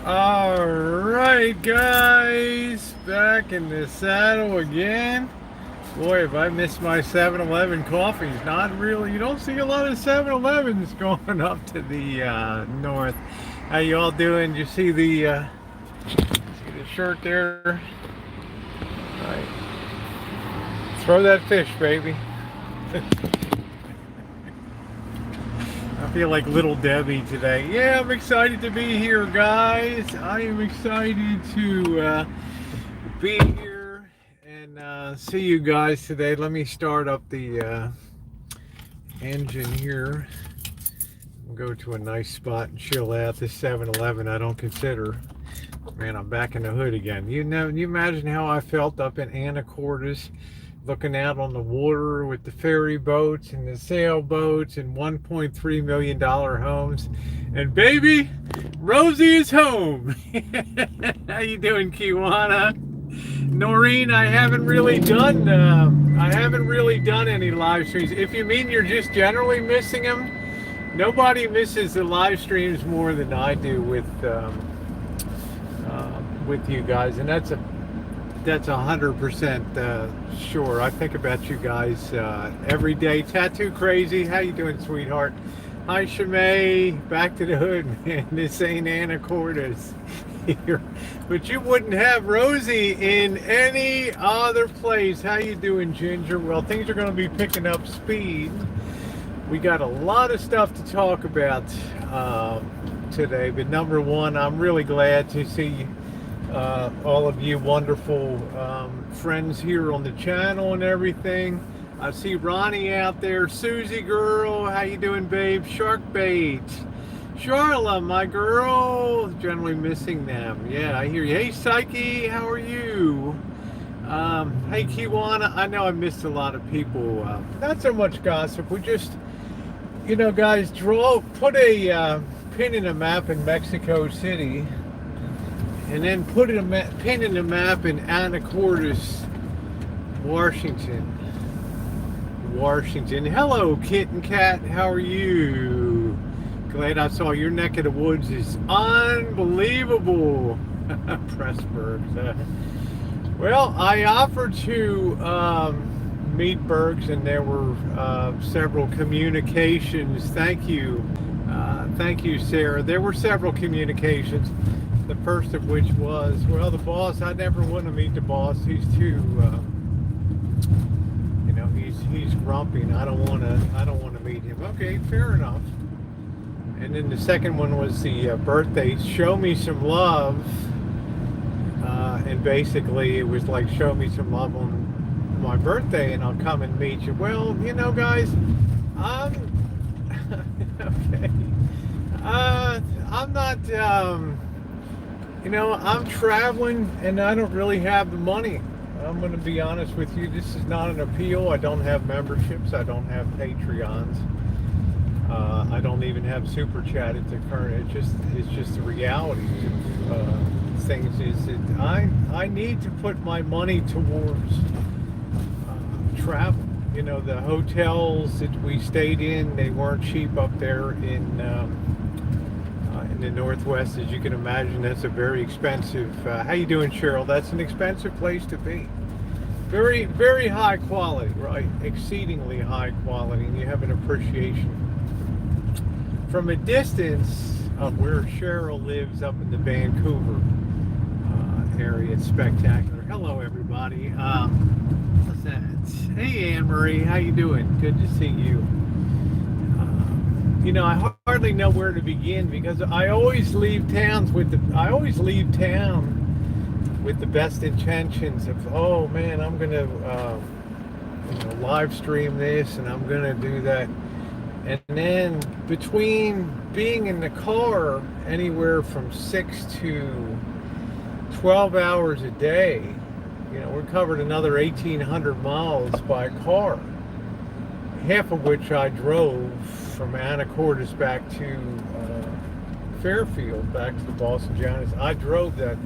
All right, guys, back in the saddle again. Boy, have I missed my 7-Eleven coffees. Not really. You don't see a lot of 7-Elevens going up to the north. How you all doing? You see the shirt there? All right. Throw that fish, baby. I feel like Little Debbie today. Yeah, I'm excited to be here, guys. I am excited to be here and see you guys today. Let me start up the engine here. We'll go to a nice spot and chill out. This 7-Eleven I don't consider. Man, I'm back in the hood again. You imagine how I felt up in Anacortes, looking out on the water with the ferry boats and the sailboats and $1.3 million homes. And baby, Rosie is home. How you doing, Kiwana? Noreen, I haven't really done any live streams. If you mean you're just generally missing them, nobody misses the live streams more than I do with you guys, and that's 100% sure. I think about you guys every day. Tattoo Crazy, how you doing, sweetheart? Hi, Shimei. Back to the hood, man. This ain't Anacortes here, but you wouldn't have Rosie in any other place. How you doing, Ginger? Well, things are going to be picking up speed. We got a lot of stuff to talk about today, but number one, I'm really glad to see all of you wonderful friends here on the channel and everything. I see Ronnie out there. Susie girl, how you doing, babe? Shark bait. Charla, my girl. Generally missing them. Yeah, I hear you. Hey, Psyche, how are you? Hey, Kiwana. I know I missed a lot of people. Not so much gossip. We just, guys, put a pin in a map in Mexico City. And then put a pin in the map in Anacortes, Washington. Hello, Kitten Cat. How are you? Glad I saw your neck of the woods is unbelievable. Pressburg. Well, I offered to meet Bergs, and there were several communications. Thank you, Sarah. There were several communications. The first of which was, well, the boss. I never want to meet the boss. He's too, he's grumpy, and I don't want to meet him. Okay, fair enough. And then the second one was the birthday. Show me some love, and basically it was like, show me some love on my birthday, and I'll come and meet you. Well, guys, I'm okay. I'm not. I'm traveling and I don't really have the money. I'm going to be honest with you. This is not an appeal. I don't have memberships. I don't have Patreons. I don't even have Super Chat at the current. It's just the reality of things. Is that I need to put my money towards travel. The hotels that we stayed in, they weren't cheap up there in the Northwest, as you can imagine. That's a very expensive. How you doing, Cheryl? That's an expensive place to be. Very, very high quality, right? Exceedingly high quality, and you have an appreciation from a distance of where Cheryl lives up in the Vancouver area. It's spectacular. Hello, everybody. What's that? Hey, Anne Marie, how you doing? Good to see you. I hardly know where to begin because I always leave town with the best intentions of, oh man, I'm gonna live stream this and I'm gonna do that, and then between being in the car anywhere from 6 to 12 hours a day, we covered another 1,800 miles by car, half of which I drove from Anacortes back to Fairfield, back to the Boston Giants. I drove that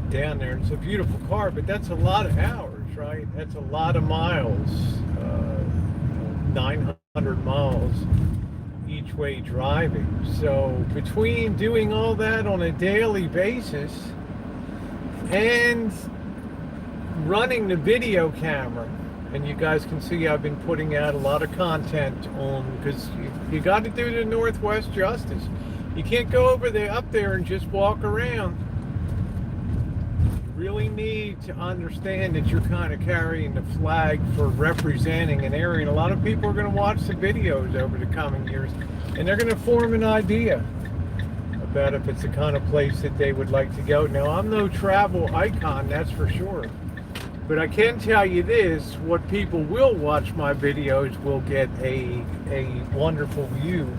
down there. It's a beautiful car, but that's a lot of hours, right? That's a lot of miles, 900 miles each way driving. So between doing all that on a daily basis and running the video camera, and you guys can see I've been putting out a lot of content on, because you got to do the Northwest justice. You can't go up there and just walk around. You really need to understand that you're kind of carrying the flag for representing an area. And a lot of people are going to watch the videos over the coming years, and they're going to form an idea about if it's the kind of place that they would like to go. Now, I'm no travel icon, that's for sure. But I can tell you this, what people will watch my videos will get a wonderful view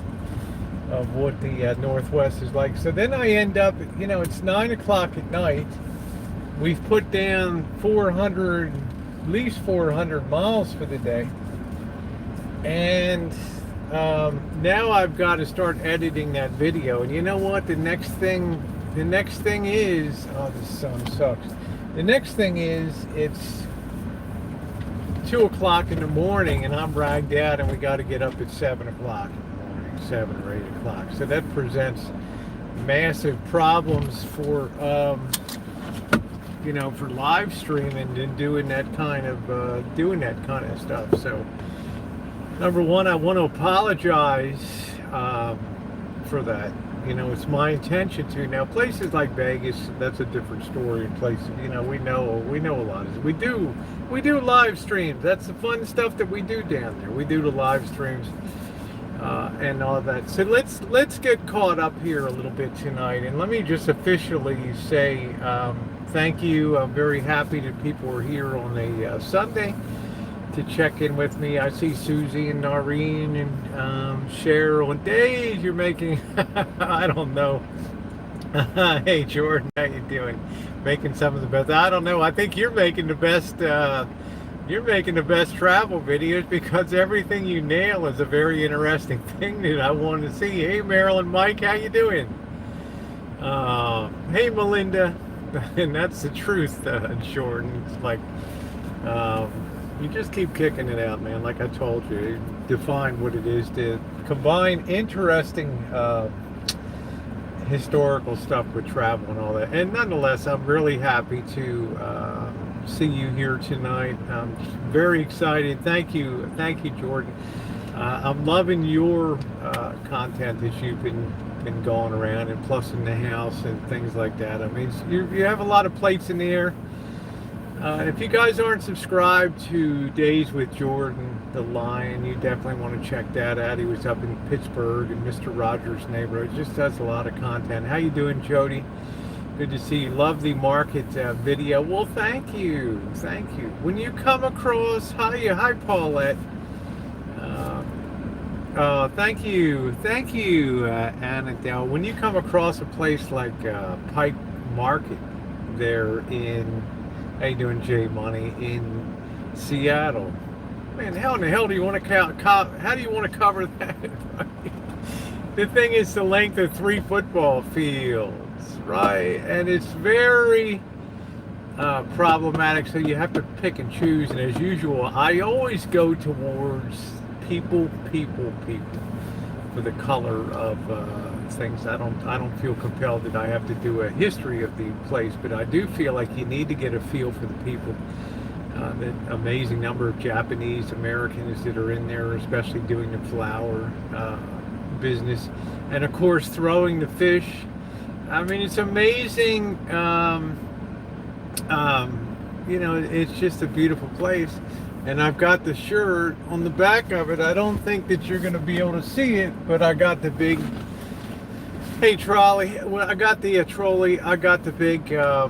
of what the Northwest is like. So then I end up, it's 9 o'clock at night. We've put down at least 400 miles for the day. And now I've got to start editing that video. And you know what? The next thing is, oh, this sun sucks. The next thing is, it's 2 o'clock in the morning and I'm ragged out, and we got to get up at 7 o'clock in the morning, 7 or 8 o'clock. So that presents massive problems for, for live streaming and doing that kind of stuff. So, number one, I want to apologize for that. It's my intention to. Now, places like Vegas, that's a different story. In places, we know a lot of we do live streams. That's the fun stuff that we do down there. We do the live streams and all that. So let's get caught up here a little bit tonight, and let me just officially say thank you. I'm very happy that people are here on a Sunday to check in with me. I see Susie and Noreen and Cheryl and Dave. You're making, I don't know. Hey Jordan, how you doing? Making some of the best. I don't know. I think you're making the best. You're making the best travel videos, because everything you nail is a very interesting thing that I want to see. Hey Marilyn, Mike, how you doing? Hey Melinda, and that's the truth, Jordan. It's like. You just keep kicking it out, man. Like I told you, define what it is to combine interesting historical stuff with travel and all that. And nonetheless, I'm really happy to see you here tonight. I'm very excited. Thank you, Jordan. I'm loving your content that you've been going around, and plus in the house and things like that. I mean, you have a lot of plates in the air. If you guys aren't subscribed to Days with Jordan, the Lion, you definitely want to check that out. He was up in Pittsburgh in Mr. Rogers' neighborhood. Just does a lot of content. How you doing, Jody? Good to see you. Love the market video. Well, thank you. When you come across, hi Paulette. Thank you, Annadelle. When you come across a place like Pike Market there in, how you doing, Jay Money, in Seattle? Man, how in the hell do you want to how do you want to cover that? The thing is the length of 3 football fields, right? And it's very problematic, so you have to pick and choose. And as usual, I always go towards people for the color of things. I don't feel compelled that I have to do a history of the place, but I do feel like you need to get a feel for the people. The amazing number of Japanese Americans that are in there, especially doing the flower business, and of course throwing the fish. I mean, it's amazing. It's just a beautiful place. And I've got the shirt on the back of it. I don't think that you're going to be able to see it, but I got the big, hey trolley, well, I got the trolley, I got the big, I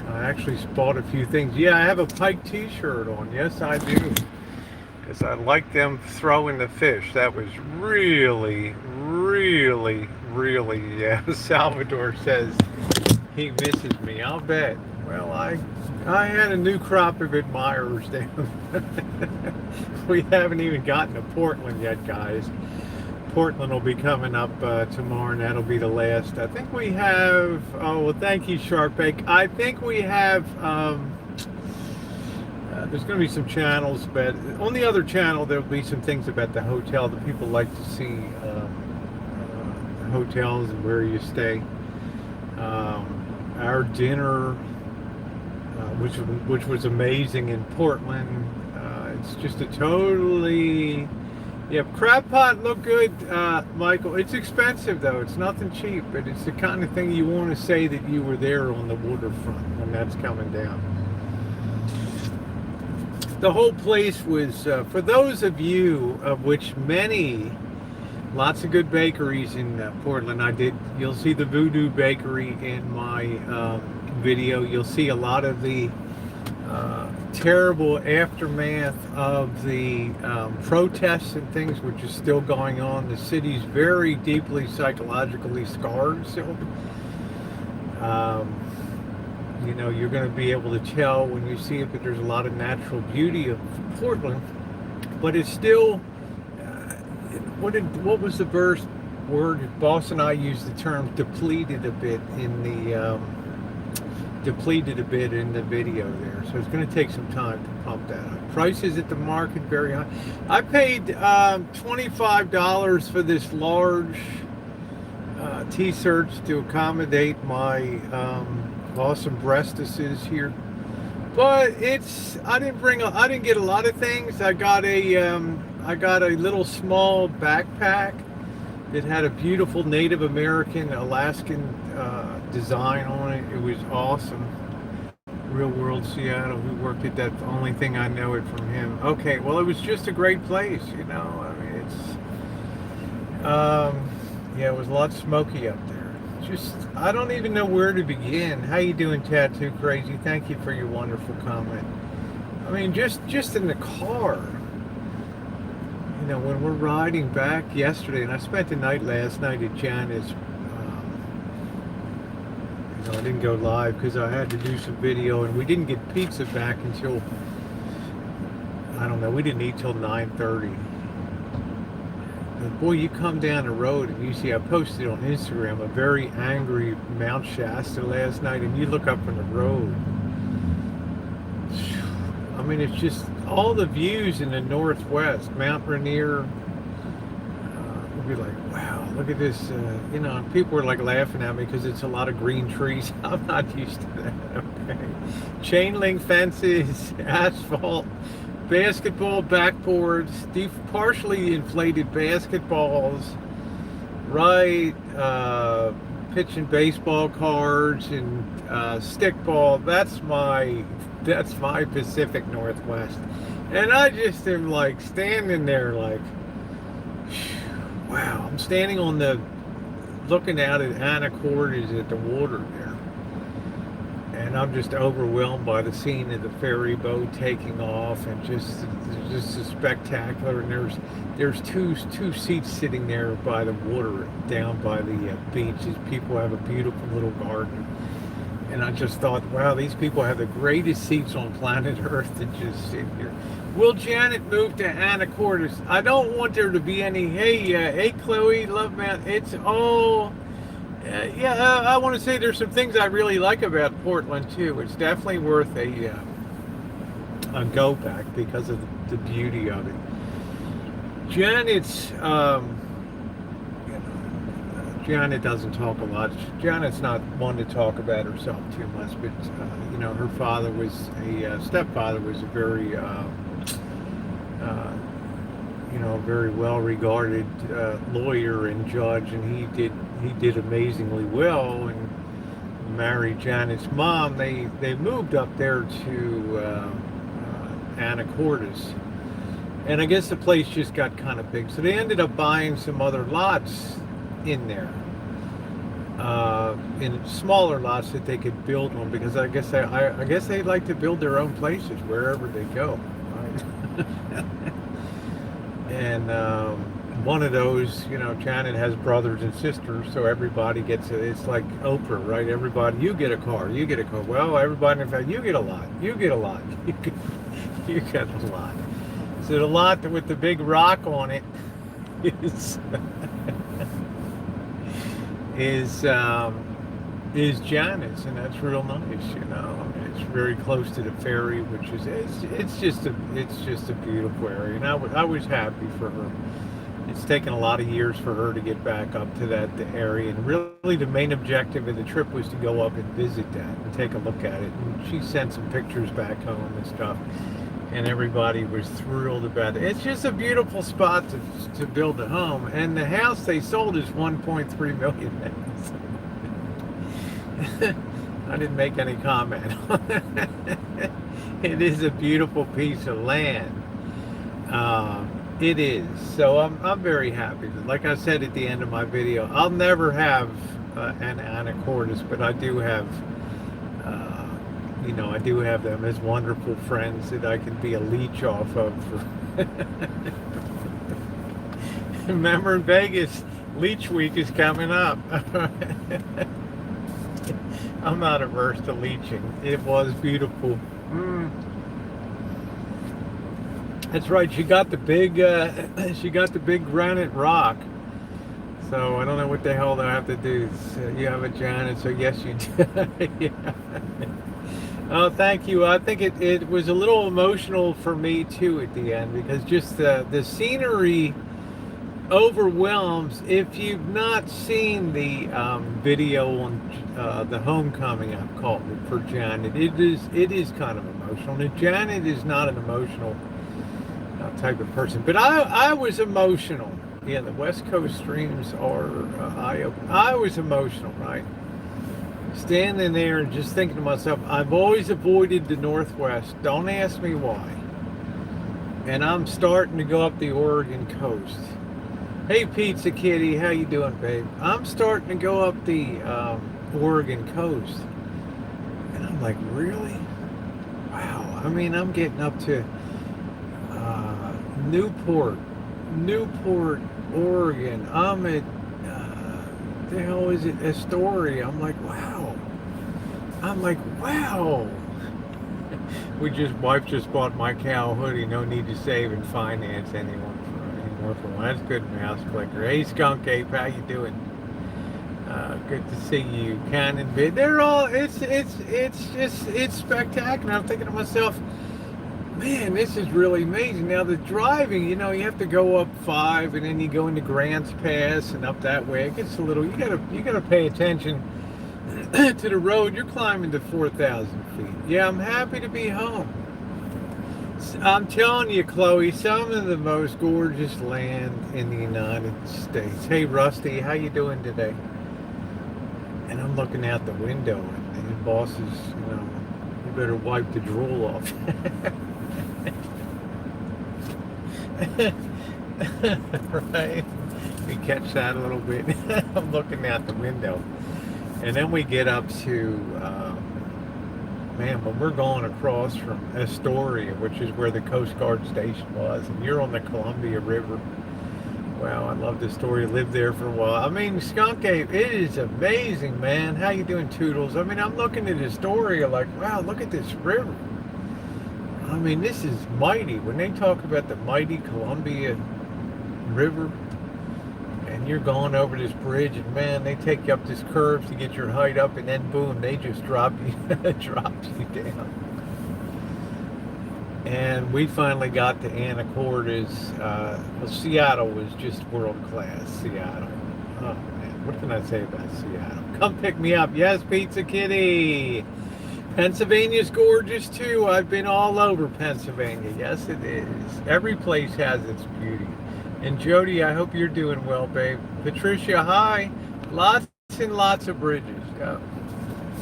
actually bought a few things. Yeah, I have a Pike t-shirt on. Yes, I do. Because I like them throwing the fish. That was really, yeah. Salvador says he misses me. I'll bet. Well, I had a new crop of admirers down. We haven't even gotten to Portland yet, guys. Portland will be coming up tomorrow, and that'll be the last. I think we have, oh, well, thank you, Sharp Bake. I think we have, There's going to be some channels, but on the other channel there'll be some things about the hotel that people like to see, hotels and where you stay. Our dinner, which was amazing in Portland. It's just a totally, yeah, crab pot looked good, Michael. It's expensive though. It's nothing cheap, but it's the kind of thing you want to say that you were there on the waterfront when that's coming down. The whole place was, for those of you, of which many, lots of good bakeries in Portland. You'll see the Voodoo Bakery in my video. You'll see a lot of the terrible aftermath of the protests and things, which is still going on. The city's very deeply psychologically scarred still. You know, you're going to be able to tell when you see it, but there's a lot of natural beauty of Portland, but it's still, what was the word? Boss and I used the term depleted a bit in the video there. So it's going to take some time to pump that up. Prices at the market very high. I paid $25 for this large T-shirts to accommodate my awesome breastises here. But I didn't get a lot of things. I got a little small backpack that had a beautiful Native American Alaskan design on it. It was awesome. Real World Seattle, who worked at that. The only thing I know it from him. Okay, well, it was just a great place, you know. I mean, yeah, it was a lot smoky up there. Just, I don't even know where to begin. How you doing, Tattoo Crazy? Thank you for your wonderful comment. I mean, just in the car. You know, when we're riding back yesterday, and I spent the night last night at Jana's. You know, I didn't go live because I had to do some video, and we didn't get pizza back until, I don't know, we didn't eat till 9:30. But boy, you come down the road and you see, I posted on Instagram a very angry Mount Shasta last night, and you look up from the road. I mean, it's just all the views in the northwest, Mount Rainier. You'll be like, wow, look at this. You know, and people were like laughing at me because it's a lot of green trees. I'm not used to that. Okay. Chain link fences, asphalt, basketball backboards, partially inflated basketballs, right? Pitching baseball cards and stickball. That's my Pacific Northwest. And I just am like standing there like, wow, I'm standing looking out at Anacortes at the water there. And I'm just overwhelmed by the scene of the ferry boat taking off, and just spectacular. And there's two seats sitting there by the water down by the beach. These people have a beautiful little garden. And I just thought, wow, these people have the greatest seats on planet Earth to just sit here. Will Janet move to Anacortes? I don't want there to be any, hey Chloe, love man. It's all, I want to say there's some things I really like about Portland too. It's definitely worth a go back because of the beauty of it. Janet's, Janet doesn't talk a lot. Janet's not one to talk about herself too much, but you know, her father was stepfather was a very, you know, very well-regarded lawyer and judge, and he did amazingly well and married Janet's mom. They moved up there to Anacortes, and I guess the place just got kind of big, so they ended up buying some other lots in there, in smaller lots that they could build on, because I guess they like to build their own places wherever they go, right? And one of those, you know, Janet has brothers and sisters, so everybody gets it. It's like Oprah, right? Everybody, you get a car, you get a car. Well, everybody, in fact, you get a lot, you get a lot, you get a lot. So the lot with the big rock on it is is Janet's, and that's real nice. You know, it's very close to the ferry, which is it's just a beautiful area, and I was happy for her. It's taken a lot of years for her to get back up to that the area, and really the main objective of the trip was to go up and visit that and take a look at it. And she sent some pictures back home and stuff, and everybody was thrilled about it. It's just a beautiful spot to build a home, and the house they sold is 1.3 million. I didn't make any comment on that. It is a beautiful piece of land. It is. So I'm very happy. Like I said at the end of my video, I'll never have an anacortes, but I do have, I do have them as wonderful friends that I can be a leech off of. Remember in Vegas, Leech Week is coming up. I'm not averse to leeching. It was beautiful. That's right. She got the big granite rock. So I don't know what the hell they have to do. So you have a Janet, so yes, you do. Yeah. Oh, thank you. I think it was a little emotional for me too at the end, because just the scenery overwhelms. If you've not seen the video on the homecoming, I've called it, for Janet, it is kind of emotional. And Janet is not an emotional type of person, but I was emotional. Yeah, the West Coast streams are I was emotional, right? Standing there and just thinking to myself, I've always avoided the Northwest. Don't ask me why. And I'm starting to go up the Oregon coast. Hey, Pizza Kitty, how you doing, babe? I'm starting to go up the Oregon coast. And I'm like, really? Wow. I mean, I'm getting up to Newport, Oregon. I'm at, the hell is it, Astoria. I'm like, wow. Wife just bought my cow hoodie. No need to save and finance anyone anymore for one. That's good, mouse clicker. Hey, Skunk Ape, how you doing? Good to see you, Cannon Bid. They're all. It's spectacular. I'm thinking to myself, man, this is really amazing. Now the driving, you have to go up 5 and then you go into Grants Pass and up that way. It gets a little. You gotta pay attention to the road. You're climbing to 4,000 feet. Yeah, I'm happy to be home. I'm telling you, Chloe, some of the most gorgeous land in the United States. Hey, Rusty, how you doing today? And I'm looking out the window, and the boss is, you better wipe the drool off. Right? We catch that a little bit. I'm looking out the window. And then we get up to, when we're going across from Astoria, which is where the Coast Guard station was, and you're on the Columbia River. Wow, I love this story. Lived there for a while. I mean, Skunk Ape, it is amazing, man. How you doing, Toodles? I mean, I'm looking at Astoria like, wow, look at this river. I mean, this is mighty. When they talk about the mighty Columbia River, and you're going over this bridge, and man, they take you up this curve to get your height up, and then boom, they just drop you down. And we finally got to Anacortes. Seattle was just world class. Seattle. Oh man, what can I say about Seattle? Come pick me up. Yes, Pizza Kitty. Pennsylvania's gorgeous too. I've been all over Pennsylvania. Yes, it is. Every place has its beauty. And Jody, I hope you're doing well, babe. Patricia, hi. Lots and lots of bridges.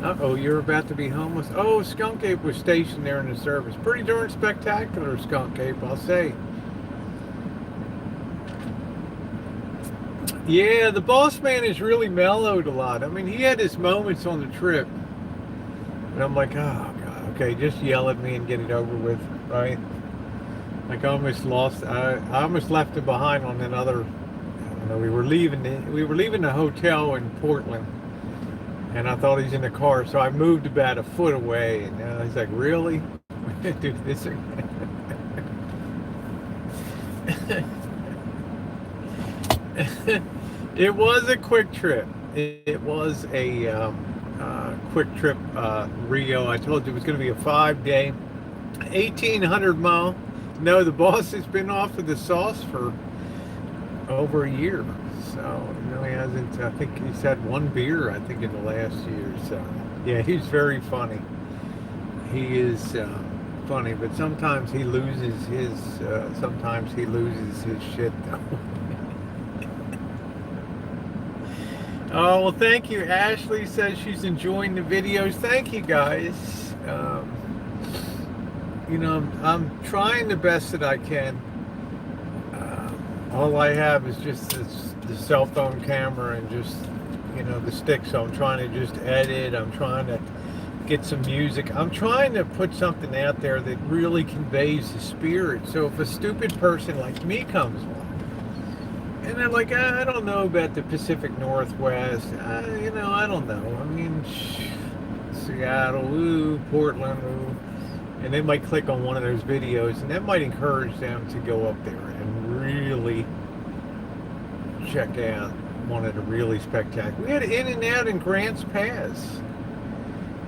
Uh-oh, you're about to be homeless. Oh, Skunk Ape was stationed there in the service. Pretty darn spectacular, Skunk Ape, I'll say. Yeah, the boss man has really mellowed a lot. I mean, he had his moments on the trip. And I'm like, oh, God, okay, just yell at me and get it over with, right? Like I almost left him behind on another, I don't know, we were leaving the hotel in Portland. And I thought he's in the car, so I moved about a foot away. And he's like, really? Do this again? It was a quick trip. It was a quick trip Rio. I told you it was going to be a 5-day, 1,800 mile. No, the boss has been off of the sauce for over a year. So, no, he hasn't. I think he's had one beer, I think, in the last year. So, yeah, he's very funny. He is funny, but sometimes he loses his. Sometimes he loses his shit, though. Oh, well, thank you. Ashley says she's enjoying the videos. Thank you, guys. You know, I'm trying the best that I can. All I have is just the cell phone camera and just, you know, the stick. So I'm trying to just edit. I'm trying to get some music. I'm trying to put something out there that really conveys the spirit. So if a stupid person like me comes along, and they're like, I don't know about the Pacific Northwest. You know, I don't know. I mean, Seattle, ooh, Portland, ooh. And they might click on one of those videos, and that might encourage them to go up there and really check out one of the really spectacular. We had In-N-Out in Grants Pass.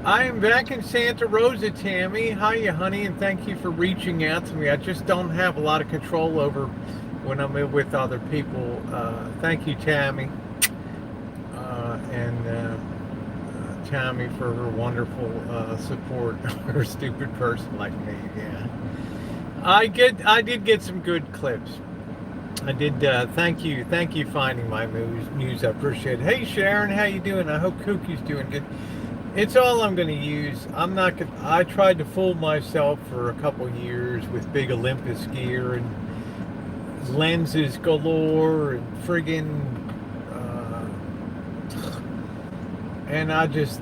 I am back in Santa Rosa, Tammy. Hiya, honey, and thank you for reaching out to me. I just don't have a lot of control over when I'm with other people. Thank you, Tammy, and Tammy for her wonderful support of a stupid person like me. Yeah, I did get some good clips. I did. Thank you finding my news. I appreciate it. Hey, Sharon, how you doing? I hope Kookie's doing good. It's all I'm going to use. I'm not gonna. I tried to fool myself for a couple years with big Olympus gear and lenses galore and friggin' and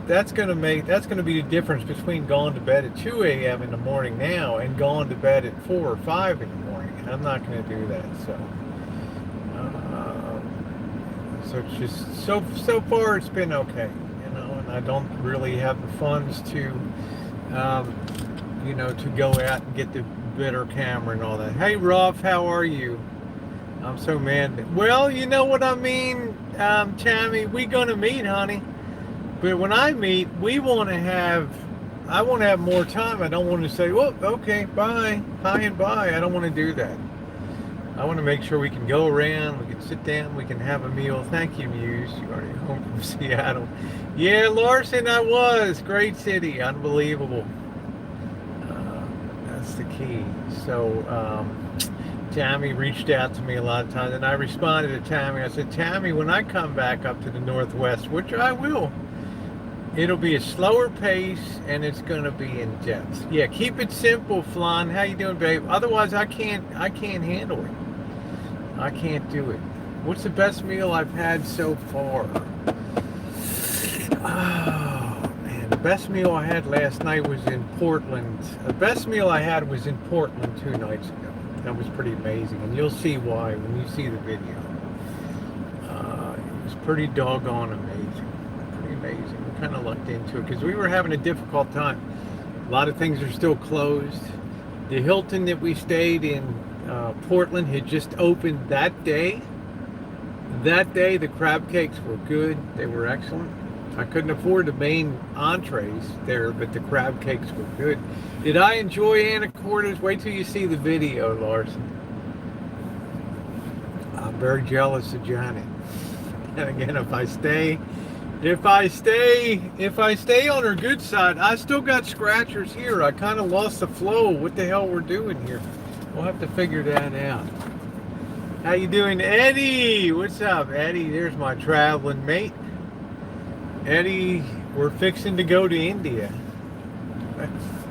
that's gonna be the difference between going to bed at 2 a.m. in the morning now and going to bed at 4 or 5 in the morning. And I'm not gonna do that. So it's just so far it's been okay, you know, and I don't really have the funds to you know, to go out and get the better camera and all that. Hey, Ruff, how are you? I'm so mad. Well, you know what I mean, Tammy, we gonna meet, honey. But when I meet, I want to have more time. I don't want to say, well, okay, bye, hi and bye. I don't want to do that. I want to make sure we can go around, we can sit down, we can have a meal. Thank you, Muse. You already home from Seattle. Yeah, Larson, I was. Great city, unbelievable. That's the key. So, Tammy reached out to me a lot of times, and I responded to Tammy. I said, Tammy, when I come back up to the Northwest, which I will, it'll be a slower pace, and it's going to be in depth. Yeah, keep it simple, Flan. How you doing, babe? Otherwise, I can't handle it. I can't do it. What's the best meal I've had so far? Oh, man. The best meal I had last night was in Portland. The best meal I had was in Portland 2 nights ago. That was pretty amazing, and you'll see why when you see the video. It was pretty doggone amazing. Pretty amazing. We kind of lucked into it because we were having a difficult time. A lot of things are still closed. The Hilton that we stayed in Portland had just opened that day. That day, the crab cakes were good. They were excellent. I couldn't afford the main entrees there, but the crab cakes were good. Did I enjoy Anacortes? Wait till you see the video, Larson. I'm very jealous of Janet. And again, if I stay on her good side, I still got scratchers here. I kind of lost the flow. What the hell we're doing here? We'll have to figure that out. How you doing, Eddie? What's up, Eddie? There's my traveling mate. Eddie, we're fixing to go to India.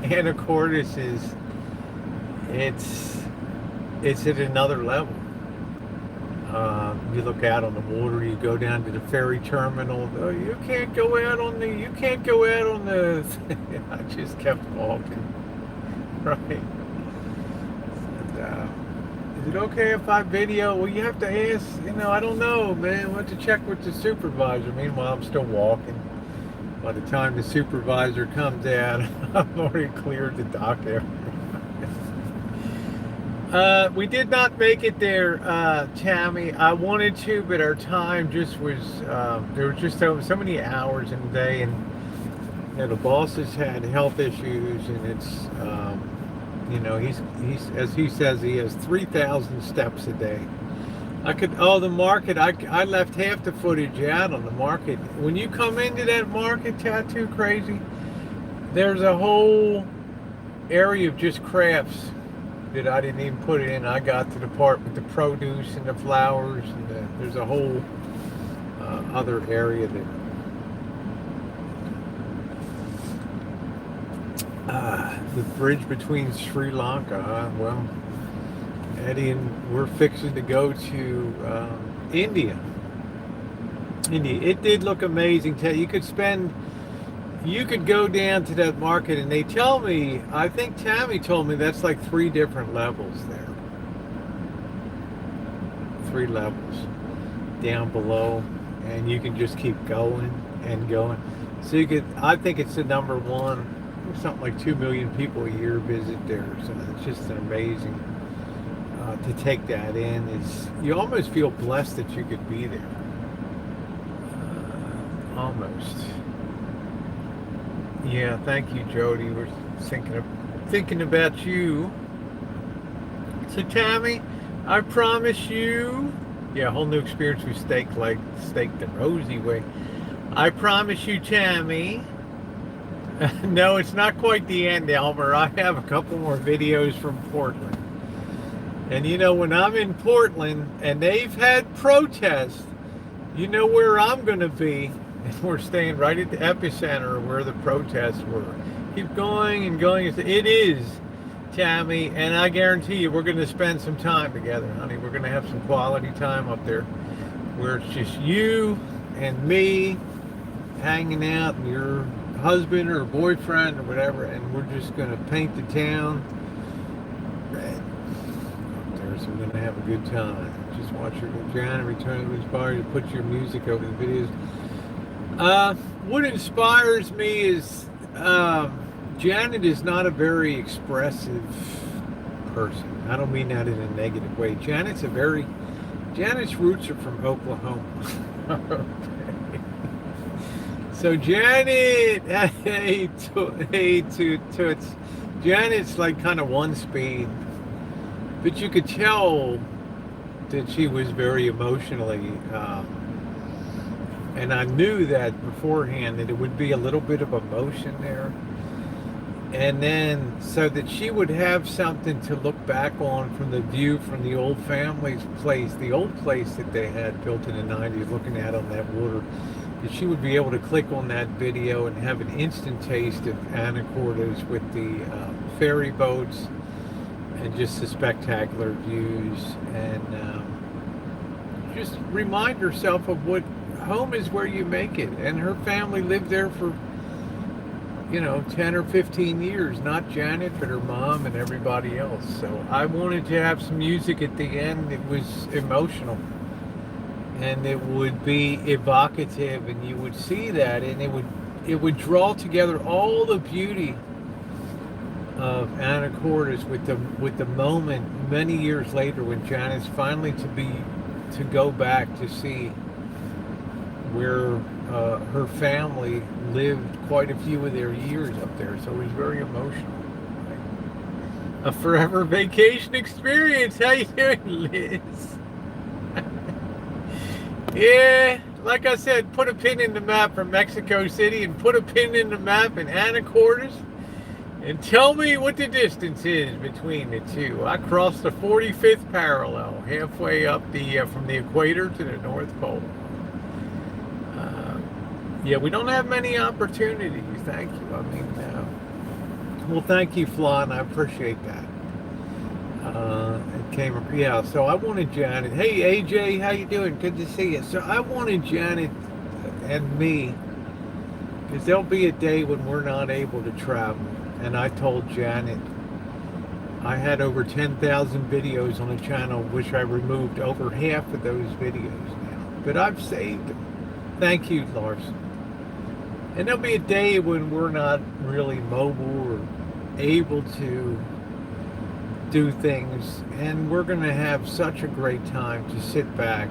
Anacortes it's at another level. You look out on the water, you go down to the ferry terminal. Oh, you can't go out on the I just kept walking. Right. And, is it okay if I video? Well, you have to ask, I don't know, man. I have to check with the supervisor. Meanwhile, I'm still walking. By the time the supervisor comes out, I've already cleared the dock area. We did not make it there, Tammy. I wanted to, but our time just was, there were just so many hours in the day, and Yeah, the boss has had health issues, and it's, he's as he says, he has 3,000 steps a day. The market, I left half the footage out on the market. When you come into that market, Tattoo Crazy, there's a whole area of just crafts that I didn't even put it in. I got to the part with the produce and the flowers, and there's a whole other area there. The bridge between Sri Lanka, well, Eddie and we're fixing to go to India. It did look amazing. You could go down to that market, and they tell me, I think Tammy told me that's like 3 different levels there. 3 levels down below, and you can just keep going and going. So I think it's the number 1. Something like 2 million people a year visit there, so it's just an amazing to take that in. You almost feel blessed that you could be there. Almost. Yeah, thank you, Jody. We're thinking about you. So Tammy, I promise you, yeah, whole new experience with steak the Rosie way. I promise you, Tammy. No, it's not quite the end, Elmer. I have a couple more videos from Portland. And when I'm in Portland and they've had protests, you know where I'm going to be. And we're staying right at the epicenter where the protests were. Keep going and going. It is, Tammy, and I guarantee you we're going to spend some time together, honey. We're going to have some quality time up there where it's just you and me hanging out, and your husband or boyfriend or whatever, and we're just going to paint the town red up there, so we're going to have a good time. Just watch her go down and return to inspire you to put your music over the videos. What inspires me is Janet is not a very expressive person. I don't mean that in a negative way. Janet's roots are from Oklahoma. So Janet, Janet's like kind of 1 speed, but you could tell that she was very emotionally, and I knew that beforehand that it would be a little bit of emotion there, and then so that she would have something to look back on from the view from the old family's place, the old place that they had built in the 90s, looking out on that water. That she would be able to click on that video and have an instant taste of Anacortes with the ferry boats and just the spectacular views, and just remind herself of what home is, where you make it. And her family lived there for 10 or 15 years, not Janet, but her mom and everybody else. So I wanted to have some music at the end. It was emotional. And it would be evocative, and you would see that, and it would draw together all the beauty of Anacortes with the moment many years later when Janet's finally to go back to see where her family lived quite a few of their years up there. So it was very emotional. A forever vacation experience. How you doing, Liz? Yeah, like I said, put a pin in the map from Mexico City and put a pin in the map in Anacortes and tell me what the distance is between the two. I crossed the 45th parallel, halfway up from the equator to the North Pole. Yeah, we don't have many opportunities. Thank you. I mean, well, thank you, Flan. I appreciate that. Yeah, so I wanted Janet. Hey, AJ, how you doing? Good to see you. So I wanted Janet and me, because there'll be a day when we're not able to travel. And I told Janet I had over 10,000 videos on the channel, which I removed over half of those videos now. But I've saved them. Thank you, Larson. And there'll be a day when we're not really mobile or able to do things, and we're going to have such a great time to sit back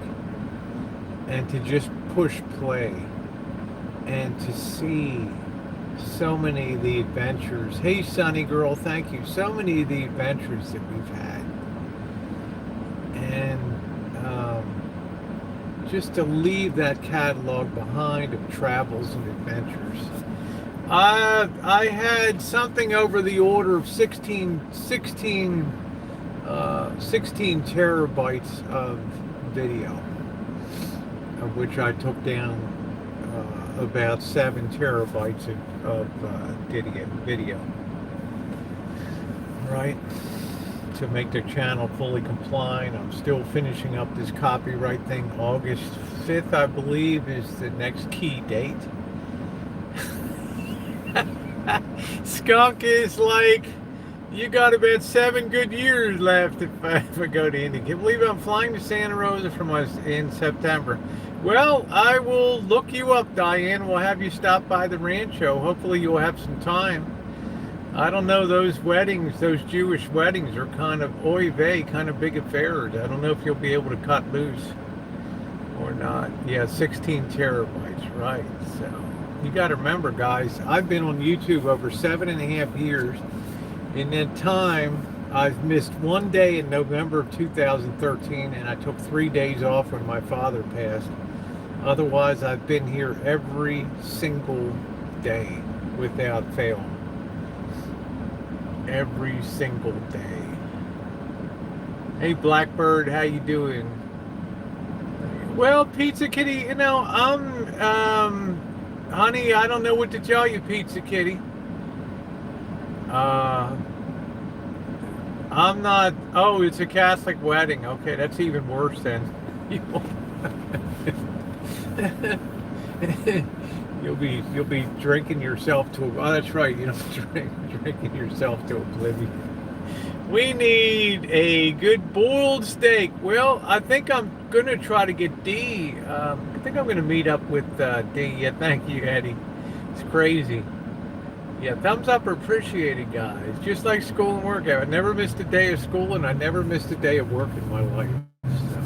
and to just push play and to see so many of the adventures. Hey, Sunny Girl, thank you. So many of the adventures that we've had. And just to leave that catalog behind of travels and adventures. I had something over the order of 16 terabytes of video, of which I took down about 7 terabytes of video, right, to make the channel fully compliant. I'm still finishing up this copyright thing. August 5th, I believe, is the next key date. Skunk is like, you got about 7 good years left if I go to India. Can you believe I'm flying to Santa Rosa in September? Well, I will look you up, Diane. We'll have you stop by the rancho. Hopefully you'll have some time. I don't know, those weddings, those Jewish weddings are kind of oy vey, kind of big affairs. I don't know if you'll be able to cut loose or not. Yeah, 16 terabytes, right. So you got to remember, guys, I've been on YouTube over 7.5 years. In that time, I've missed 1 day in November of 2013, and I took 3 days off when my father passed. Otherwise, I've been here every single day without fail. Every single day. Hey, Blackbird, how you doing? Well, Pizza Kitty, you know, honey, I don't know what to tell you, Pizza Kitty. I'm not. Oh, it's a Catholic wedding. Okay, that's even worse then. You'll be drinking yourself to. Oh, that's right. You know, drinking yourself to oblivion. We need a good boiled steak. Well, I think I'm gonna try to get D. I think I'm gonna meet up with D. Yeah, thank you, Eddie. It's crazy. Yeah, thumbs up are appreciated, guys. Just like school and work. I never missed a day of school, and I never missed a day of work in my life. So,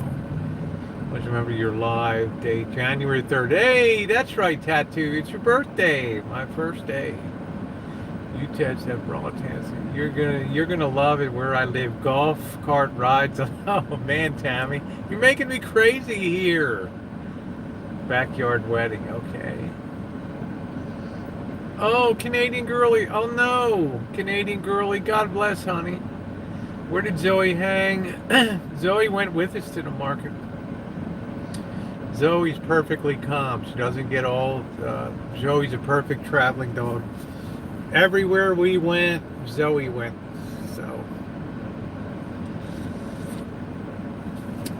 let's remember your live date, January 3rd. Hey, that's right, Tattoo. It's your birthday, my first day. You Teds have raw dancing. You're gonna love it where I live. Golf cart rides. Oh man, Tammy, you're making me crazy here. Backyard wedding. Okay. Oh, Canadian girly. Oh no, Canadian girly. God bless, honey. Where did Zoe hang? Zoe went with us to the market. Zoe's perfectly calm. She doesn't get all. Zoe's a perfect traveling dog. Everywhere we went, Zoe went. So.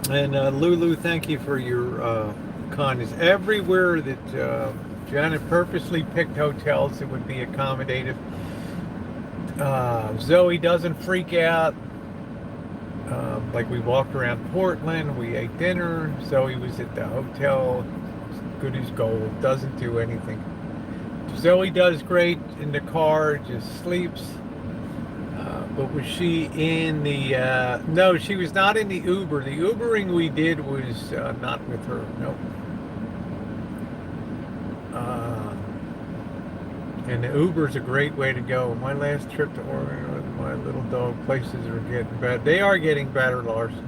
And Lulu, thank you for your kindness. Everywhere that Janet purposely picked hotels that would be accommodative. Zoe doesn't freak out. Like we walked around Portland, we ate dinner. Zoe was at the hotel, good as gold, doesn't do anything. Zoe does great in the car, just sleeps. But was she in the, no, she was not in the Uber. The Ubering we did was not with her, nope. And the Uber's a great way to go. My last trip to Oregon with my little dog, places are getting better. They are getting better, Larson.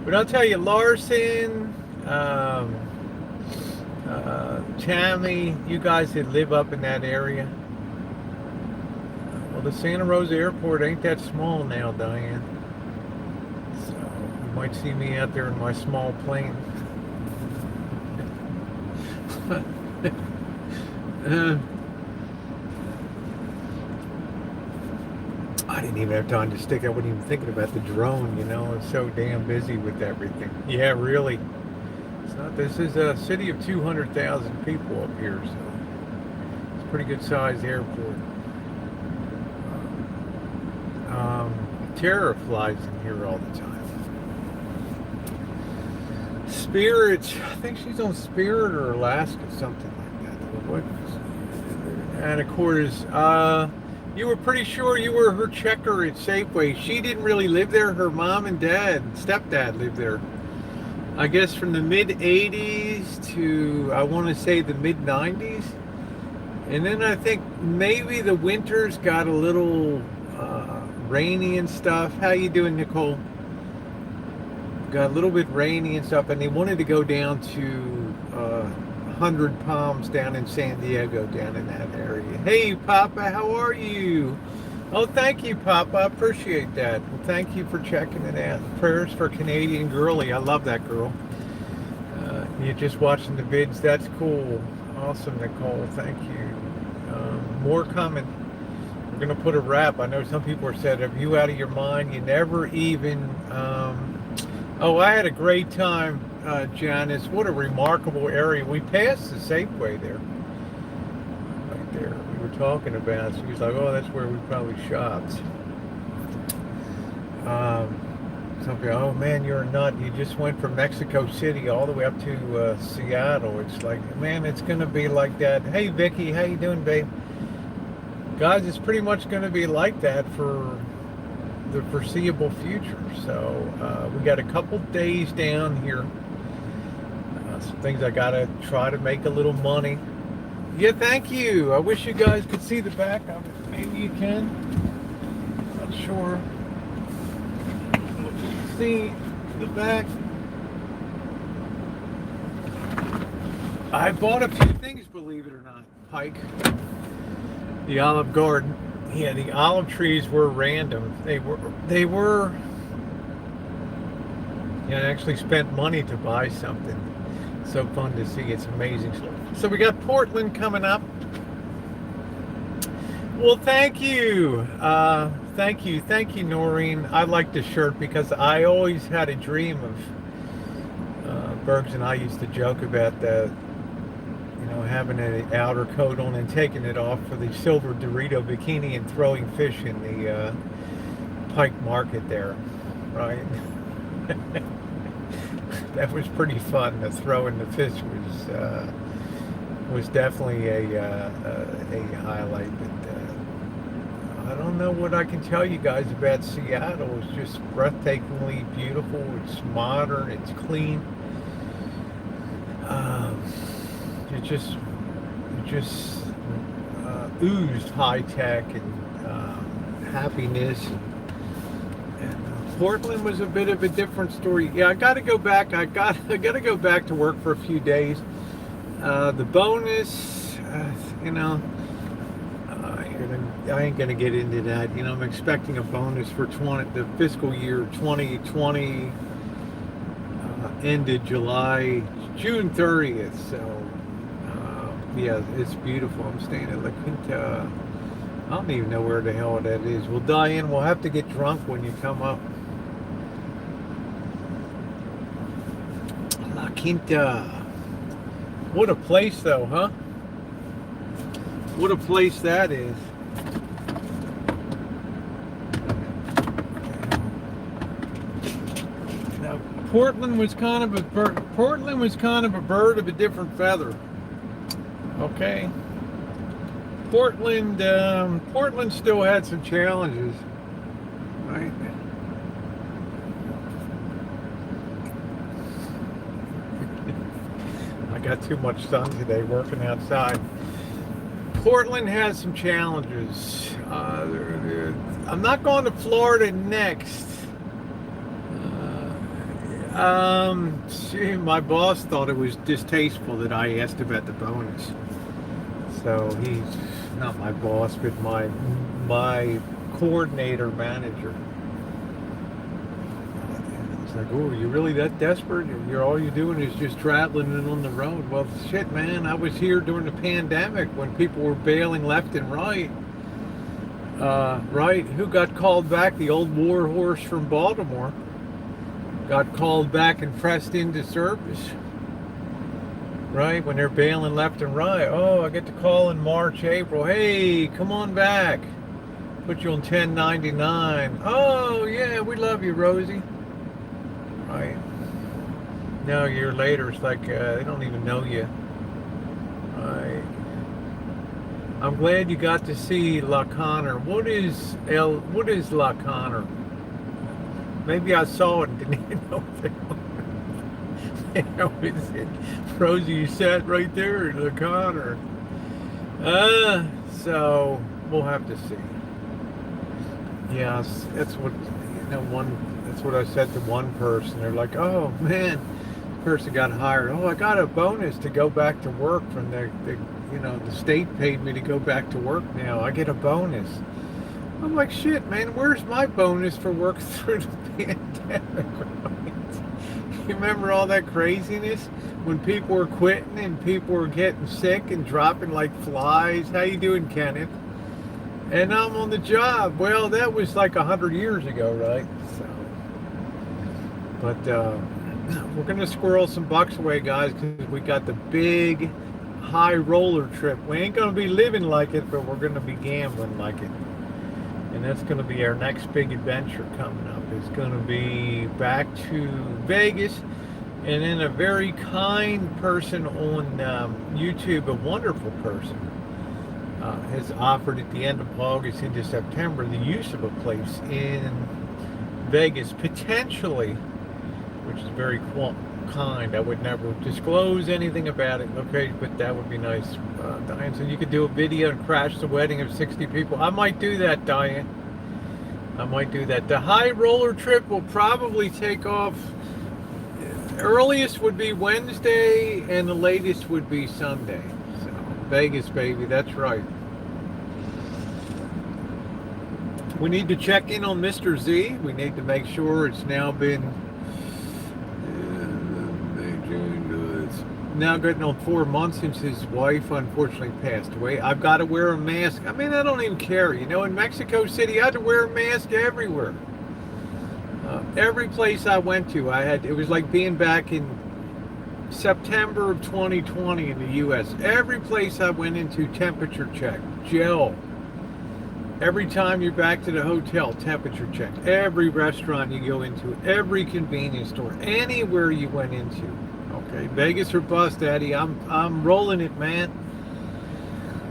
But I'll tell you, Larson, Tammy, you guys that live up in that area. Well, the Santa Rosa Airport ain't that small now, Diane. So you might see me out there in my small plane. I didn't even have time to stick. I wasn't even thinking about the drone, you know. I'm so damn busy with everything. Yeah, really. It's not. This is a city of 200,000 people up here, so it's a pretty good sized airport. Tara flies in here all the time. Spirit, I think she's on Spirit or Alaska, something like that. What? And of course, you were pretty sure you were her checker at Safeway. She didn't really live there. Her mom and dad, stepdad lived there. I guess from the mid 80s to, I want to say, the mid 90s. And then I think maybe the winters got a little rainy and stuff. How you doing, Nicole? Got a little bit rainy and stuff, and they wanted to go down to 100 Palms down in San Diego, down in that area. Hey, Papa, how are you? Oh, thank you, Papa. I appreciate that. Well, thank you for checking it out. Prayers for Canadian Girlie. I love that girl. You're just watching the vids. That's cool. Awesome, Nicole. Thank you. More coming. We're going to put a wrap. I know some people have said, are you out of your mind? You never even... Oh, I had a great time, Janice. What a remarkable area. We passed the Safeway there. Right there. We were talking about. She was like, oh, that's where we probably shopped. Some people, oh man, you're a nut. You just went from Mexico City all the way up to Seattle. It's like, man, it's going to be like that. Hey, Vicky, how you doing, babe? Guys, it's pretty much going to be like that for the foreseeable future. So we got a couple days down here. Some things I got to try to make a little money. Yeah, thank you. I wish you guys could see the back of it. Maybe you can. Not sure. See the back. I bought a few things, believe it or not. Pike, the Olive Garden. Yeah, the olive trees were random. They were. Yeah, I actually spent money to buy something. So fun to see. It's amazing. So we got Portland coming up. Well, thank you. Thank you, Noreen. I like this shirt because I always had a dream of, Bergs and I used to joke about that, having an outer coat on and taking it off for the silver Dorito bikini and throwing fish in the Pike Market there, right? That was pretty fun. The throwing the fish was definitely a highlight. But I don't know what I can tell you guys about Seattle. It's just breathtakingly beautiful. It's modern. It's clean. It just oozed high tech and happiness. And Portland was a bit of a different story. Yeah, I got to go back. I got to go back to work for a few days. The bonus, I ain't gonna get into that. I'm expecting a bonus for the fiscal year 2020 ended June 30th. So yeah, it's beautiful. I'm staying at La Quinta. I don't even know where the hell that is. Well, Diane, we'll have to get drunk when you come up. La Quinta. What a place, though, huh? What a place that is. Now, Portland was kind of a bird of a different feather. Okay. Portland still had some challenges, right? I got too much sun today working outside. Portland has some challenges. I'm not going to Florida next. My boss thought it was distasteful that I asked about the bonus. So he's not my boss, but my coordinator manager. It's like, oh, you really that desperate? All you're doing is just traveling and on the road. Well, shit, man. I was here during the pandemic when people were bailing left and right. Right? Who got called back? The old war horse from Baltimore got called back and pressed into service. Right? When they're bailing left and right. Oh, I get the call in March, April. Hey, come on back. Put you on 1099. Oh, yeah, we love you, Rosie. Right? Now a year later, it's like they don't even know you. Right? I'm glad you got to see La Conner. What is La Conner? Maybe I saw it and didn't even know it. Rosie, you sat right there in La Conner. So we'll have to see. Yes, that's what that's what I said to one person. They're like, "Oh man, the person got hired. Oh, I got a bonus to go back to work from the state paid me to go back to work now. I get a bonus." I'm like, "Shit, man, where's my bonus for working through the pandemic?" You remember all that craziness when people were quitting and people were getting sick and dropping like flies? How you doing, Kenneth? And I'm on the job. Well, that was like 100 years ago, right? So, but we're gonna squirrel some bucks away, guys, because we got the big high roller trip. We ain't gonna be living like it, but we're gonna be gambling like it. And that's gonna be our next big adventure coming up. It's gonna be back to Vegas, and then a very kind person on YouTube, a wonderful person, has offered at the end of August into September the use of a place in Vegas, potentially, which is very kind. I would never disclose anything about it, okay, but that would be nice. Diane said you could do a video and crash the wedding of 60 people. I might do that, Diane. I might do that. The high roller trip will probably take off. Earliest would be Wednesday, and the latest would be Sunday. So, Vegas, baby, that's right. We need to check in on Mr. Z. We need to make sure it's now been now getting on 4 months since his wife unfortunately passed away. I've got to wear a mask. I mean, I don't even care. You know, in Mexico City, I had to wear a mask everywhere. Every place I went to, it was like being back in September of 2020 in the U.S. Every place I went into, temperature check, gel. Every time you're back to the hotel, temperature check. Every restaurant you go into, every convenience store, anywhere you went into. Okay, Vegas or bust, Eddie. I'm rolling it, man.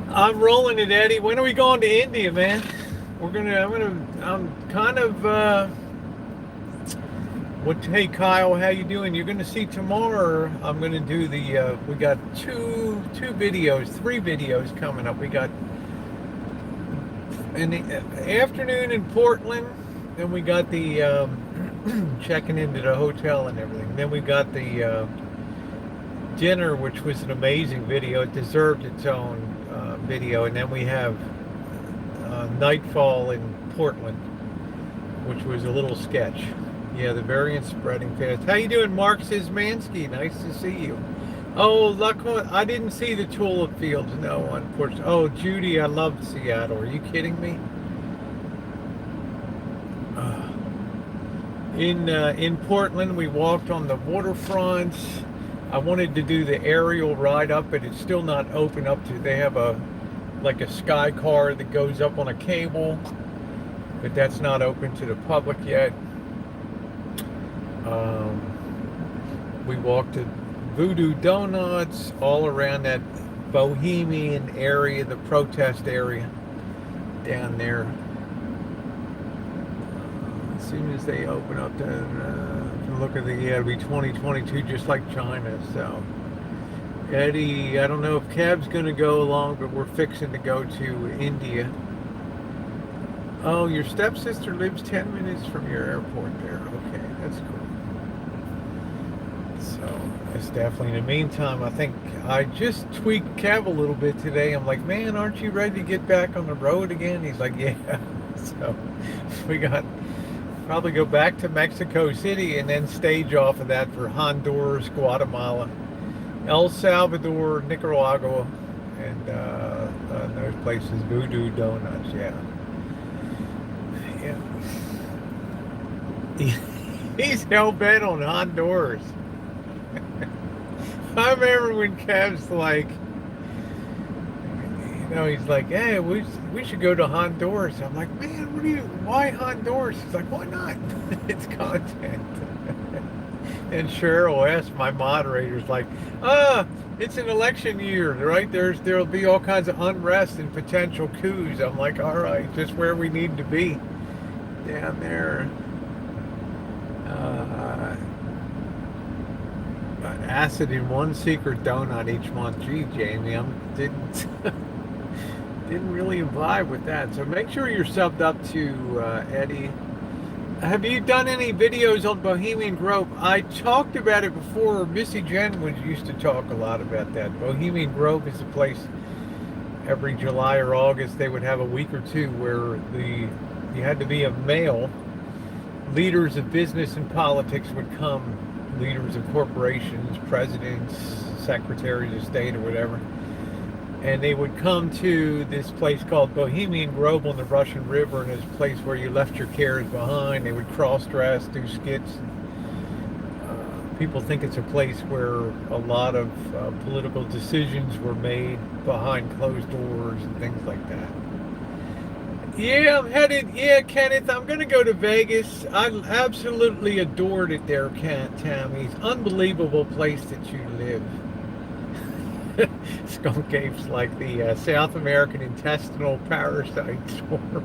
I'm rolling it, Eddie. When are we going to India, man? I'm kind of. Hey Kyle, how you doing? You're gonna see tomorrow. I'm gonna do the. We got three videos coming up. We got in the afternoon in Portland. Then we got the checking into the hotel and everything. Then we got the dinner, which was an amazing video. It deserved its own video. And then we have nightfall in Portland, which was a little sketch. Yeah, the variant's spreading fast. How you doing, Mark Szymanski? Nice to see you. Oh, I didn't see the tulip fields. No, unfortunately. Oh, Judy, I love Seattle. Are you kidding me? In Portland, we walked on the waterfronts. I wanted to do the aerial ride up, but it's still not open up to. They have like a sky car that goes up on a cable, but that's not open to the public yet. We walked to Voodoo Donuts all around that bohemian area, the protest area down there. As soon as they open up, look at it'll be 2022, just like China. So, Eddie, I don't know if Kev's going to go along, but we're fixing to go to India. Oh, your stepsister lives 10 minutes from your airport there. Okay, that's cool. So, it's definitely, in the meantime, I think I just tweaked Kev a little bit today. I'm like, man, aren't you ready to get back on the road again? He's like, yeah. So, we got probably go back to Mexico City and then stage off of that for Honduras, Guatemala, El Salvador, Nicaragua, and those places, Voodoo Donuts, yeah. He's hell-bent on Honduras. I remember when Kev's like, he's like, hey, we should go to Honduras. I'm like, man, why Honduras? He's like, why not? It's content. And Cheryl asked my moderators, like, it's an election year, right? There'll be all kinds of unrest and potential coups. I'm like, all right, just where we need to be down there. Acid in one secret donut each month. Gee, Jamie, didn't. Didn't really vibe with that. So make sure you're subbed up to Eddie. Have you done any videos on Bohemian Grove? I talked about it before. Missy Jen used to talk a lot about that. Bohemian Grove is a place every July or August they would have a week or two where you had to be a male. Leaders of business and politics would come, leaders of corporations, presidents, secretaries of state or whatever, and they would come to this place called Bohemian Grove on the Russian River, and it's a place where you left your cares behind. They would cross-dress, do skits. People think it's a place where a lot of political decisions were made behind closed doors and things like that. Yeah, I'm headed. Yeah, Kenneth, I'm going to go to Vegas. I absolutely adored it there, Tammy. It's an unbelievable place that you live. Skunk apes like the South American intestinal parasite swarm.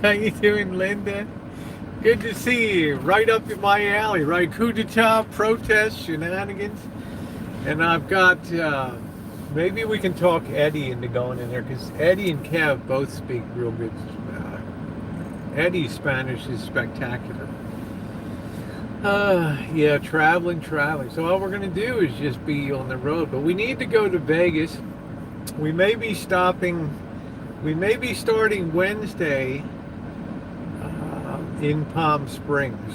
How you doing, Linda? Good to see you. Right up in my alley, right? Coup d'etat, protests, shenanigans. And I've got... maybe we can talk Eddie into going in there, because Eddie and Kev both speak real good. Eddie's Spanish is spectacular. Yeah, traveling. So all we're going to do is just be on the road. But we need to go to Vegas. We may be starting Wednesday in Palm Springs.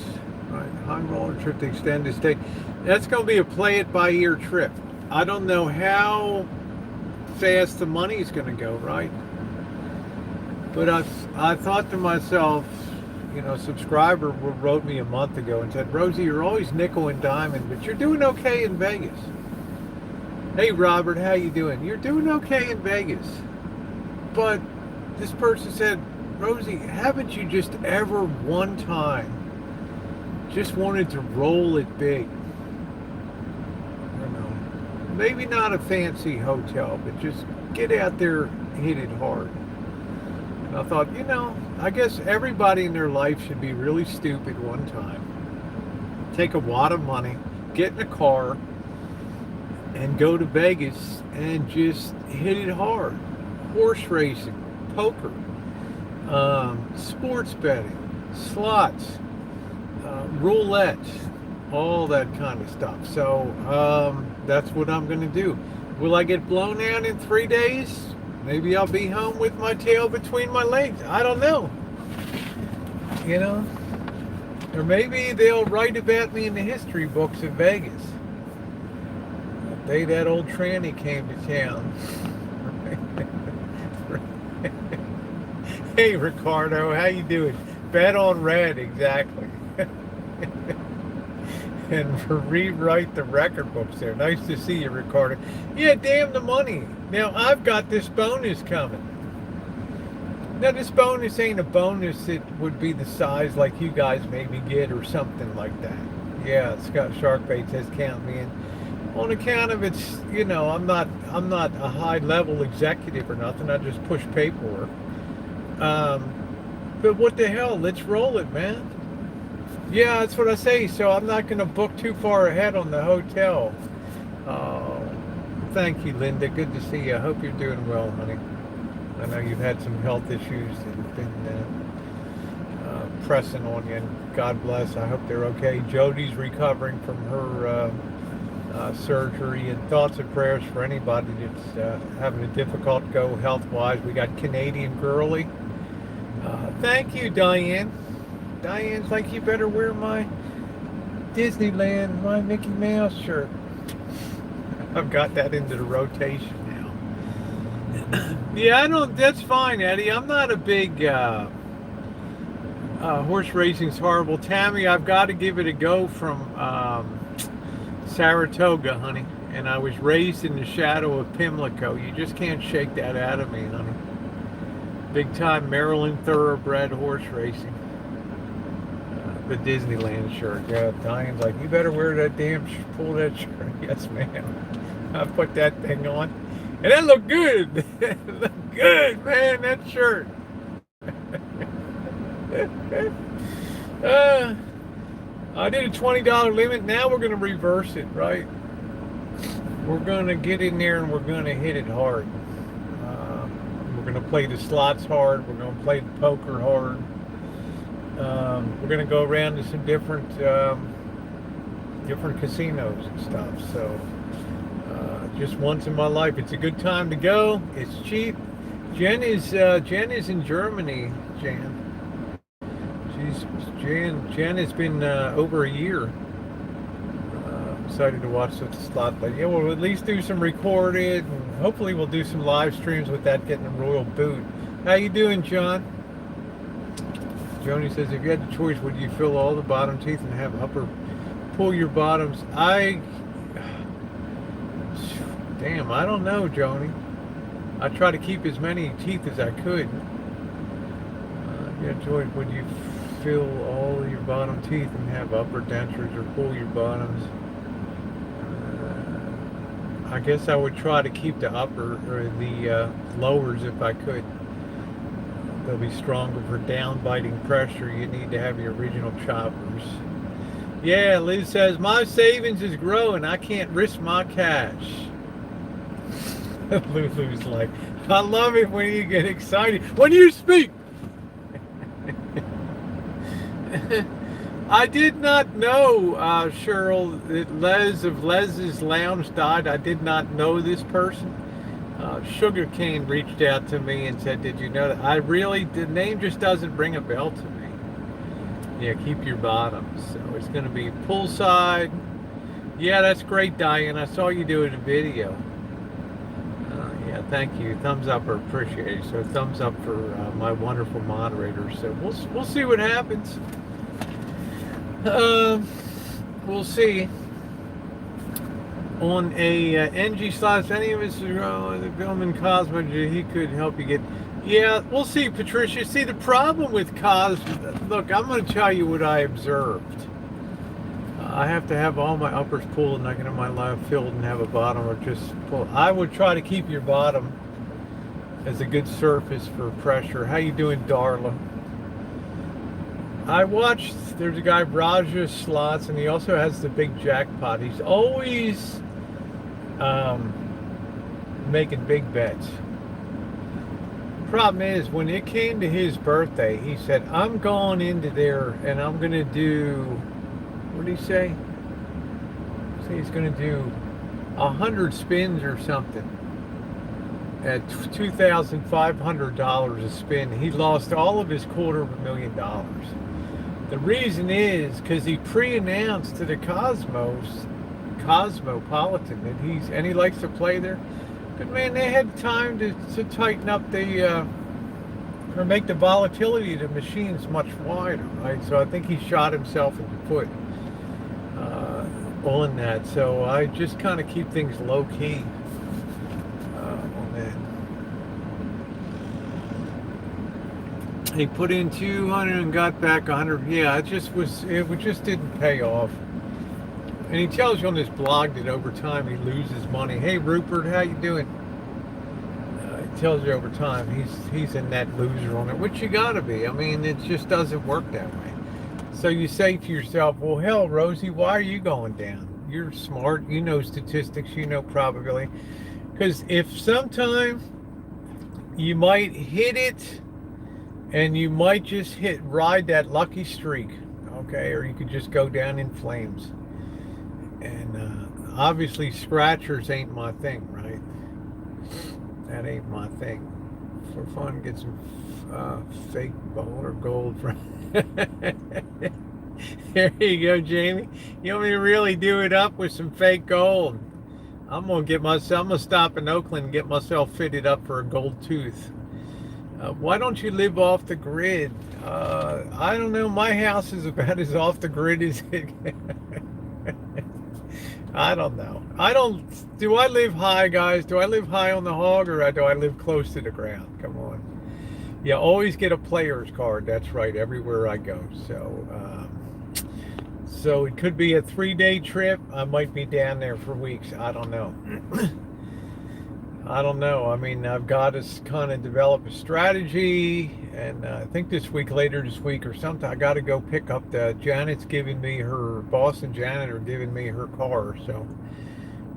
Right, I'm rolling trip to extend the stay. That's going to be a play it by ear trip. I don't know how fast the money's going to go, right? But I thought to myself, a subscriber wrote me a month ago and said, Rosie, you're always nickel and diamond, but you're doing okay in Vegas. Hey, Robert, how you doing? You're doing okay in Vegas. But this person said, Rosie, haven't you just ever one time just wanted to roll it big? Maybe not a fancy hotel, but just get out there and hit it hard. And I thought, I guess everybody in their life should be really stupid one time. Take a wad of money, get in a car, and go to Vegas and just hit it hard. Horse racing, poker, sports betting, slots, roulette, all that kind of stuff. So that's what I'm going to do. Will I get blown out in 3 days? Maybe I'll be home with my tail between my legs. I don't know. Or maybe they'll write about me in the history books of Vegas. The day that old tranny came to town. Hey, Ricardo, how you doing? Bet on red, exactly. And rewrite the record books there. Nice to see you, Ricardo. Yeah, damn the money. Now, I've got this bonus coming. Now, this bonus ain't a bonus that would be the size like you guys maybe get or something like that. Yeah, Scott Sharkbait says count me in. On account of it's, I'm not a high-level executive or nothing. I just push paperwork. But what the hell? Let's roll it, man. Yeah, that's what I say. So I'm not going to book too far ahead on the hotel. Thank you, Linda. Good to see you. I hope you're doing well, honey. I know you've had some health issues that have been pressing on you, and God bless. I hope they're okay. Jody's recovering from her surgery, and thoughts and prayers for anybody that's having a difficult go health-wise. We got Canadian Girly. Thank you, Diane. Diane's like, you better wear my Disneyland, my Mickey Mouse shirt. I've got that into the rotation now. Yeah, that's fine, Eddie. I'm not a big horse racing's horrible. Tammy, I've got to give it a go from Saratoga, honey. And I was raised in the shadow of Pimlico. You just can't shake that out of me, honey. Big time Maryland thoroughbred horse racing. The Disneyland shirt. Yeah, Diane's like, you better wear that pull that shirt. Yes, ma'am. I put that thing on. And that looked good. It looked good, man, that shirt. I did a $20 limit. Now we're going to reverse it, right? We're going to get in there and we're going to hit it hard. We're going to play the slots hard. We're going to play the poker hard. We're going to go around to some different casinos and stuff. So just once in my life. It's a good time to go. It's cheap. Jen is in Germany. Jen has been over a year. Excited to watch the slot play. Yeah, we'll at least do some recorded, and hopefully we'll do some live streams with that getting a royal boot. How you doing, John? Joni says, if you had the choice, would you fill all the bottom teeth and have upper pull your bottoms? Damn, I don't know, Joni. I try to keep as many teeth as I could. Yeah, Joy, would you fill all your bottom teeth and have upper dentures or pull your bottoms? I guess I would try to keep the upper or the lowers if I could. They'll be stronger for down biting pressure. You need to have your original choppers. Yeah, Liz says, my savings is growing. I can't risk my cash. Lulu's like, I love it when you get excited. When you speak. I did not know, Cheryl, that Les of Les's Lounge died. I did not know this person. Sugar Cane reached out to me and said, did you know that? The name just doesn't ring a bell to me. Yeah, keep your bottoms. So it's going to be poolside. Yeah, that's great, Diane. I saw you do it in a video. Yeah, thank you. Thumbs up or appreciate it. So thumbs up for my wonderful moderator. So we'll see what happens. We'll see. On a NG slot, if any of us are the film in Cosmo, he could help you get. Yeah, we'll see, Patricia. See, the problem with Cosmo, look, I'm going to tell you what I observed. I have to have all my uppers pulled and I can have my left filled and have a bottom or just pull. I would try to keep your bottom as a good surface for pressure. How you doing, Darla? I watched, there's a guy, Raja Slots, and he also has the big jackpot. He's always making big bets. Problem is, when it came to his birthday, he said, I'm going into there and I'm going to do, what did he say? He's going to do 100 spins or something at $2,500 a spin. He lost all of his $250,000. The reason is because he pre-announced to the Cosmopolitan that he likes to play there. But man, they had time to tighten up or make the volatility of the machines much wider, right? So I think he shot himself in the foot on that. So I just kind of keep things low key on that. He put in 200 and got back 100. Yeah, it just didn't pay off. And he tells you on this blog that over time he loses money. Hey Rupert, how you doing? He tells you over time he's a net loser on it, which you gotta be. I mean, it just doesn't work that way. So you say to yourself, well, hell, Rosie, why are you going down? You're smart, you know statistics, you know probability. Because if sometime you might hit it and you might just ride that lucky streak, okay, or you could just go down in flames. And obviously scratchers ain't my thing, right? That ain't my thing. For fun, get some fake ball or gold from. There you go, Jamie. You want me to really do it up with some fake gold? I'm gonna stop in Oakland and get myself fitted up for a gold tooth. Why don't you live off the grid? I don't know. My house is about as off the grid as it. I don't know. Do I live high, guys? Do I live high on the hog or do I live close to the ground? Come on. Yeah, always get a player's card. That's right, everywhere I go. So it could be a 3-day trip. I might be down there for weeks. I don't know. I don't know. I mean, I've got to kind of develop a strategy, and I think later this week or something, I got to go pick up Boston janitor giving me her car. So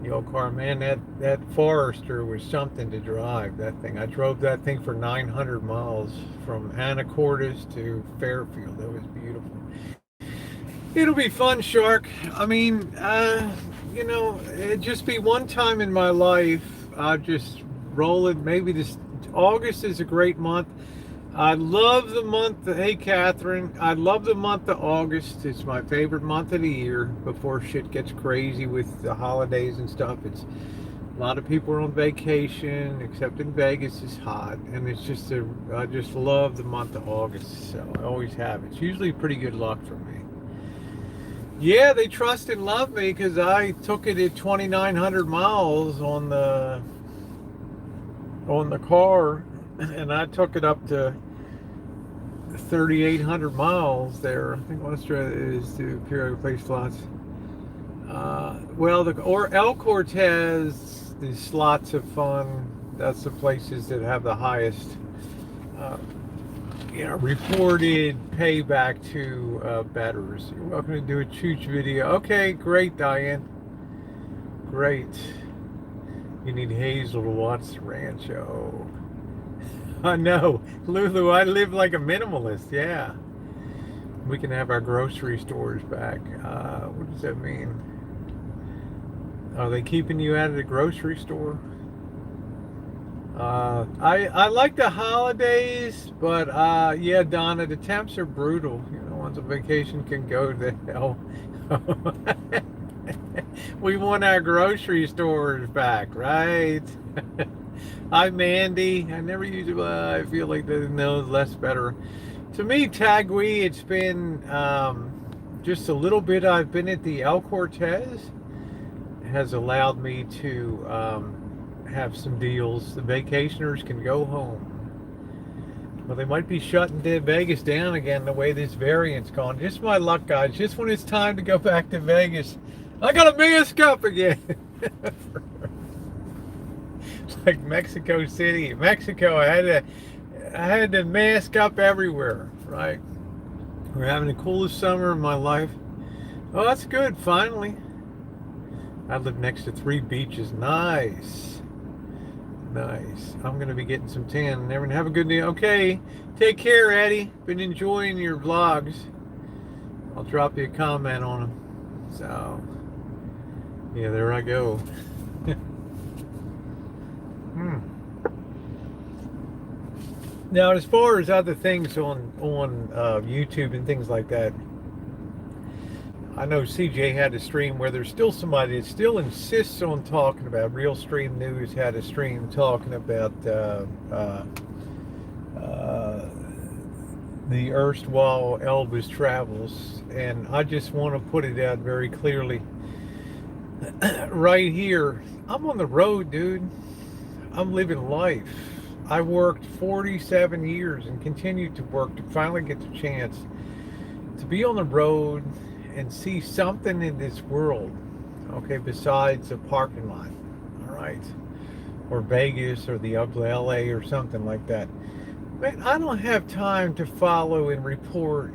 The old car, man, that Forester was something to drive, that thing. I drove that thing for 900 miles from Anacortes to Fairfield. That was beautiful. It'll be fun, Shark. I mean, it'd just be one time in my life. I'll just roll it. Maybe this August is a great month. I love the month. Hey, Catherine. I love the month of August. It's my favorite month of the year before shit gets crazy with the holidays and stuff. It's a lot of people are on vacation, except in Vegas it's hot, and I just love the month of August. So I always have. It's usually pretty good luck for me. Yeah, they trust and love me because I took it at 2,900 miles on the car, and I took it up to 3,800 miles there. I think Australia is to periodic place slots. El Cortez, the slots of fun. That's the places that have the highest, reported payback to bettors. You're welcome to do a chooch video. Okay, great, Diane. Great. You need Hazel to watch the Rancho. I know, Lulu. I live like a minimalist. Yeah. We can have our grocery stores back. What does that mean? Are they keeping you out of the grocery store? I like the holidays, but yeah, Donna, the temps are brutal. Once a vacation can go to hell. We want our grocery stores back, right? Hi, Mandy. I never use it, but I feel like the no less better. To me, Tagui, it's been just a little bit. I've been at the El Cortez. It has allowed me to have some deals. The vacationers can go home. Well, they might be shutting Vegas down again the way this variant's gone. Just my luck, guys. Just when it's time to go back to Vegas, I got to mask up again. It's like Mexico City. Mexico, I had to mask up everywhere, right? We're having the coolest summer of my life. Oh, that's good, finally. I live next to 3 beaches. Nice. Nice. I'm going to be getting some tan. Everyone have a good day. Okay. Take care, Eddie. Been enjoying your vlogs. I'll drop you a comment on them. So, yeah, there I go. Now, as far as other things on YouTube and things like that, I know CJ had a stream where there's still somebody that still insists on talking about. Real Stream News had a stream talking about the erstwhile Elvis travels, and I just want to put it out very clearly right here. I'm on the road, dude. I'm living life. I worked 47 years and continued to work to finally get the chance to be on the road and see something in this world, okay, besides a parking lot, all right, or Vegas or the ugly LA or something like that. Man, I don't have time to follow and report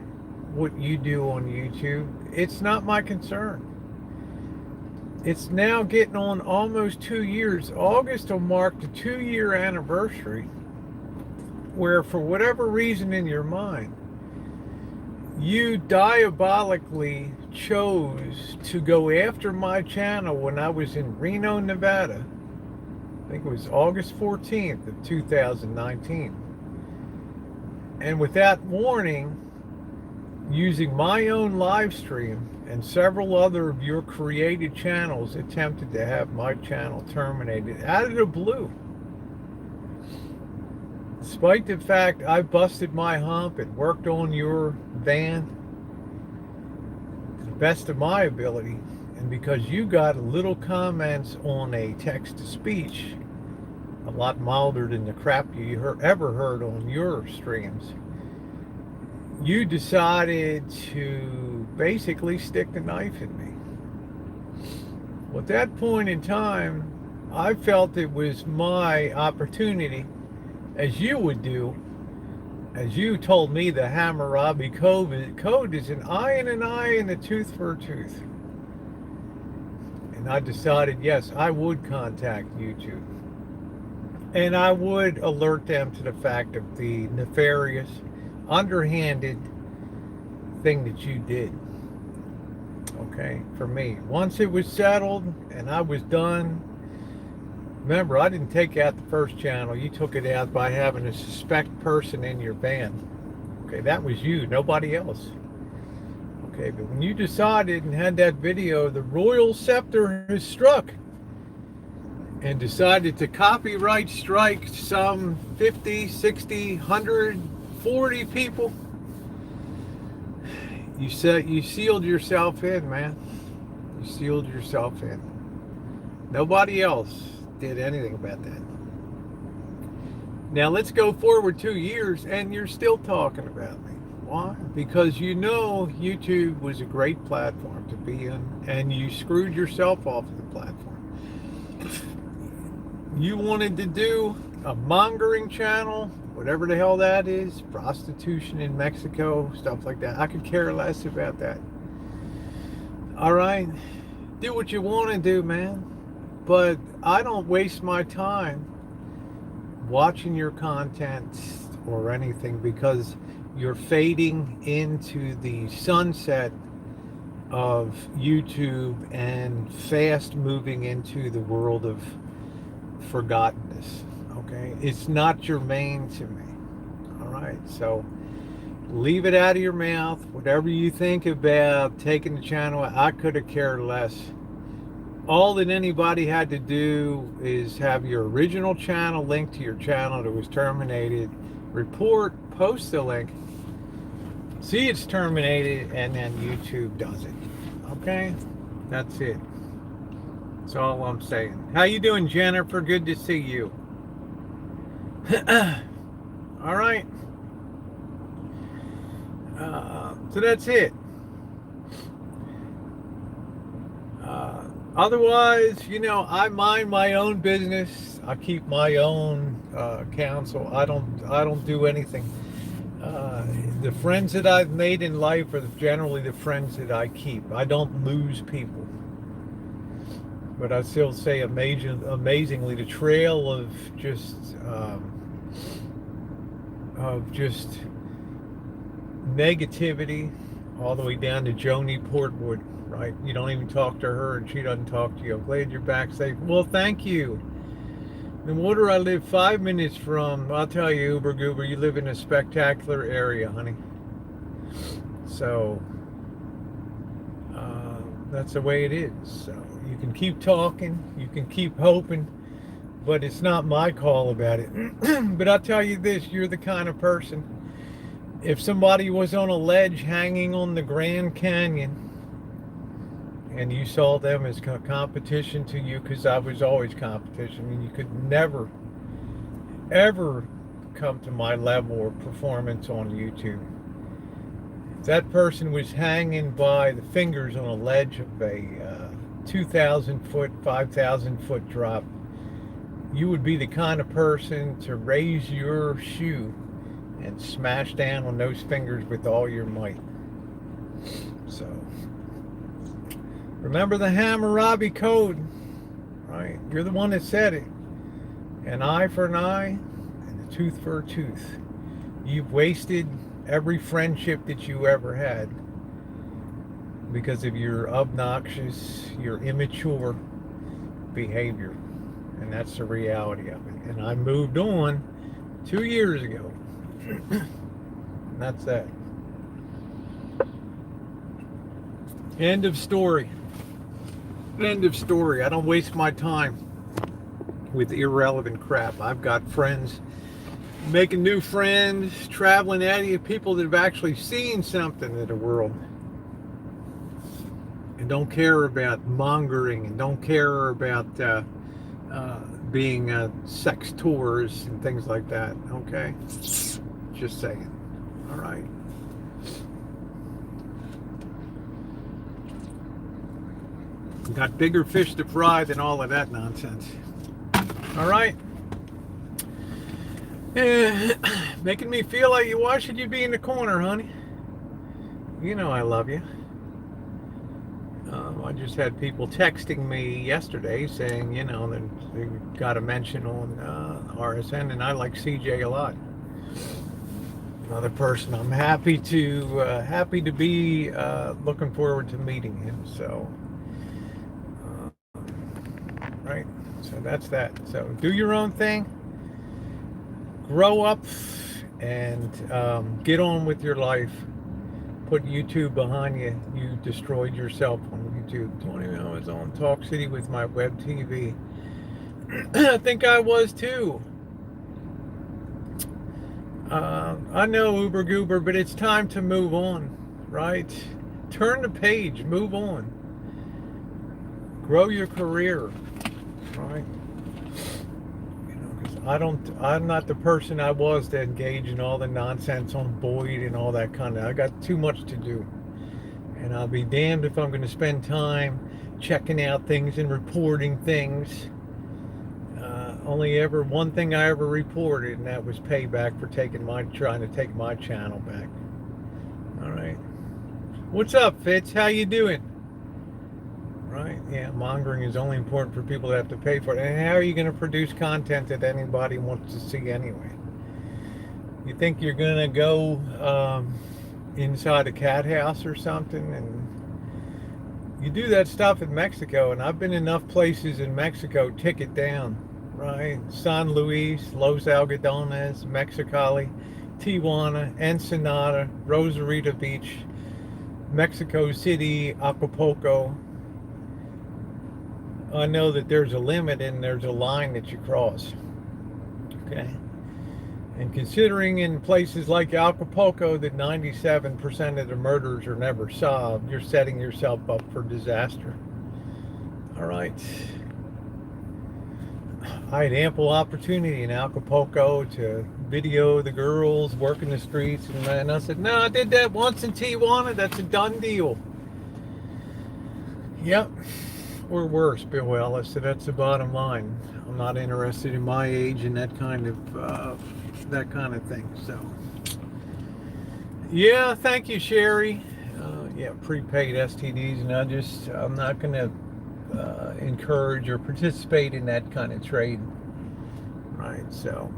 what you do on YouTube. It's not my concern. It's now getting on almost 2 years. August will mark the 2-year anniversary where, for whatever reason in your mind, you diabolically chose to go after my channel when I was in Reno, Nevada. I think it was August 14th of 2019. And without warning, using my own live stream and several other of your created channels attempted to have my channel terminated out of the blue. Despite the fact I busted my hump and worked on your van to the best of my ability, and because you got little comments on a text-to-speech, a lot milder than the crap you ever heard on your streams, you decided to basically stick the knife in me. Well, at that point in time, I felt it was my opportunity, as you would do, as you told me the Hammurabi code is an eye and an eye and a tooth for a tooth. And And I decided, yes, I would contact YouTube. And I would alert them to the fact of the nefarious, underhanded thing that you did. Okay, for me. Once it was settled and I was done, remember, I didn't take out the first channel. You took it out by having a suspect person in your band. Okay, that was you, nobody else. Okay, but when you decided and had that video, the royal scepter has struck, and decided to copyright strike some 50, 60, 140 people, you sealed yourself in, man. You sealed yourself in. Nobody else did anything about that. Now let's go forward 2 years and you're still talking about me. Why? Because you know YouTube was a great platform to be in, and you screwed yourself off of the platform. You wanted to do a mongering channel, whatever the hell that is, prostitution in Mexico, stuff like that. I could care less about that. All right, do what you want to do, man. But I don't waste my time watching your content or anything, because you're fading into the sunset of YouTube and fast moving into the world of forgottenness. Okay, it's not germane to me. All right, so leave it out of your mouth. Whatever you think about taking the channel, I could have cared less. All that anybody had to do is have your original channel linked to your channel that was terminated, report, post the link, see it's terminated, and then YouTube does it. Okay, that's it. That's all I'm saying. How you doing, Jennifer? Good to see you. All right. So that's it. Otherwise, you know, I mind my own business. I keep my own counsel. I don't do anything. The friends that I've made in life are generally the friends that I keep. I don't lose people. But I still say amazingly, the trail of just negativity all the way down to Joni Portwood, right? You don't even talk to her and she doesn't talk to you. I'm glad you're back safe. Well, thank you. The water I live 5 minutes from, I'll tell you, Uber Goober, you live in a spectacular area, honey. So that's the way it is. So you can keep talking, you can keep hoping, but it's not my call about it. But I'll tell you this, you're the kind of person, if somebody was on a ledge hanging on the Grand Canyon and you saw them as competition to you, because I was always competition, and you could never, ever come to my level or performance on YouTube. If that person was hanging by the fingers on a ledge of a 2,000 foot, 5,000 foot drop, you would be the kind of person to raise your shoe and smash down on those fingers with all your might. So remember the Hammurabi Code, right? You're the one that said it. An eye for an eye and a tooth for a tooth. You've wasted every friendship that you ever had because of your obnoxious, your immature behavior. And that's the reality of it. And I moved on 2 years ago. And that's that. End of story. End of story. I don't waste my time with irrelevant crap. I've got friends, making new friends, traveling out here, people that have actually seen something in the world and don't care about mongering and don't care about being sex tours and things like that. Okay, just saying. All right. Got bigger fish to fry than all of that nonsense. All right. Making me feel like why should you be in the corner, honey? You know I love you. I just had people texting me yesterday saying, you know, that they got a mention on RSN, and I like CJ a lot. Another person I'm happy to be looking forward to meeting him. So, right. So that's that. So do your own thing, grow up, and get on with your life. Put YouTube behind you. You destroyed yourself on YouTube. 20 minutes on Talk City with my web TV. I think I was too. I know Uber Goober, but it's time to move on, right? Turn the page, move on. Grow your career, right? You know, because I'm not the person I was to engage in all the nonsense on Boyd and all that kind of. I got too much to do, and I'll be damned if I'm going to spend time checking out things and reporting things. Only ever one thing I ever reported, and that was payback for trying to take my channel back. All right. What's up, Fitz? How you doing? Right? Yeah, mongering is only important for people that have to pay for it. And how are you going to produce content that anybody wants to see anyway? You think you're going to go inside a cat house or something, and you do that stuff in Mexico, and I've been enough places in Mexico, tick it down. Right, San Luis, Los Algodones, Mexicali, Tijuana, Ensenada, Rosarito Beach, Mexico City, Acapulco. I know that there's a limit and there's a line that you cross. Okay, and considering in places like Acapulco that 97% of the murders are never solved, you're setting yourself up for disaster. All right. I had ample opportunity in Acapulco to video the girls working the streets, and I said, no, I did that once in Tijuana. That's a done deal. Yep, or worse, Bill Ellis. So that's the bottom line. I'm not interested in my age and that kind of thing. So, yeah, thank you, Sherry. Yeah, prepaid STDs, and I'm not going to encourage or participate in that kind of trade. Right, so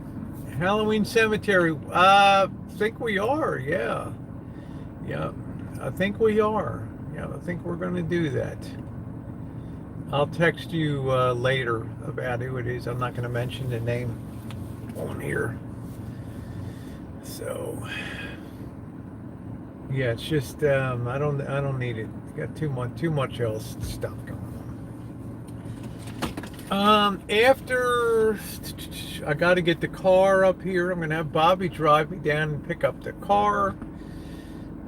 Halloween Cemetery, I think we are, yeah, I think we are, I think we're going to do that. I'll text you later about who it is. I'm not going to mention the name on here. So yeah, it's just I don't need it. Got too much else stuff going on. After I got to get the car up here, I'm gonna have Bobby drive me down and pick up the car,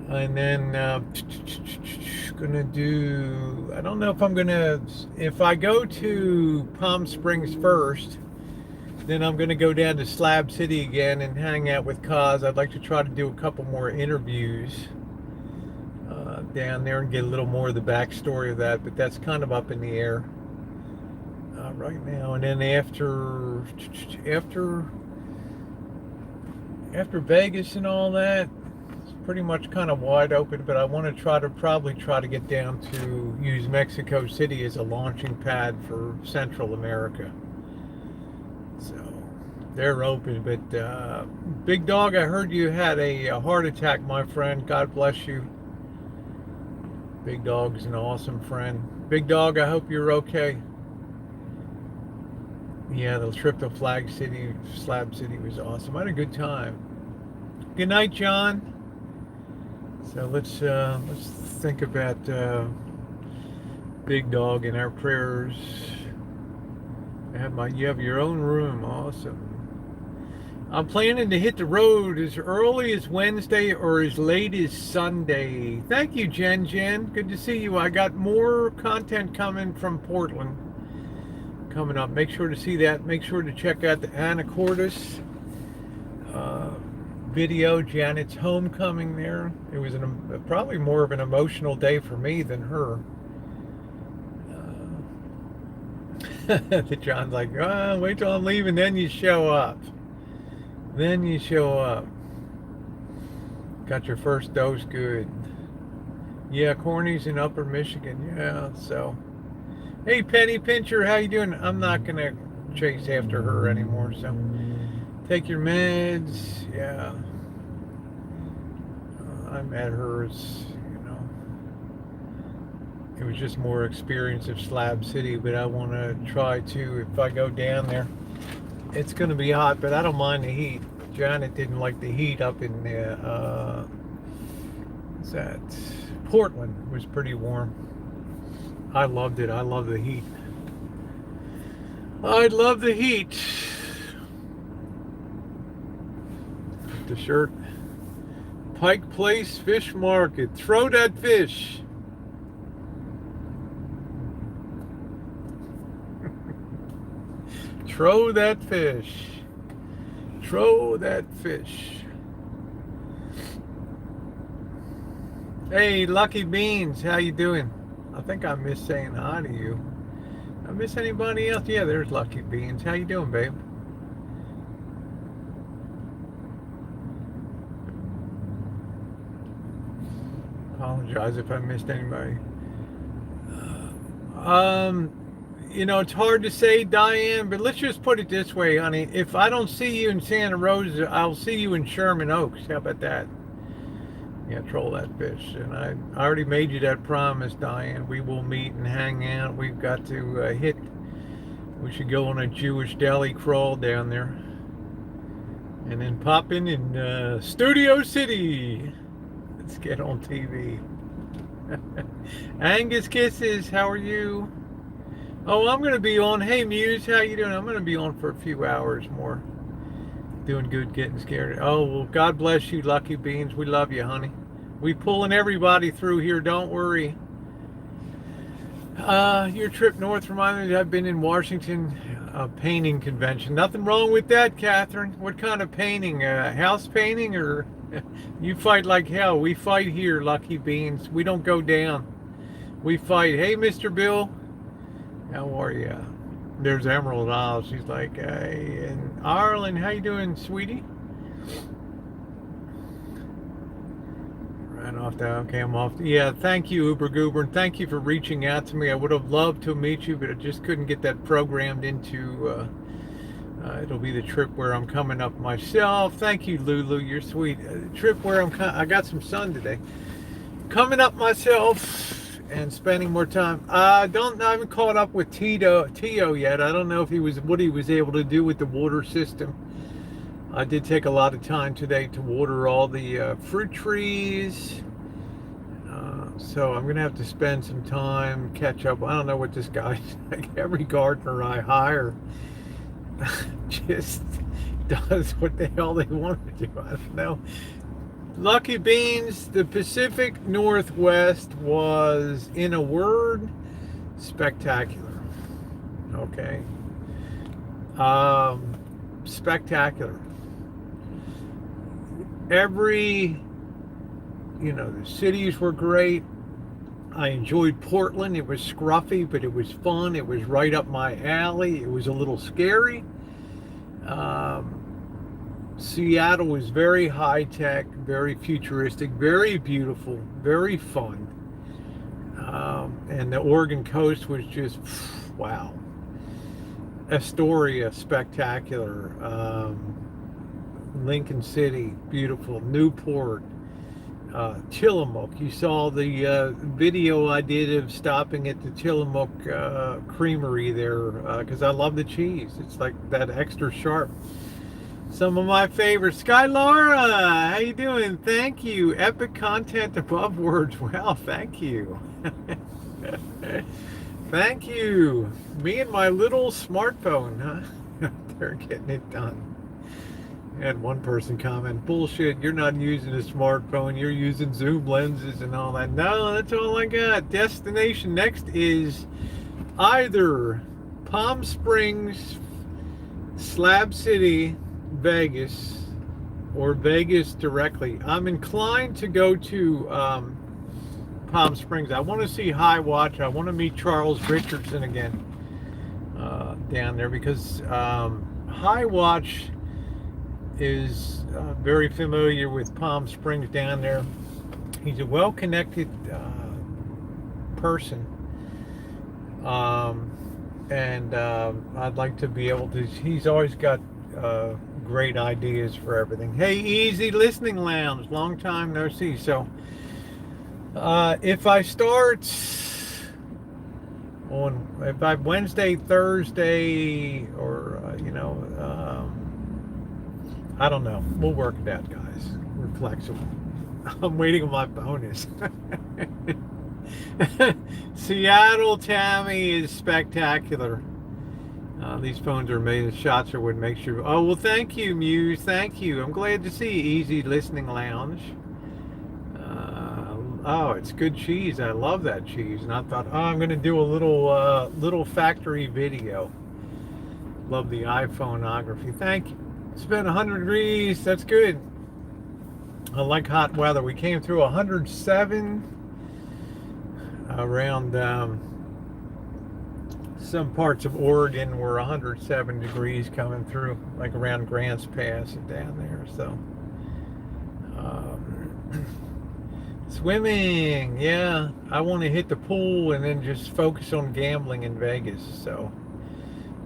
and then gonna do. I don't know if I'm gonna. If I go to Palm Springs first, then I'm gonna go down to Slab City again and hang out with Kaz. I'd like to try to do a couple more interviews down there and get a little more of the backstory of that, but that's kind of up in the air right now. And then after Vegas and all that, it's pretty much kind of wide open, but I want to probably try to get down to use Mexico City as a launching pad for Central America. So they're open, but Big Dog, I heard you had a heart attack, my friend. God bless you. Big Dog is an awesome friend. Big Dog, I hope you're okay. Yeah, the trip to Slab City was awesome. I had a good time. Good night, John. So let's think about Big Dog in our prayers. You have your own room. Awesome. I'm planning to hit the road as early as Wednesday or as late as Sunday. Thank you, Jen. Good to see you. I got more content coming from Portland coming up. Make sure to see that. Make sure to check out the Anacortes video. Janet's homecoming there. It was probably more of an emotional day for me than her. John's like, wait till I'm leaving, then you show up. Got your first dose, good. Yeah, Corny's in Upper Michigan. Yeah, so. Hey, Penny Pincher, how you doing? I'm not going to chase after her anymore, so. Take your meds. Yeah. I met hers, it was just more experience of Slab City, but I want to try to, if I go down there, it's going to be hot, but I don't mind the heat. Janet didn't like the heat up in what's that? Portland. It was pretty warm. I loved it. I love the heat. I love the heat. The shirt. Pike Place Fish Market. Throw that fish. Throw that fish. Throw that fish. Hey, Lucky Beans, how you doing? I think I missed saying hi to you. I miss anybody else? Yeah, there's Lucky Beans. How you doing, babe? Apologize if I missed anybody. It's hard to say, Diane, but let's just put it this way, honey. If I don't see you in Santa Rosa, I'll see you in Sherman Oaks. How about that? Yeah, troll that fish. And I already made you that promise, Diane. We will meet and hang out. We've got to we should go on a Jewish deli crawl down there. And then pop in Studio City. Let's get on TV. Angus Kisses, how are you? Oh, I'm going to be on. Hey, Muse, how you doing? I'm going to be on for a few hours more. Doing good, getting scared. Oh, well, God bless you, Lucky Beans. We love you, honey. We pulling everybody through here. Don't worry. Your trip north reminded me I've been in Washington, painting convention. Nothing wrong with that, Catherine. What kind of painting? House painting or you fight like hell? We fight here, Lucky Beans. We don't go down. We fight. Hey, Mr. Bill. How are you? There's Emerald Isle. She's like, hey, and Ireland, how you doing, sweetie? Right off the, okay, I'm off. Yeah, thank you, Uber Goober, and thank you for reaching out to me. I would have loved to meet you, but I just couldn't get that programmed into, it'll be the trip where I'm coming up myself. Thank you, Lulu, you're sweet. Trip where I got some sun today. Coming up myself. And spending more time. I haven't caught up with Tio yet. I don't know if what he was able to do with the water system. I did take a lot of time today to water all the fruit trees. So I'm gonna have to spend some time, catch up. I don't know what this guy's like. Every gardener I hire just does what the hell they want to do. I don't know. Lucky Beans, the Pacific Northwest was, in a word, spectacular. Okay. Spectacular. The cities were great. I enjoyed Portland. It was scruffy, but it was fun. It was right up my alley. It was a little scary. Seattle was very high-tech, very futuristic, very beautiful, very fun. And the Oregon coast was just, wow. Astoria, spectacular. Lincoln City, beautiful. Newport, Tillamook. You saw the video I did of stopping at the Tillamook Creamery there, because I love the cheese. It's like that extra sharp. Some of my favorites. Sky Laura, how you doing? Thank you. Epic content above words. Well, thank you. Thank you. Me and my little smartphone, huh? They're getting it done. I had one person comment, bullshit, you're not using a smartphone, you're using zoom lenses and all that. No, that's all I got. Destination next is either Palm Springs, Slab City, Vegas, or Vegas directly. I'm inclined to go to Palm Springs. I want to see High Watch. I want to meet Charles Richardson again down there, because High Watch is very familiar with Palm Springs down there. He's a well-connected person. And I'd like to be able to, he's always got great ideas for everything. Hey, Easy Listening Lounge, long time no see. So if I start on, if I Wednesday, Thursday, or I don't know, we'll work it out, guys. We're flexible. I'm waiting on my bonus. Seattle Tammy is spectacular. These phones are made. The shots are what makes you. Oh, well, thank you, Muse. Thank you. I'm glad to see Easy Listening Lounge. Oh, it's good cheese. I love that cheese. And I thought, oh, I'm going to do a little factory video. Love the iPhoneography. Thank you. It's been 100 degrees. That's good. I like hot weather. We came through 107 around some parts of Oregon were 107 degrees coming through, like around Grants Pass and down there. So swimming, yeah, I want to hit the pool and then just focus on gambling in Vegas. So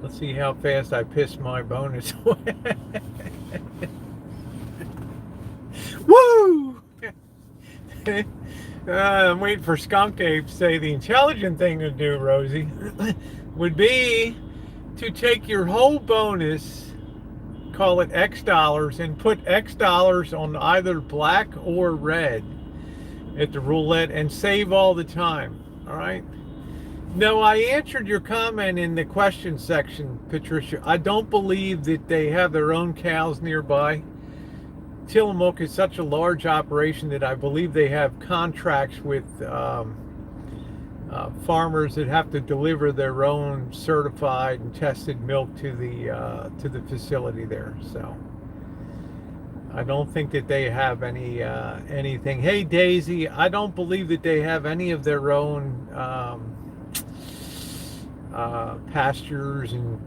let's see how fast I piss my bonus away. Woo! I'm waiting for Skunk Ape to say the intelligent thing to do, Rosie, would be to take your whole bonus, call it X dollars, and put X dollars on either black or red at the roulette and save all the time. All right? No, I answered your comment in the question section, Patricia. I don't believe that they have their own cows nearby. Tillamook is such a large operation that I believe they have contracts with farmers that have to deliver their own certified and tested milk to the facility there. So I don't think that they have anything. Hey, Daisy, I don't believe that they have any of their own pastures and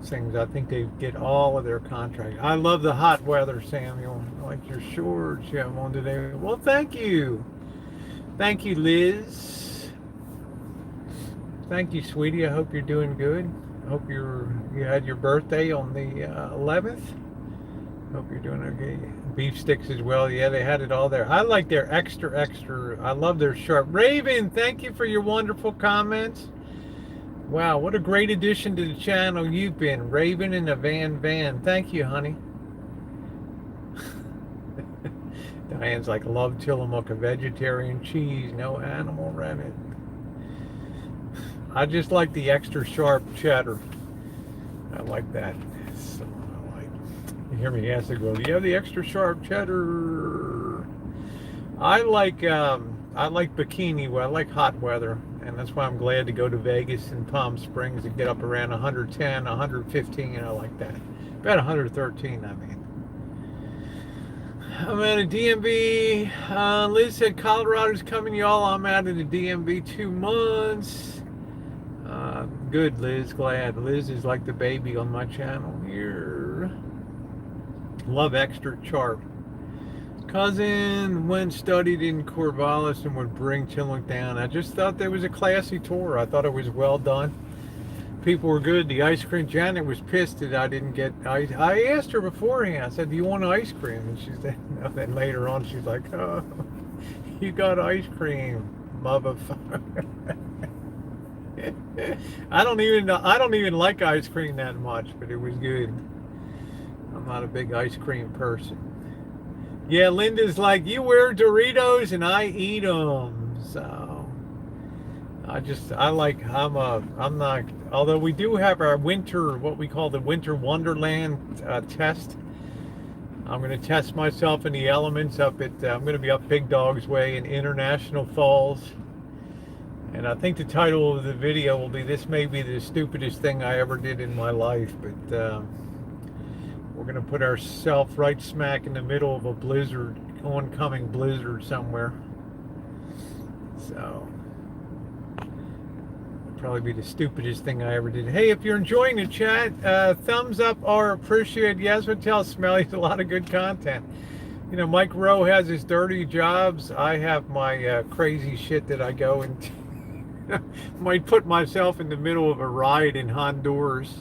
things. I think they get all of their contracts. I love the hot weather, Samuel. I like your shorts you have on today. Well, thank you. Thank you, Liz. Thank you, sweetie. I hope you're doing good. I hope you had your birthday on the 11th. Hope you're doing okay. Beef sticks as well. Yeah, they had it all there. I like their extra. I love their sharp. Raven, thank you for your wonderful comments. Wow, what a great addition to the channel you've been. Raven and a Van. Thank you, honey. Diane's like, love Tillamook, a vegetarian cheese, no animal rennet. I just like the extra sharp cheddar. I like that. So I like. You hear me ask the girl, do you have the extra sharp cheddar? I like bikini weather. I like hot weather. And that's why I'm glad to go to Vegas and Palm Springs and get up around 110, 115, I like that. About 113, I mean. I'm at a DMV. Liz said Colorado's coming, y'all. I'm out of the DMV 2 months. Good, Liz. Glad. Liz is like the baby on my channel here. Love extra sharp. Cousin went studied in Corvallis and would bring Tillamook down. I just thought there was a classy tour. I thought it was well done. People were good. The ice cream, Janet was pissed that I didn't get ice. I asked her beforehand. I said, do you want ice cream? And she said, no. Then later on, she's like, oh, you got ice cream, motherfucker. I don't even like ice cream that much, but it was good. I'm not a big ice cream person. Yeah, Linda's like, you wear Doritos and I eat them. So I'm not, although we do have our winter, what we call the winter wonderland test. I'm going to test myself in the elements up at, I'm going to be up Big Dog's Way in International Falls. And I think the title of the video will be, this may be the stupidest thing I ever did in my life, but we're going to put ourselves right smack in the middle of a blizzard, oncoming blizzard somewhere. So, it'll probably be the stupidest thing I ever did. Hey, if you're enjoying the chat, thumbs up are appreciated. Yes, Hotel Smelly's a lot of good content. You know, Mike Rowe has his dirty jobs. I have my crazy shit that I go and might put myself in the middle of a ride in Honduras.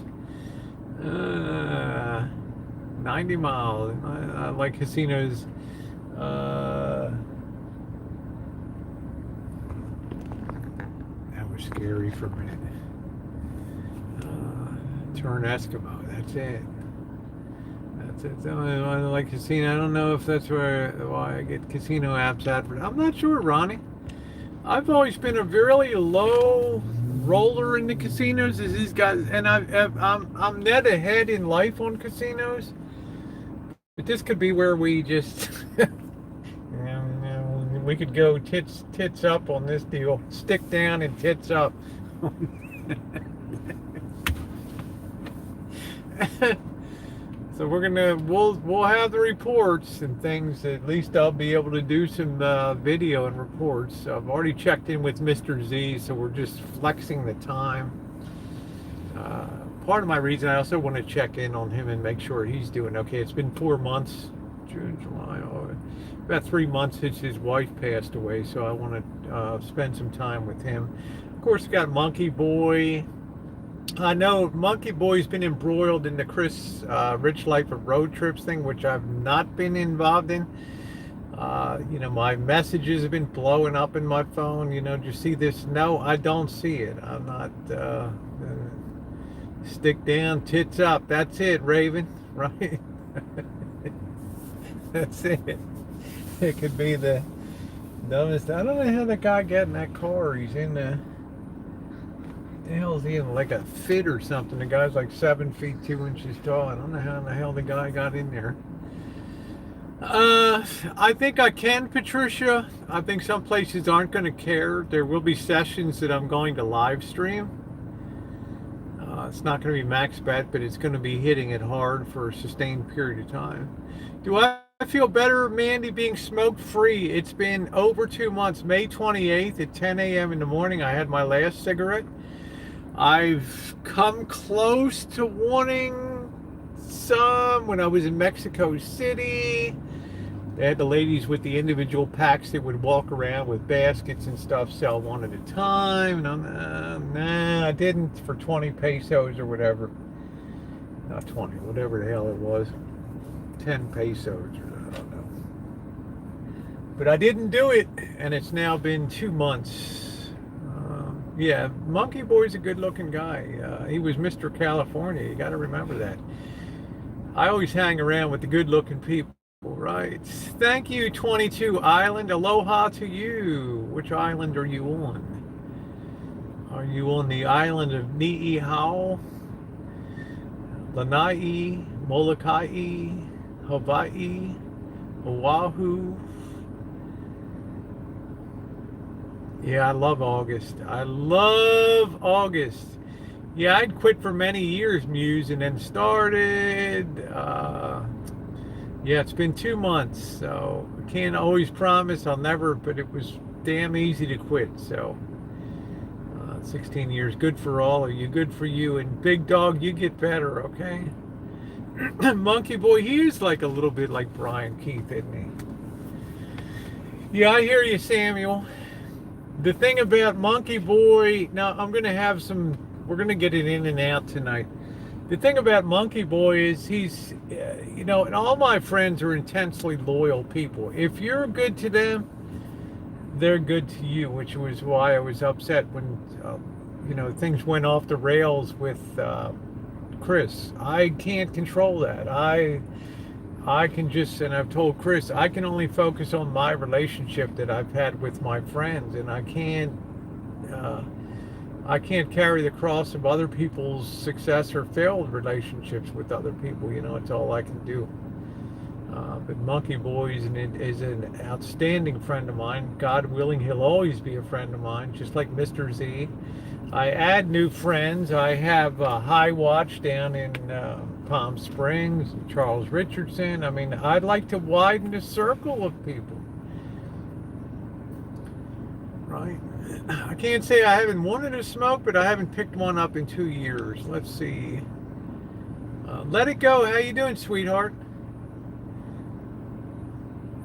90 miles. I like casinos. That was scary for a minute. Turn Eskimo. That's it. That's it. I like casino. I don't know if that's why I get casino apps advertised. I'm not sure, Ronnie. I've always been a really low roller in the casinos as these guys, and I'm net ahead in life on casinos. But this could be where we just we could go tits up on this deal, stick down and tits up. So we'll have the reports and things. At least I'll be able to do some video and reports. So I've already checked in with Mr. Z, so we're just flexing the time. Part of my reason I also want to check in on him and make sure he's doing okay. It's been 4 months, June, July, about 3 months since his wife passed away. So I want to spend some time with him. Of course, got Monkey Boy. I know Monkey Boy's been embroiled in the Chris Rich Life of Road Trips thing, which I've not been involved in. You know, my messages have been blowing up in my phone. You know, do you see this? No, I don't see it. I'm not. Stick down, tits up. That's it, Raven. Right? That's it. It could be the dumbest. I don't know how the guy got in that car. He's in the. The hell's he in, like a fit or something? The guy's like 7 feet 2 inches tall. I don't know how in the hell the guy got in there. I think I can, Patricia. I think some places aren't going to care. There will be sessions that I'm going to live stream. It's not going to be max bet, but it's going to be hitting it hard for a sustained period of time. Do I feel better, Mandy, being smoke free? It's been over 2 months. May 28th at 10 a.m. in the morning, I had my last cigarette. I've come close to wanting some when I was in Mexico City. They had the ladies with the individual packs that would walk around with baskets and stuff, sell one at a time. And I'm, nah, I didn't, for 20 pesos or whatever. Not 20, whatever the hell it was. 10 pesos, or I don't know. But I didn't do it, and it's now been 2 months. Yeah, Monkey Boy's a good-looking guy. He was Mr. California. You got to remember that. I always hang around with the good-looking people, right? Thank you, 22 Island. Aloha to you. Which island are you on? Are you on the island of me.I, Lanai, Molokai, Hawaii, Oahu? Yeah, I love August. I love August. Yeah, I'd quit for many years, Muse, and then started. Yeah, it's been 2 months, so I can't always promise I'll never, but it was damn easy to quit. So 16 years, good for all of you, good for you. And Big Dog, you get better, okay? Monkey Boy, he is like a little bit like Brian Keith, isn't he? Yeah, I hear you, Samuel. The thing about Monkey Boy, now I'm going to have some, we're going to get it in and out tonight. The thing about Monkey Boy is he's, you know, and all my friends are intensely loyal people. If you're good to them, they're good to you, which was why I was upset when, you know, things went off the rails with Chris. I can't control that. I can just, and I've told Chris, I can only focus on my relationship that I've had with my friends, and I can't carry the cross of other people's success or failed relationships with other people. You know, it's all I can do. But Monkey Boy is an outstanding friend of mine. God willing, he'll always be a friend of mine, just like Mr. Z. I add new friends. I have High Watch down in Palm Springs, Charles Richardson. I mean, I'd like to widen the circle of people. Right? I can't say I haven't wanted to smoke, but I haven't picked one up in 2 years. Let's see. Let It Go. How you doing, sweetheart?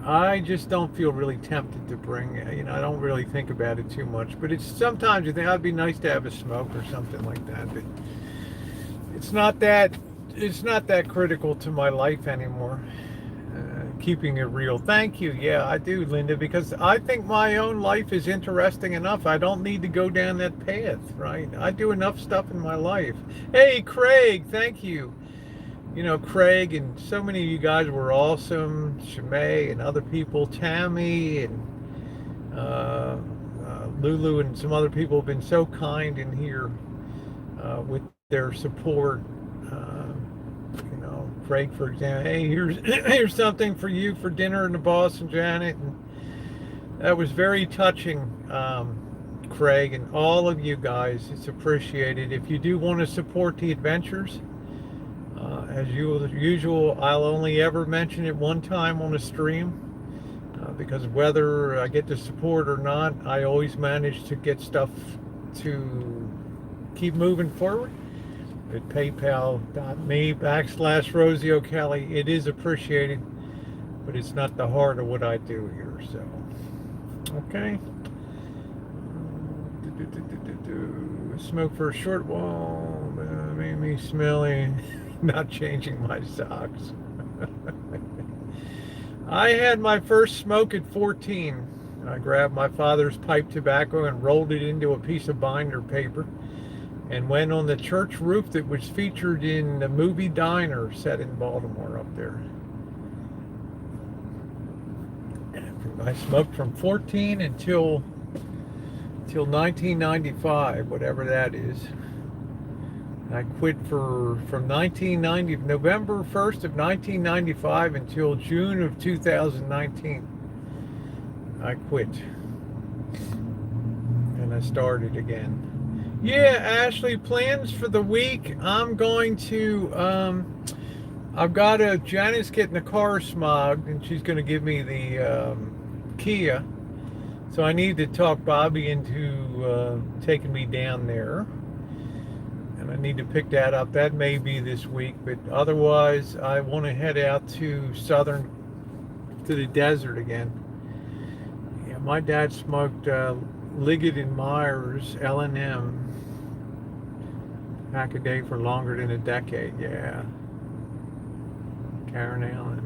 I just don't feel really tempted to bring, I don't really think about it too much. But it's sometimes you think it'd be nice to have a smoke or something like that. But it's not that, it's not that critical to my life anymore. Keeping it real. Thank you. Yeah, I do, Linda, because I think my own life is interesting enough. I don't need to go down that path, right? I do enough stuff in my life. Hey, Craig, thank you. Craig and so many of you guys were awesome. Shimei and other people, Tammy and Lulu and some other people have been so kind in here with their support. Craig, for example, hey, here's something for you for dinner, and the boss and Janet, and that was very touching, Craig, and all of you guys. It's appreciated. If you do want to support the adventures, as usual, I'll only ever mention it one time on a stream, because whether I get the support or not, I always manage to get stuff to keep moving forward. At paypal.me/Rosie O'Kelly. It is appreciated, but it's not the heart of what I do here. So, okay. Smoke for a short while, made me smelly. Not changing my socks. I had my first smoke at 14. I grabbed my father's pipe tobacco and rolled it into a piece of binder paper, and went on the church roof that was featured in the movie Diner set in Baltimore up there. I smoked from 14 until 1995, whatever that is. I quit from November 1st of 1995 until June of 2019. I quit. And I started again. Yeah, Ashley, plans for the week. I'm going to, Janet's getting the car smogged, and she's going to give me the Kia. So I need to talk Bobby into taking me down there. And I need to pick that up. That may be this week, but otherwise I want to head out to the desert again. Yeah, my dad smoked Liggett and Myers L&M pack a day for longer than a decade. Yeah. Karen Allen.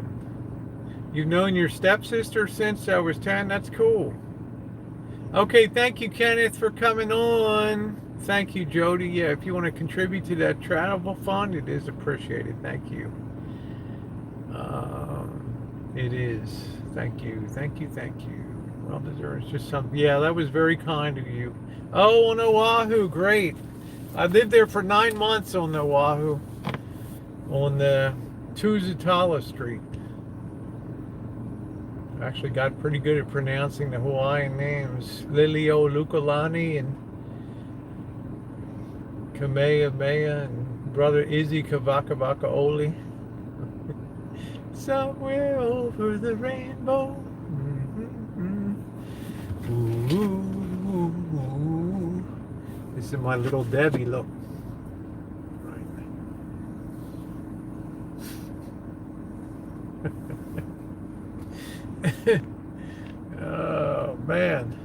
You've known your stepsister since I was 10? That's cool. Okay, thank you, Kenneth, for coming on. Thank you, Jody. Yeah, if you want to contribute to that travel fund, it is appreciated. Thank you. It is. Thank you. Thank you. Thank you. Well deserved. It's just something. Yeah, that was very kind of you. Oh, on Oahu. Great. I lived there for 9 months on Oahu, on the Tuzutala Street. I actually got pretty good at pronouncing the Hawaiian names. Lilio Lukalani and Kamehameha and Brother Izzy Kavakavakaoli. Somewhere over the rainbow. Ooh, ooh, ooh. This is my little Debbie look. Oh man.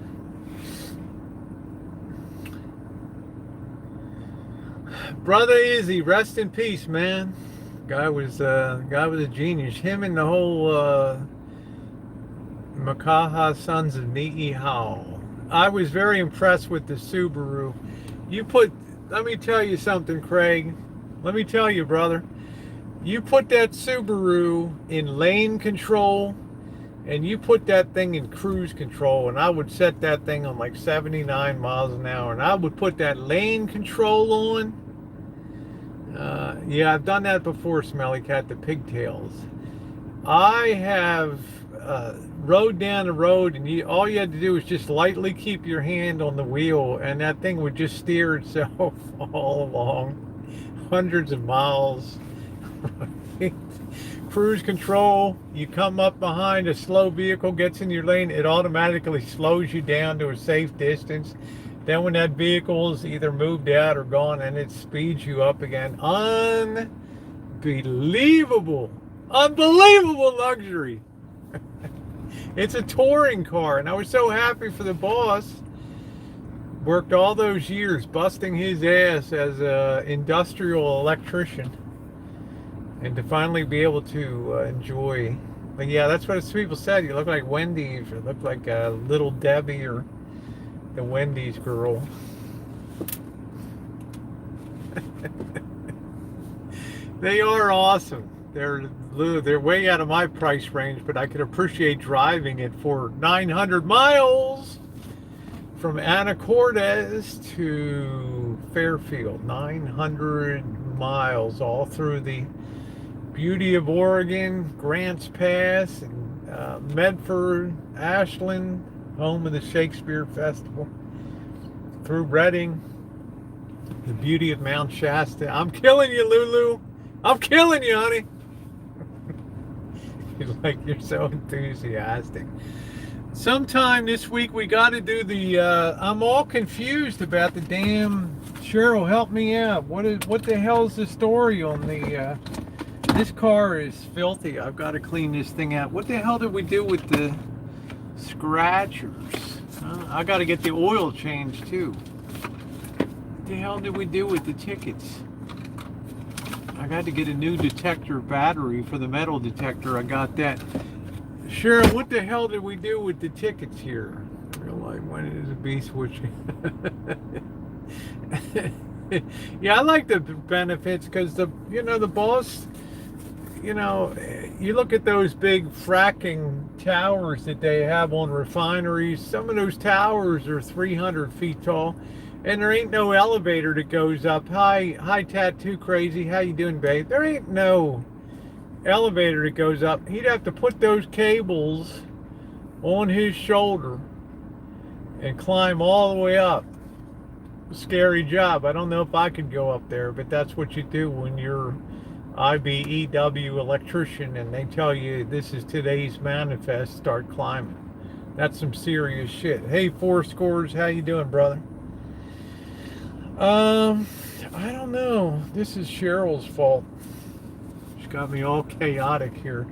Brother Izzy, rest in peace, man. Guy was a genius. Him and the whole Makaha sons of me.I. I was very impressed with the Subaru. Let me tell you something, Craig. Let me tell you, brother. You put that Subaru in lane control, and you put that thing in cruise control, and I would set that thing on like 79 miles an hour, and I would put that lane control on. Yeah, I've done that before, Smelly Cat, the pigtails. I have rode down the road, and all you had to do was just lightly keep your hand on the wheel, and that thing would just steer itself all along hundreds of miles. Cruise control, you come up behind a slow vehicle, gets in your lane, it automatically slows you down to a safe distance. Then when that vehicle's either moved out or gone, and it speeds you up again. Unbelievable luxury. It's a touring car, and I was so happy for the boss. Worked all those years busting his ass as an industrial electrician, and to finally be able to enjoy. But yeah, that's what people said. You look like Wendy's, or look like Little Debbie, or the Wendy's girl. They are awesome. They're way out of my price range, but I could appreciate driving it for 900 miles from Anacortes to Fairfield. 900 miles all through the beauty of Oregon, Grants Pass, and Medford, Ashland, home of the Shakespeare Festival, through Reading, the beauty of Mount Shasta. I'm killing you, Lulu. I'm killing you, honey. You're so enthusiastic. Sometime this week we got to do the. I'm all confused about the damn. Cheryl, help me out. What the hell is the story on the? This car is filthy. I've got to clean this thing out. What the hell did we do with the scratchers? I got to get the oil changed too. What the hell did we do with the tickets? I got to get a new detector battery for the metal detector. I got that. Cheryl, what the hell did we do with the tickets here? Real life, when it is a bee switching. Yeah, I like the benefits because the boss, you look at those big fracking towers that they have on refineries. Some of those towers are 300 feet tall, and there ain't no elevator that goes up. Hi, Tattoo Crazy. How you doing, babe? There ain't no elevator that goes up. He'd have to put those cables on his shoulder and climb all the way up. Scary job. I don't know if I could go up there, but that's what you do when you're IBEW electrician and they tell you this is today's manifest, start climbing. That's some serious shit. Hey, Four Scores, how you doing, brother? I don't know. This is Cheryl's fault. She's got me all chaotic here.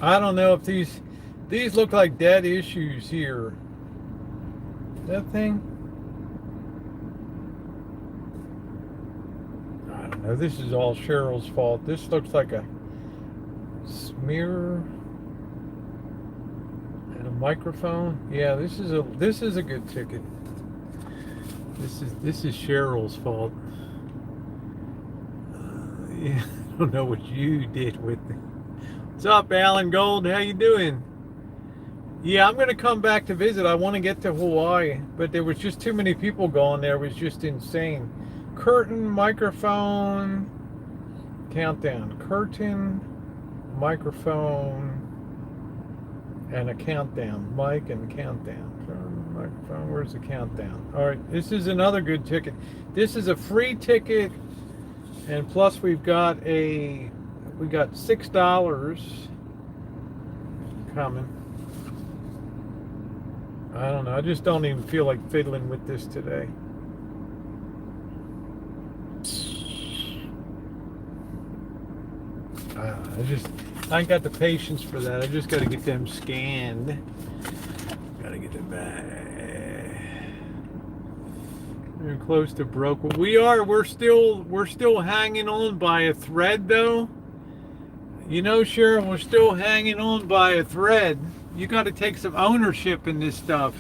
I don't know if these look like dead issues here. That thing? I don't know. This is all Cheryl's fault. This looks like a smear and a microphone. Yeah, this is a good ticket. This is Cheryl's fault. Yeah, I don't know what you did with it. What's up, Alan Gold? How you doing? Yeah, I'm going to come back to visit. I want to get to Hawaii, but there was just too many people going there. It was just insane. Curtain, microphone, countdown. Curtain, microphone, and a countdown. Mic and countdown. Microphone, where's the countdown? All right, this is another good ticket. This is a free ticket, and plus we got $6 coming. I don't know. I just don't even feel like fiddling with this today. I ain't got the patience for that. I just got to get them scanned. Got to get them back. We're close to broke. We're still hanging on by a thread, though. You know, Cheryl, we're still hanging on by a thread. You got to take some ownership in this stuff.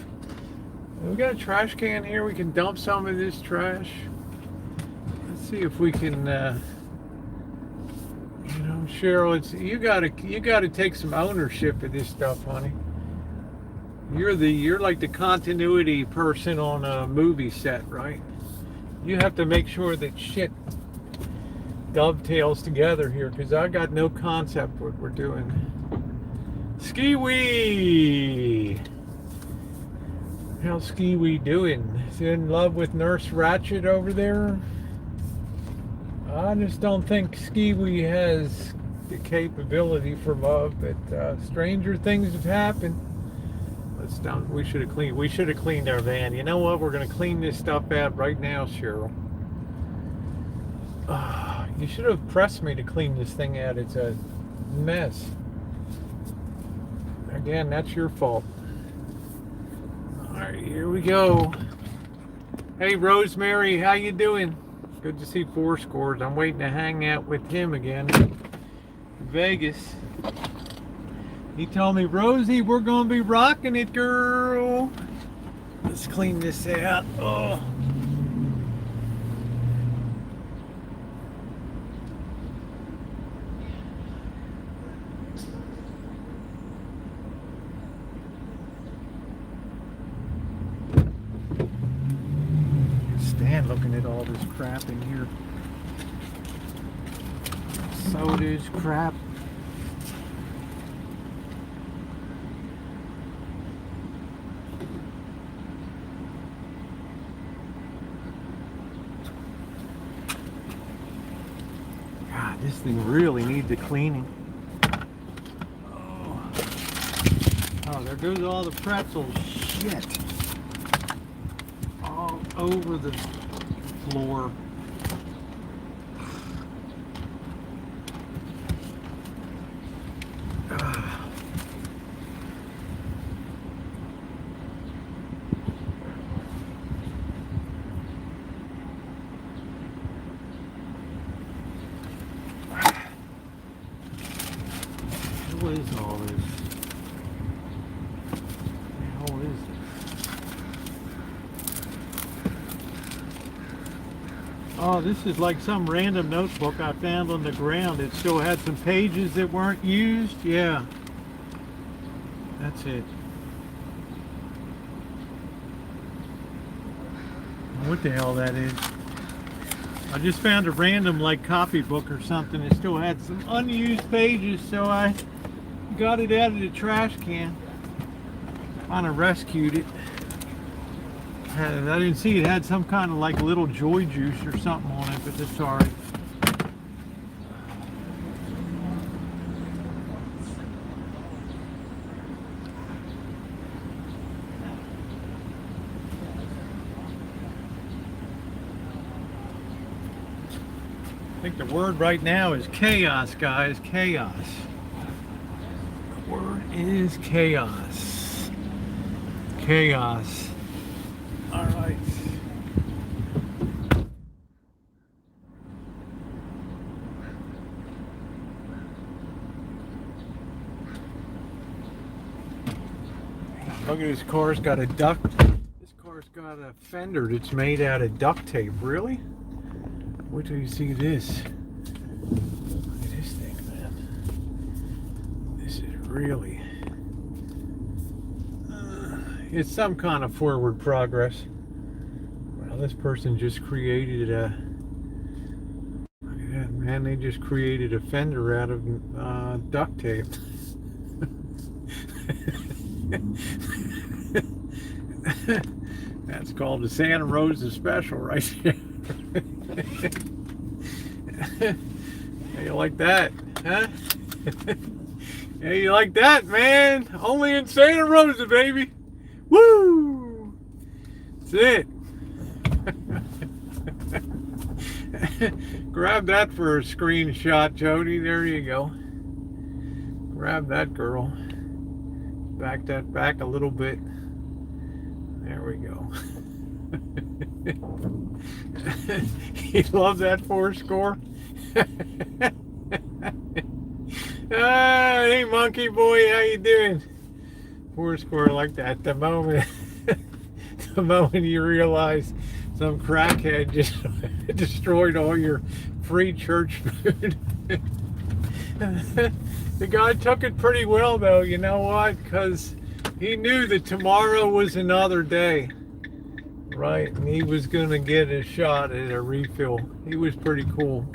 We got a trash can here. We can dump some of this trash. Let's see if we can. Cheryl, you got to take some ownership of this stuff, honey. You're like the continuity person on a movie set, right? You have to make sure that shit dovetails together here, because I got no concept what we're doing. Ski-wee! How's Ski-wee doing? Is he in love with Nurse Ratched over there? I just don't think Ski-wee has the capability for love, but stranger things have happened. We should have cleaned our van. You know what? We're going to clean this stuff out right now, Cheryl. You should have pressed me to clean this thing out. It's a mess. again, that's your fault. All right, here we go. Hey, Rosemary, how you doing? Good to see Four Scores. I'm waiting to hang out with him again in Vegas. He told me, Rosie, we're going to be rocking it, girl. Let's clean this out. Oh. Stand looking at all this crap in here. Sodas, crap. God, this thing really needs a cleaning. Oh, there goes all the pretzels. Shit. All over the floor. What is all this? What the hell is this? Oh, this is like some random notebook I found on the ground. It still had some pages that weren't used. Yeah. That's it. What the hell that is? I just found a random like copybook or something. It still had some unused pages, so I got it out of the trash can. Kind of rescued it. I didn't see it had some kind of like little joy juice or something on it, but that's alright. I think the word right now is chaos, guys. Chaos. The word is chaos. Chaos. All right. Look at this car's got a duct. This car's got a fender that's made out of duct tape. Really? Wait till you see this. Look at this thing, man. This is really... it's some kind of forward progress. Well, this person just created a... Look at that, man. They just created a fender out of duct tape. That's called the Santa Rosa Special right there. How you like that, huh? How you like that, man? Only in Santa Rosa, baby. Woo! That's it. Grab that for a screenshot, Jody. There you go. Grab that, girl. Back that back a little bit. There we go. You love that 4 score? Hey, monkey boy, how you doing? 4 score like that. The moment you realize some crackhead just destroyed all your free church food. The guy took it pretty well, though. You know what? Because he knew that tomorrow was another day. Right, and he was going to get a shot at a refill. He was pretty cool.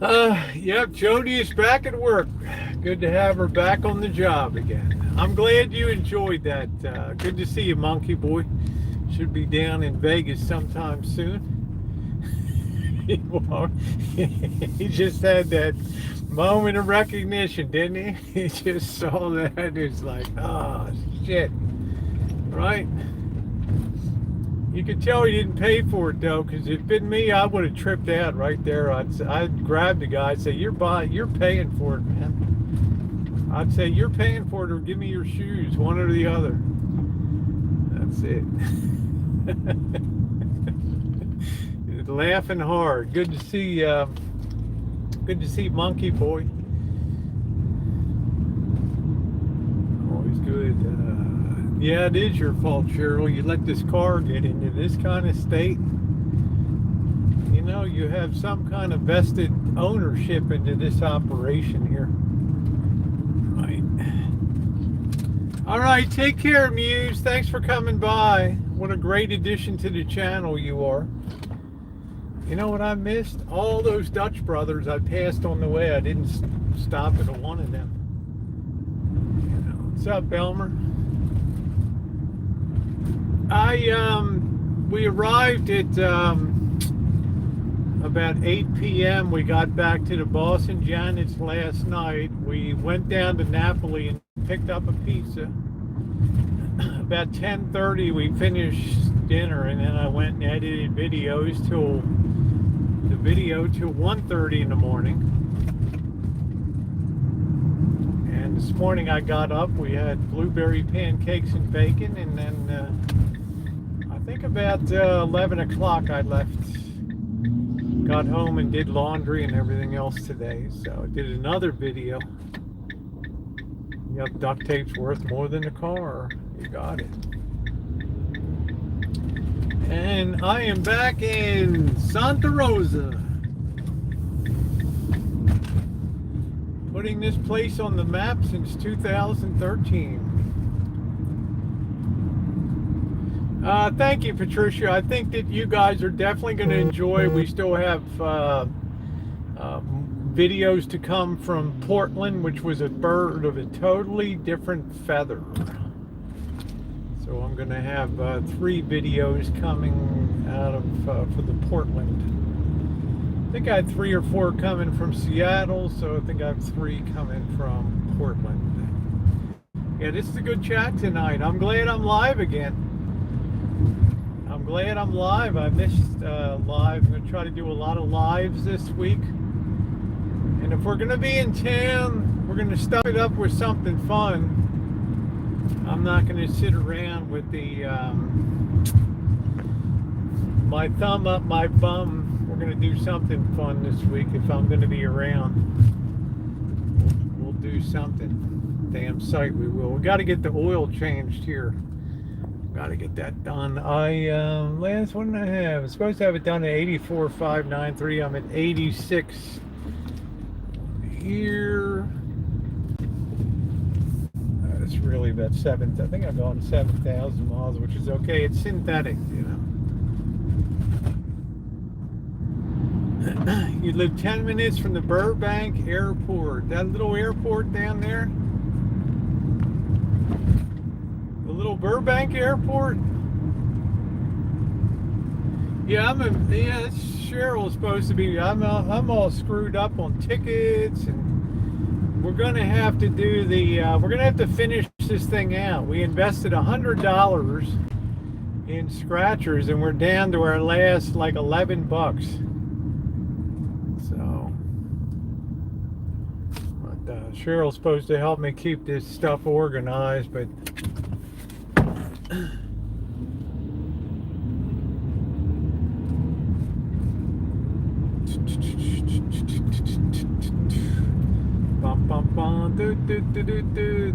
Yep, Jody is back at work. Good to have her back on the job again. I'm glad you enjoyed that. Good to see you, monkey boy. Should be down in Vegas sometime soon. He just had that moment of recognition, didn't he? He just saw that and it's like, oh, shit. Right? You could tell he didn't pay for it, though, because if it'd been me, I would have tripped out right there. I'd grab the guy and say, you're paying for it, man. I'd say you're paying for it or give me your shoes, one or the other. That's it. Laughing hard. Good to see Monkey Boy. Always good. Yeah, it is your fault, Cheryl. You let this car get into this kind of state. You know, you have some kind of vested ownership into this operation here. Right. All right, take care, Muse. Thanks for coming by. What a great addition to the channel you are. You know what I missed? All those Dutch brothers I passed on the way. I didn't stop at one of them. You know, what's up, Belmer? We arrived at about 8 p.m. We got back to the Boss and Janet's last night. We went down to Napoli and picked up a pizza. About 10:30 we finished dinner, and then I went and edited videos till 1:30 in the morning. And this morning I got up, we had blueberry pancakes and bacon, and then I think about 11 o'clock I left. Got home and did laundry and everything else today. So I did another video. Yep, duct tape's worth more than a car. You got it. And I am back in Santa Rosa. Putting this place on the map since 2013. Thank you, Patricia. I think that you guys are definitely going to enjoy. We still have videos to come from Portland, which was a bird of a totally different feather. So I'm going to have 3 videos coming out of for the Portland. I think I had 3 or 4 coming from Seattle, so I think I have 3 coming from Portland. Yeah, this is a good chat tonight. I'm glad I'm live again. I'm glad I'm live. I missed live. I'm going to try to do a lot of lives this week. And if we're going to be in town, we're going to stuff it up with something fun. I'm not going to sit around with the my thumb up my bum. We're going to do something fun this week. If I'm going to be around, we'll do something. Damn sight we will. We got to get the oil changed here. Got to get that done. Last one I have. I'm supposed to have it done at 84,593. I'm at 86 here. It's really about 7. I think I've gone 7,000 miles, which is okay. It's synthetic, you know. You live 10 minutes from the Burbank Airport. That little airport down there. The little Burbank Airport. Yeah, Cheryl's supposed to be. I'm all screwed up on tickets, and we're gonna have to do the. We're gonna have to finish this thing out. We invested $100 in scratchers, and we're down to our last like $11. So, but Cheryl's supposed to help me keep this stuff organized, but.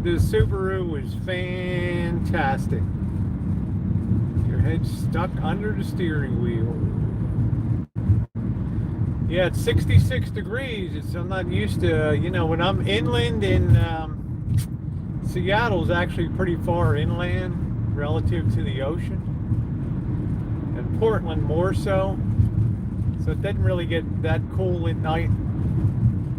The Subaru was fantastic. Your head's stuck under the steering wheel. Yeah, it's 66 degrees. I'm not used to, you know, when I'm inland in Seattle's actually pretty far inland relative to the ocean. And Portland more so. So it doesn't really get that cool at night.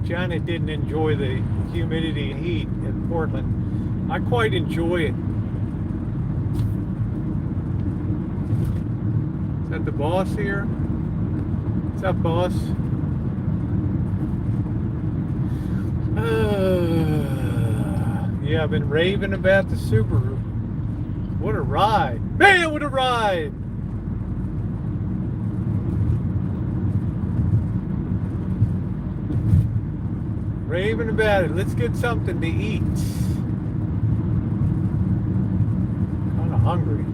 Janet didn't enjoy the humidity and heat in Portland. I quite enjoy it. Is that the boss here? What's up, boss? Yeah, I've been raving about the Subaru. What a ride. Man, what a ride! raving about it. Let's get something to eat. Kind of hungry.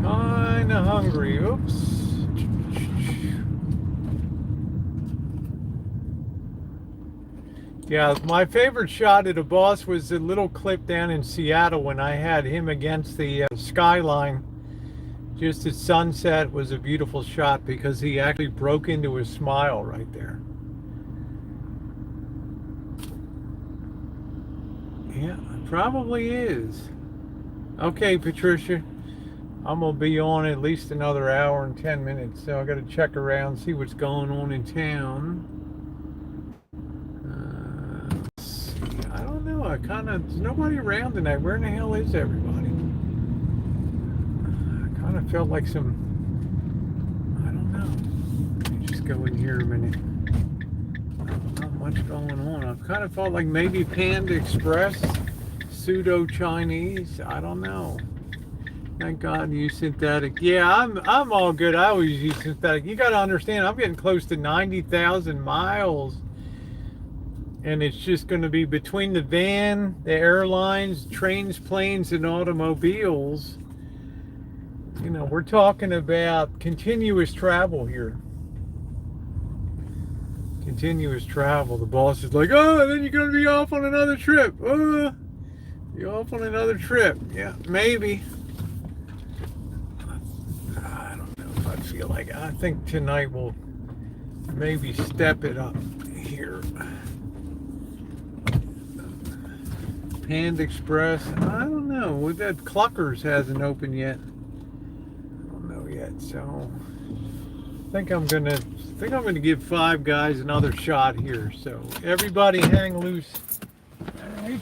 Kind of hungry. Oops. Yeah, my favorite shot of the boss was the little clip down in Seattle when I had him against the skyline. Just at sunset was a beautiful shot because he actually broke into a smile right there. Yeah, probably is. Okay, Patricia. I'm going to be on at least another hour and 10 minutes, so I got to check around, see what's going on in town. Let's see. I don't know. There's nobody around tonight. Where in the hell is everybody? I kind of felt like I don't know. Let me just go in here a minute. Not much going on. I kind of felt like maybe Panda Express, pseudo Chinese. I don't know. Thank God you synthetic. Yeah, I'm all good. I always use synthetic. You got to understand, I'm getting close to 90,000 miles, and it's just going to be between the van, the airlines, trains, planes, and automobiles. You know, we're talking about continuous travel here. Continuous travel. The boss is like, oh, then you're going to be off on another trip. Oh, you're off on another trip. Yeah, maybe. I don't know if I feel like it. I think tonight we'll maybe step it up here. Panda Express. I don't know. That Cluckers hasn't opened yet. I don't know yet. So I think I'm gonna give Five Guys another shot here. So everybody hang loose. All right.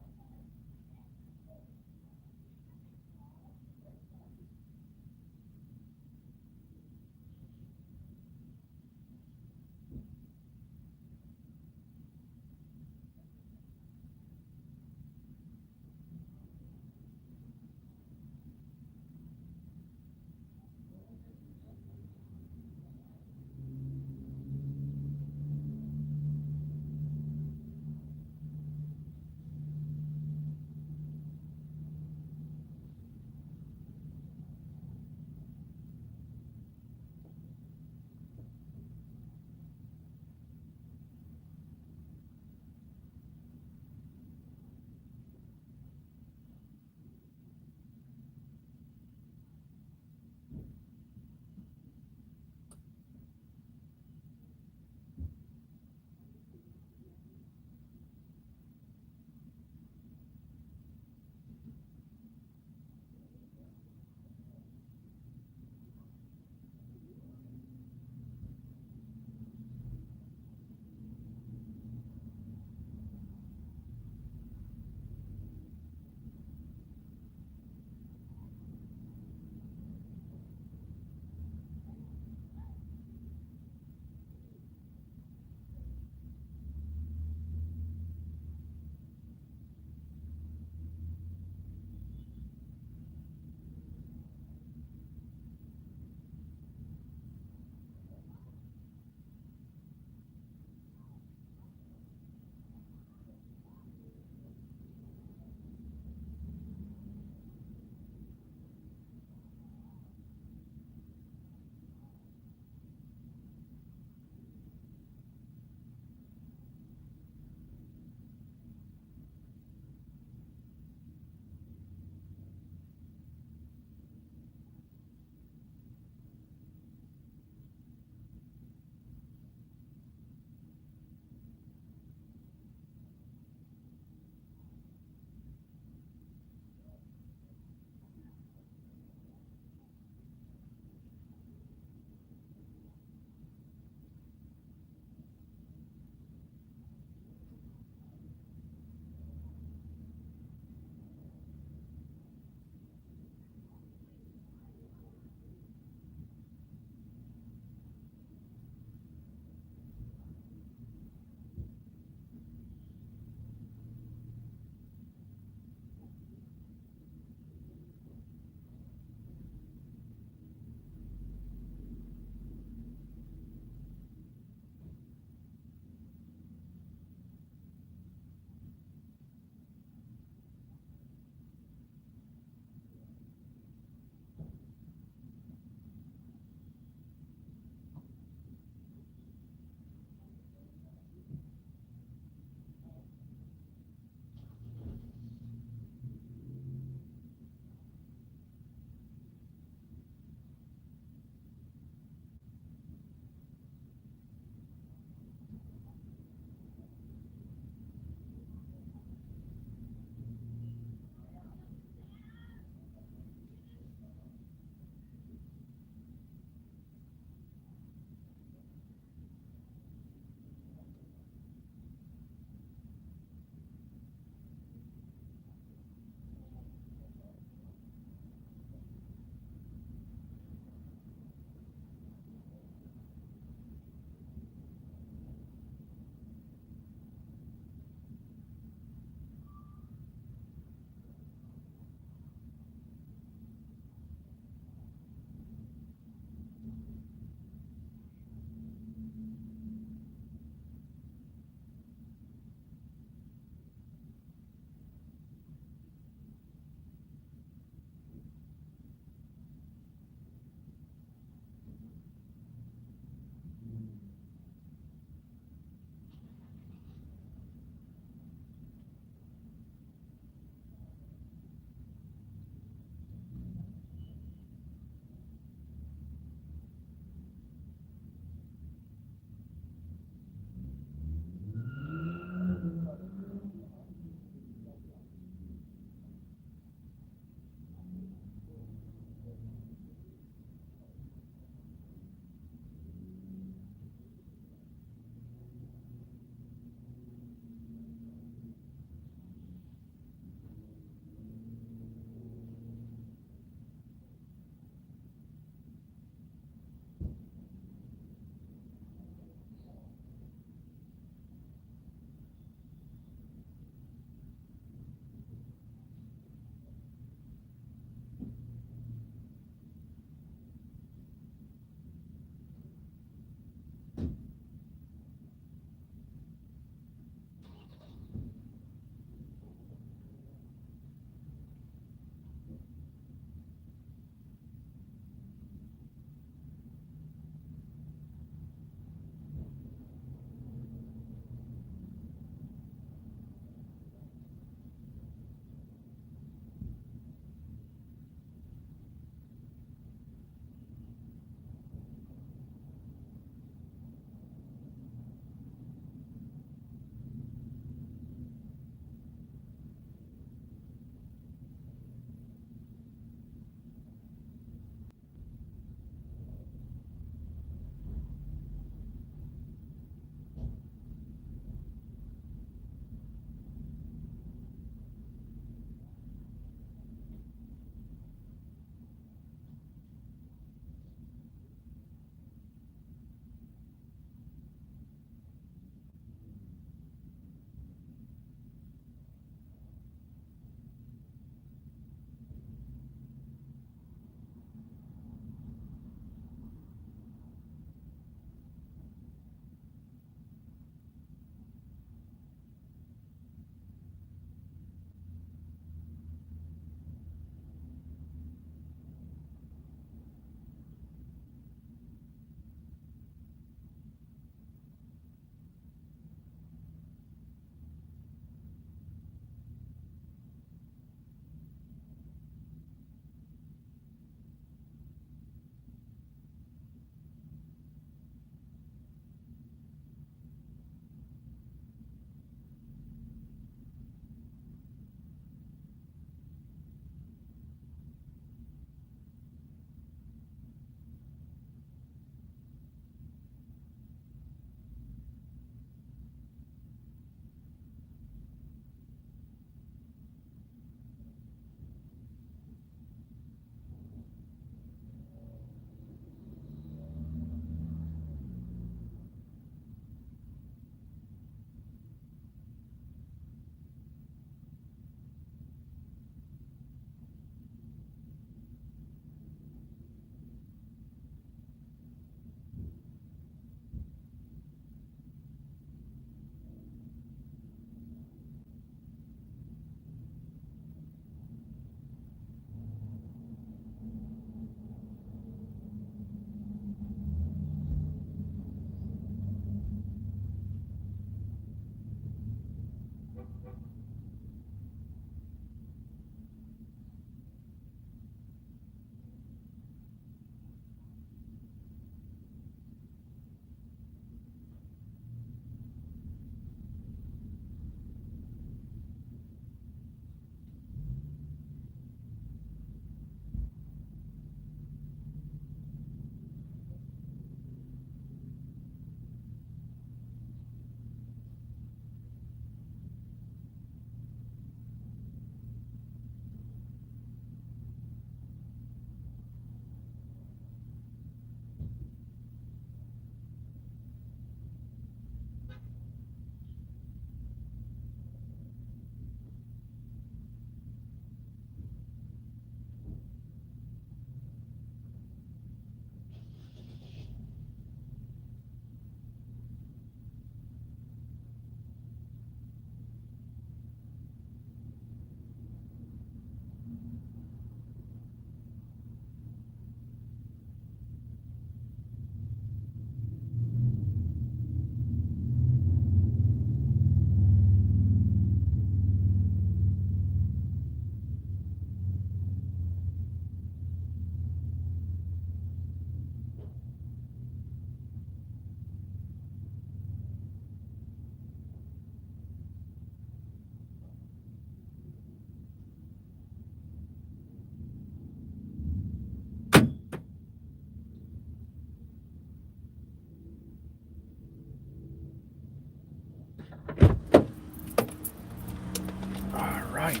All right.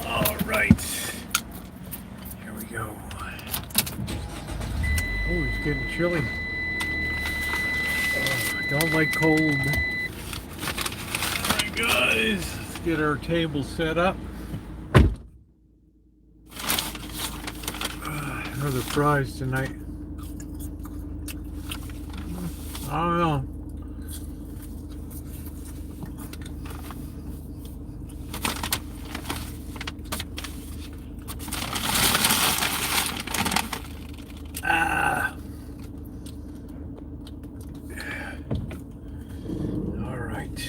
All right. Here we go. Oh, it's getting chilly. Oh, I don't like cold. All right, guys. Let's get our table set up. Another fries tonight. I don't know. All right.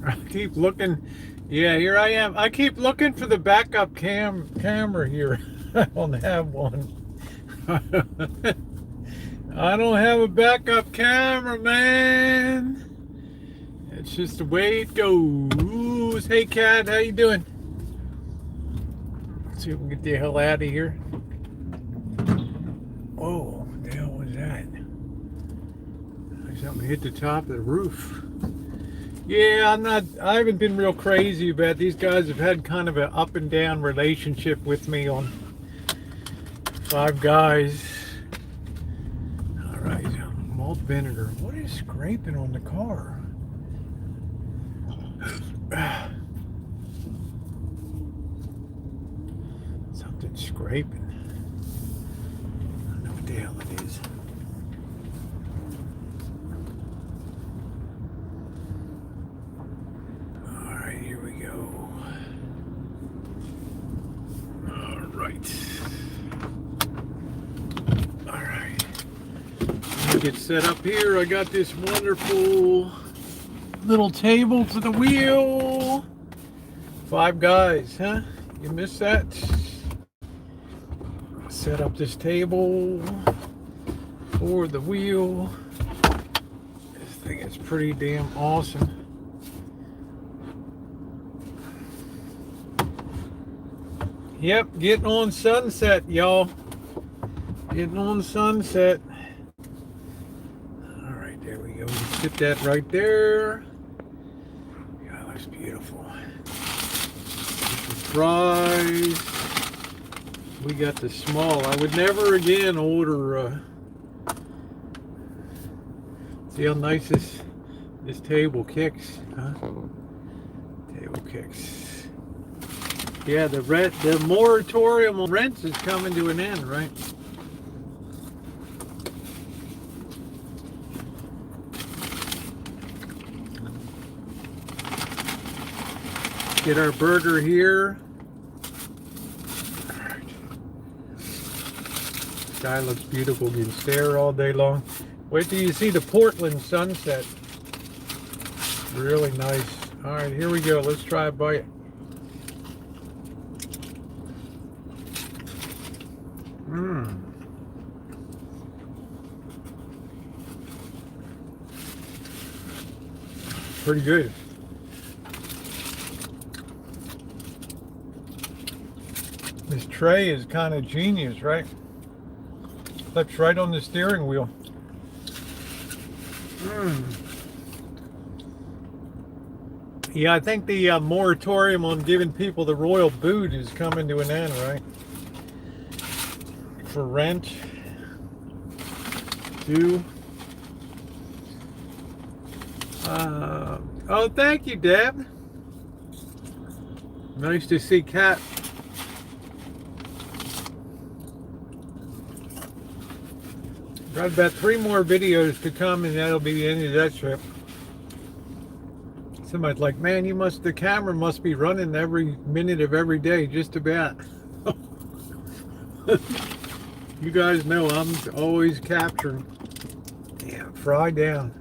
I keep looking. Yeah, here I am. I keep looking for the backup camera here. I don't have one. I don't have a backup camera, man. It's just the way it goes. Hey, Cat, how you doing? Let's see if we can get the hell out of here. Whoa, what the hell was that? Something hit the top of the roof. Yeah, I haven't been real crazy about it. These guys have had kind of an up and down relationship with me on Five Guys. All right, malt vinegar. What is scraping on the car? Something's scraping. I don't know what the hell it is. Get set up here. I got this wonderful little table for the wheel. Five Guys, huh? You missed that? Set up this table for the wheel. This thing is pretty damn awesome. Yep, getting on sunset, y'all. Getting on sunset. Sit that right there. Yeah, that looks beautiful. Fries. We got the small. I would never again order. See how nice this table kicks, huh? Table kicks. Yeah, the moratorium on rents is coming to an end, right? Get our burger here. All right. Sky looks beautiful. You can stare all day long. Wait till you see the Portland sunset. Really nice. All right, here we go. Let's try a bite. Pretty good. This tray is kind of genius, right? Flips right on the steering wheel. Yeah, I think the moratorium on giving people the royal boot is coming to an end, right? For rent. Too. Oh, thank you, Deb. Nice to see Kat. Got about 3 more videos to come, and that'll be the end of that trip. Somebody's like, man, the camera must be running every minute of every day, just about. You guys know I'm always capturing. Damn, fry down.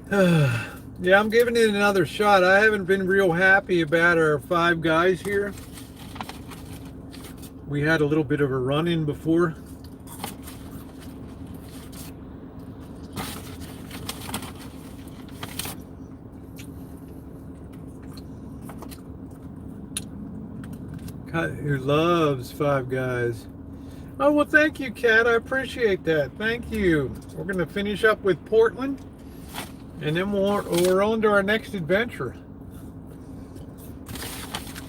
Yeah, I'm giving it another shot. I haven't been real happy about our Five Guys here. We had a little bit of a run-in before. Who loves Five Guys. Oh, well, thank you, Kat. I appreciate that. Thank you. We're going to finish up with Portland, and then we're on to our next adventure.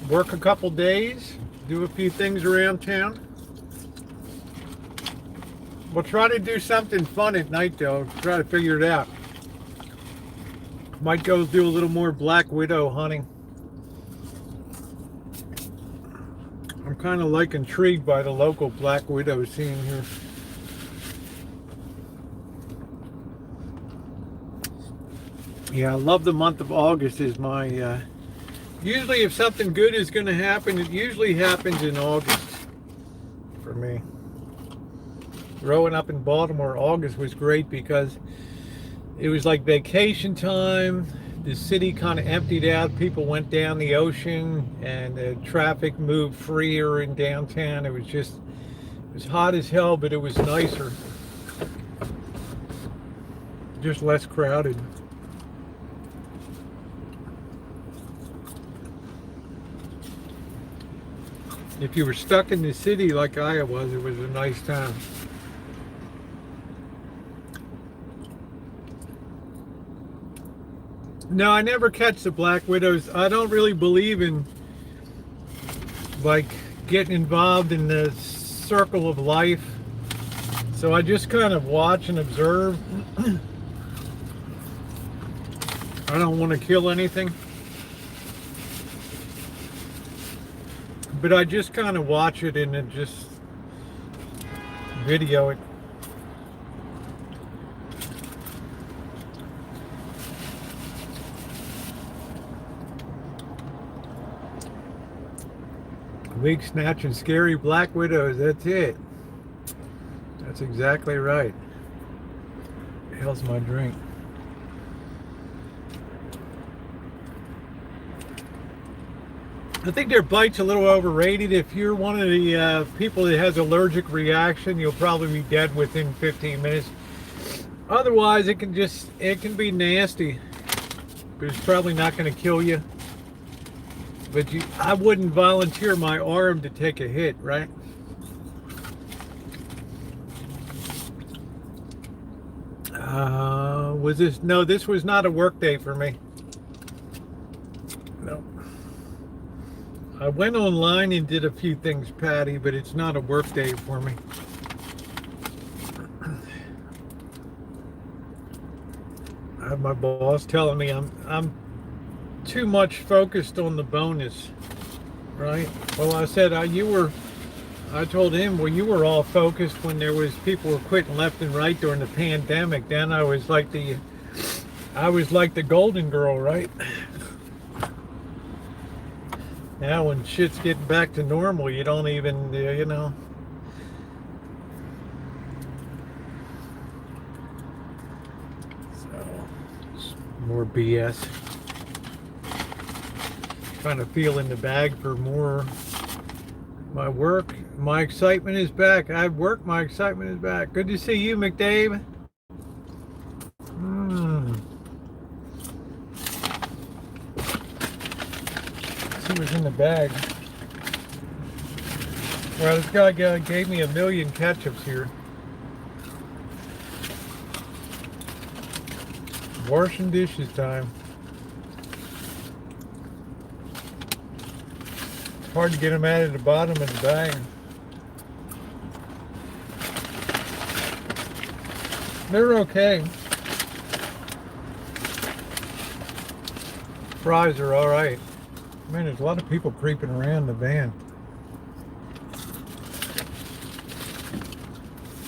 Work a couple days, do a few things around town. We'll try to do something fun at night, though. Try to figure it out. Might go do a little more black widow hunting. I'm kind of like intrigued by the local black widow scene here. Yeah, I love the month of August. Is my usually if something good is going to happen, it usually happens in August for me. Growing up in Baltimore, August was great because it was like vacation time. The city kind of emptied out. People went down the ocean and the traffic moved freer in downtown. It was hot as hell, but it was nicer. Just less crowded. If you were stuck in the city like I was, it was a nice time. No, I never catch the black widows. I don't really believe in like getting involved in the circle of life. So I just kind of watch and observe. I don't want to kill anything. But I just kind of watch it and then just video it. Wig snatching scary black widows, that's it. That's exactly right. The hell's my drink? I think their bite's a little overrated. If you're one of the people that has allergic reaction, you'll probably be dead within 15 minutes. Otherwise, it can be nasty, but it's probably not going to kill you. But I wouldn't volunteer my arm to take a hit, right? No, this was not a work day for me. No. I went online and did a few things, Patty, but it's not a work day for me. I have my boss telling me I'm too much focused on the bonus, right? Well, I said I told him, well, you were all focused when there was people were quitting left and right during the pandemic. Then I was like the golden girl, right? Now when shit's getting back to normal, you don't even, you know. So, more BS. Trying to feel in the bag for more. My work, my excitement is back. I've worked, my excitement is back. Good to see you, McDabe. See what's in the bag. Well, this guy gave me 1 million ketchups here. Washing dishes time. It's hard to get them out of the bottom of the bag. They're okay. Fries are all right. Man, there's a lot of people creeping around the van.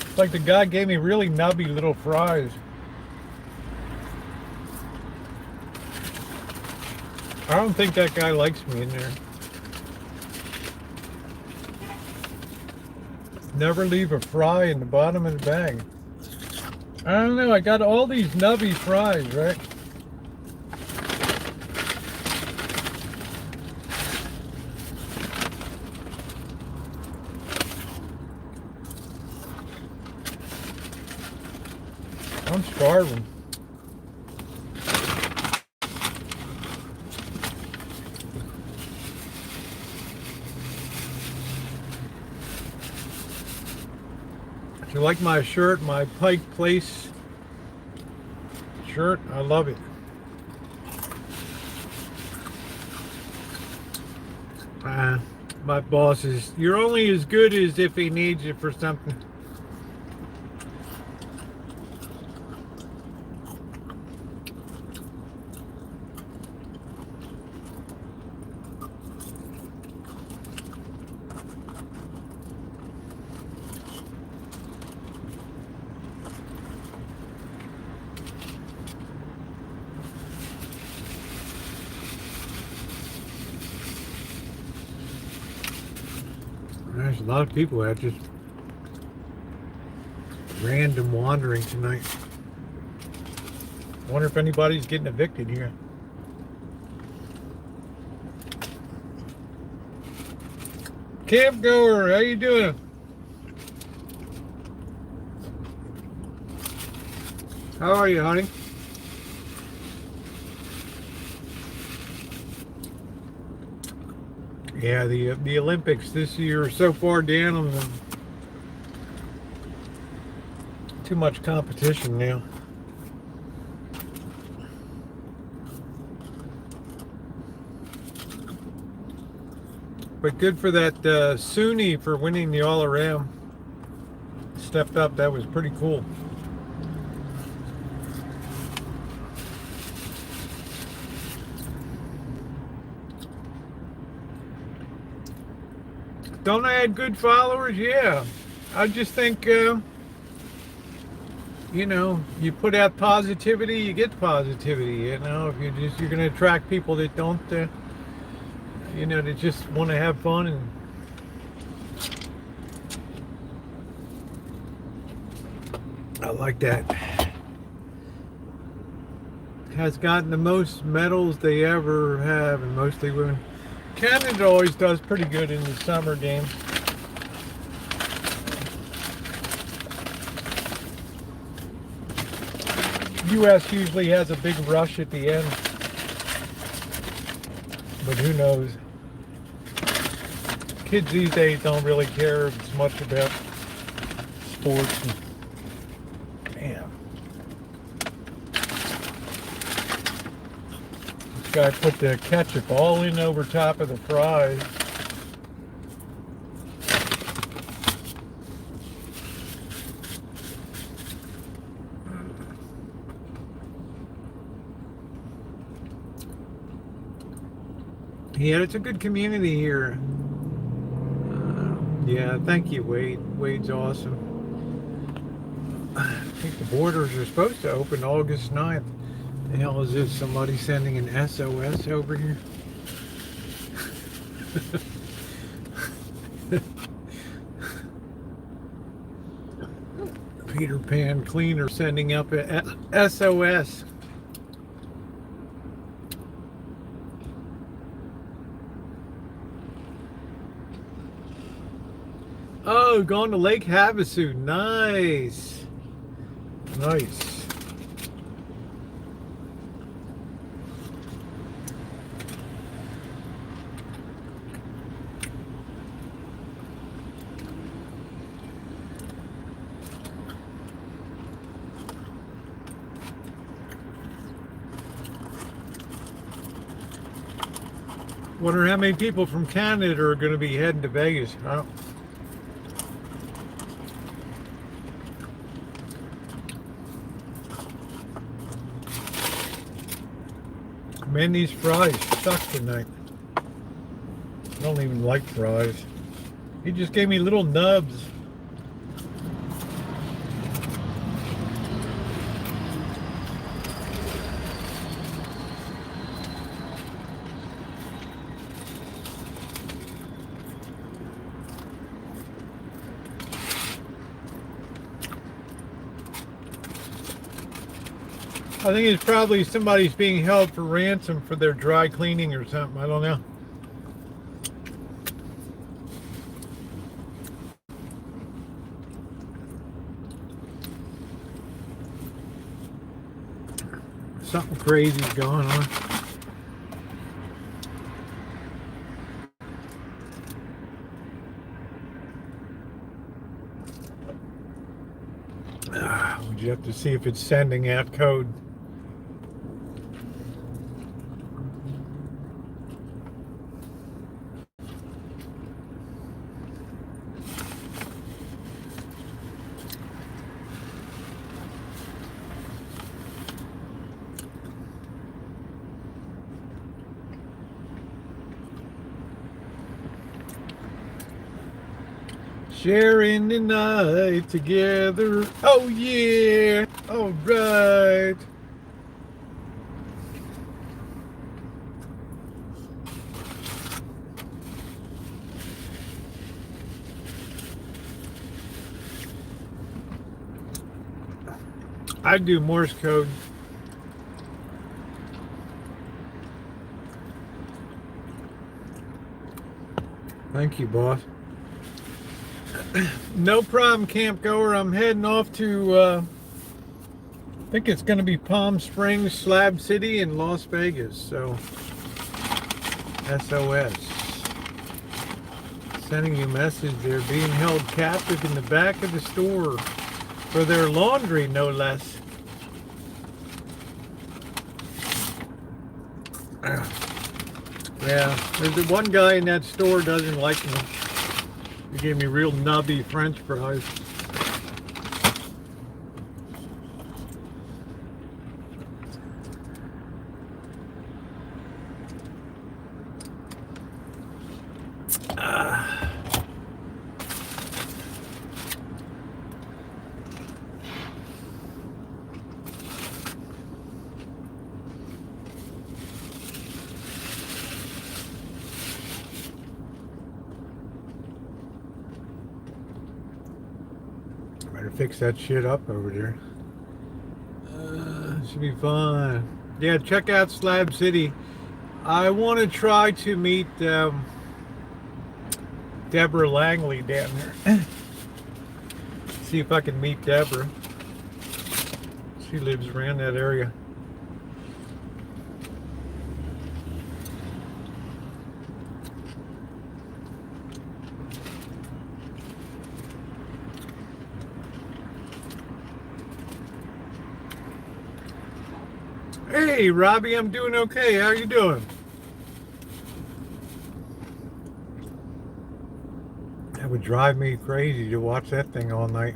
It's like the guy gave me really nubby little fries. I don't think that guy likes me in there. Never leave a fry in the bottom of the bag. I don't know, I got all these nubby fries, right? I'm starving. You like my shirt, my Pike Place shirt? I love it. My boss is, you're only as good as if he needs you for something. There's a lot of people out just random wandering tonight. I wonder if anybody's getting evicted here. Camp goer, how you doing? How are you, honey? Yeah, the Olympics this year are so far down on them. Too much competition now. But good for that Sunni for winning the all-around. Stepped up. That was pretty cool. Don't I add good followers? Yeah. I just think, you know, you put out positivity, you get positivity. You know, if you're going to attract people that don't, you know, that just want to have fun. And I like that. Has gotten the most medals they ever have, and mostly women. Canada always does pretty good in the summer games. U.S. usually has a big rush at the end, but who knows? Kids these days don't really care as much about sports. Damn. This guy put the ketchup all in over top of the fries. Yeah, it's a good community here. Yeah, thank you, Wade. Wade's awesome. I think the borders are supposed to open August 9th. The hell is this? Somebody sending an SOS over here? Peter Pan Cleaner sending up a SOS. Oh, going to Lake Havasu. Nice. Nice. Wonder how many people from Canada are going to be heading to Vegas. Man, these fries suck tonight. I don't even like fries. He just gave me little nubs. I think it's probably somebody's being held for ransom for their dry cleaning or something. I don't know. Something crazy's going on. have to see if it's sending out code. Sharing the night together. Oh yeah. All right. I do Morse code. Thank you, boss. No problem, camp goer. I'm heading off to, I think it's going to be Palm Springs, Slab City, and Las Vegas. So, SOS. Sending you a message. They're being held captive in the back of the store for their laundry, no less. Yeah, there's the one guy in that store doesn't like me. He gave me real nubby French fries. Better fix that shit up over there. Should be fun. Yeah, check out Slab City. I want to try to meet Deborah Langley down there. See if I can meet Deborah. She lives around that area. Hey, Robbie, I'm doing okay. How are you doing? That would drive me crazy to watch that thing all night.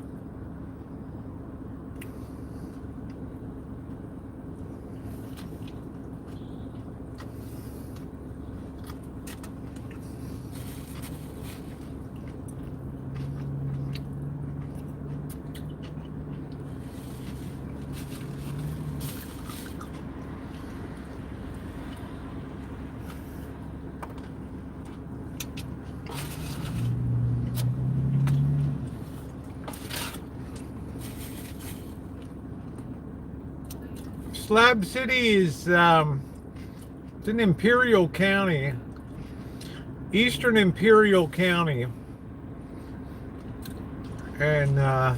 Slab City is it's in Imperial County, Eastern Imperial County, and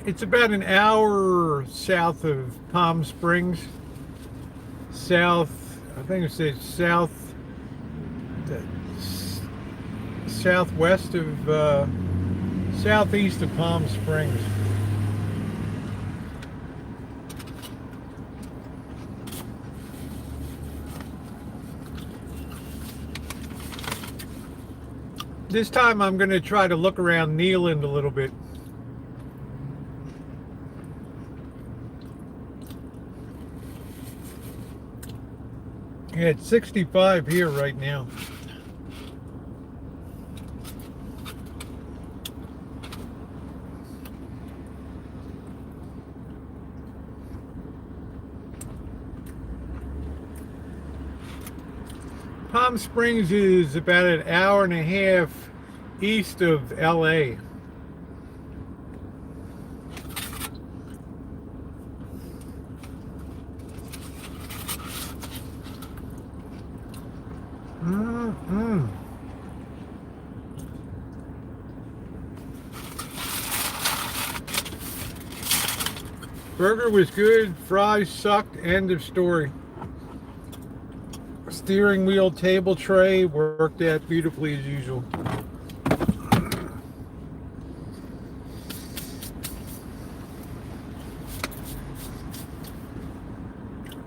it's about an hour south of Palm Springs. I think it's southwest of southeast of Palm Springs. This time I'm going to try to look around Neyland a little bit. Yeah, it's 65 here right now. Palm Springs is about an hour and a half east of LA. Burger was good, fries sucked, end of story. Steering wheel, table tray worked out beautifully as usual.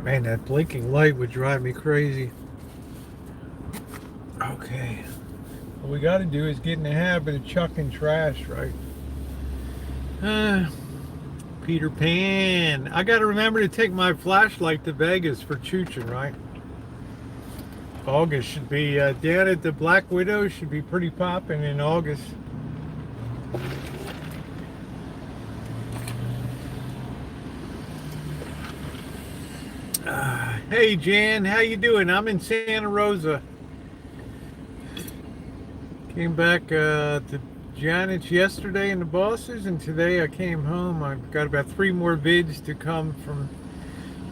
Man, that blinking light would drive me crazy. Okay. What we got to do is get in the habit of chucking trash, right? Peter Pan. I got to remember to take my flashlight to Vegas for chooching, right? August should be, down at the Black Widow should be pretty popping in August. Hey Jan, how you doing? I'm in Santa Rosa. Came back to Janet's yesterday and the bosses, and today I came home. I've got about 3 more vids to come from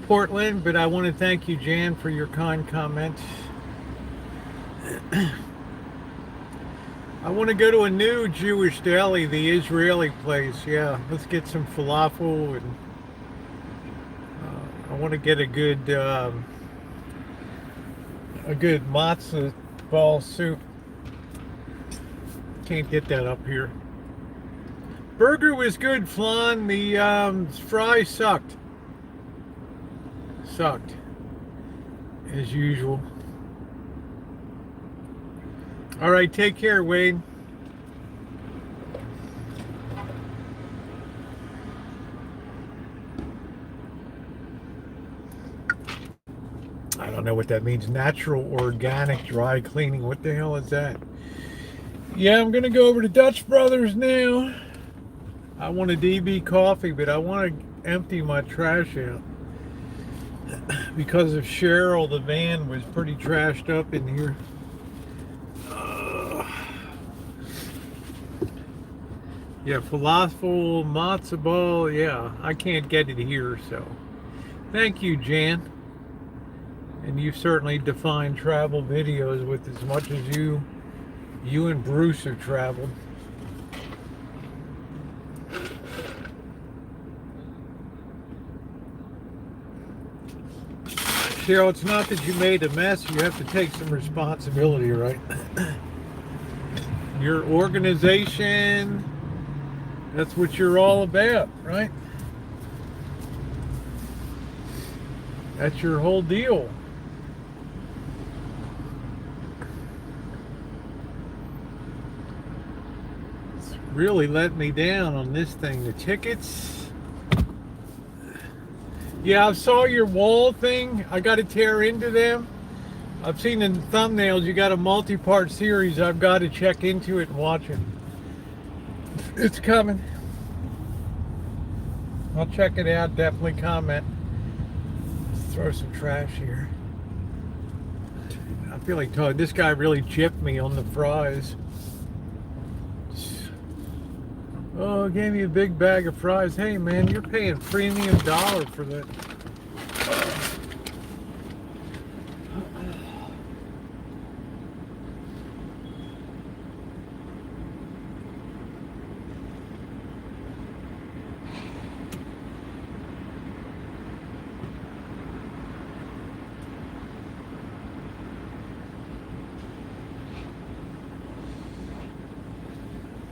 Portland, but I want to thank you, Jan, for your kind comments. I want to go to a new Jewish deli, the Israeli place. Yeah, let's get some falafel, and I want to get a good matzah ball soup. Can't get that up here. Burger was good, Flan. The fries sucked. Sucked. As usual. Alright, take care, Wade. I don't know what that means. Natural organic dry cleaning. What the hell is that? Yeah, I'm gonna go over to Dutch Brothers now. I want a DB coffee, but I want to empty my trash out. Because of Cheryl, the van was pretty trashed up in here. Yeah, falafel, matzo ball, yeah, I can't get it here, so. Thank you, Jan. And you've certainly defined travel videos with as much as you and Bruce have traveled. Cheryl, it's not that you made a mess, you have to take some responsibility, right? Your organization, that's what you're all about, right? That's your whole deal. It's really let me down on this thing. The tickets. Yeah, I saw your wall thing. I got to tear into them. I've seen in the thumbnails you got a multi-part series. I've got to check into it and watch it. It's coming. I'll check it out. Definitely comment. Let's throw some trash here. I feel like this guy really chipped me on the fries. Oh, gave me a big bag of fries. Hey man, you're paying premium dollar for that.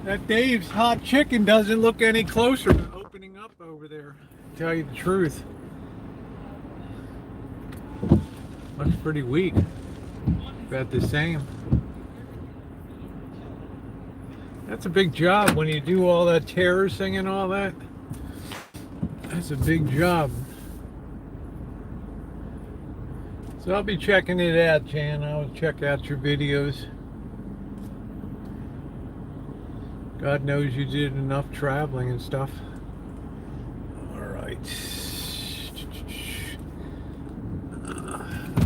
That Dave's Hot Chicken doesn't look any closer to opening up over there, to tell you the truth. Looks pretty weak. About the same. That's a big job when you do all that terracing and all that. That's a big job. So I'll be checking it out, Jan. I'll check out your videos. God knows you did enough traveling and stuff. All right.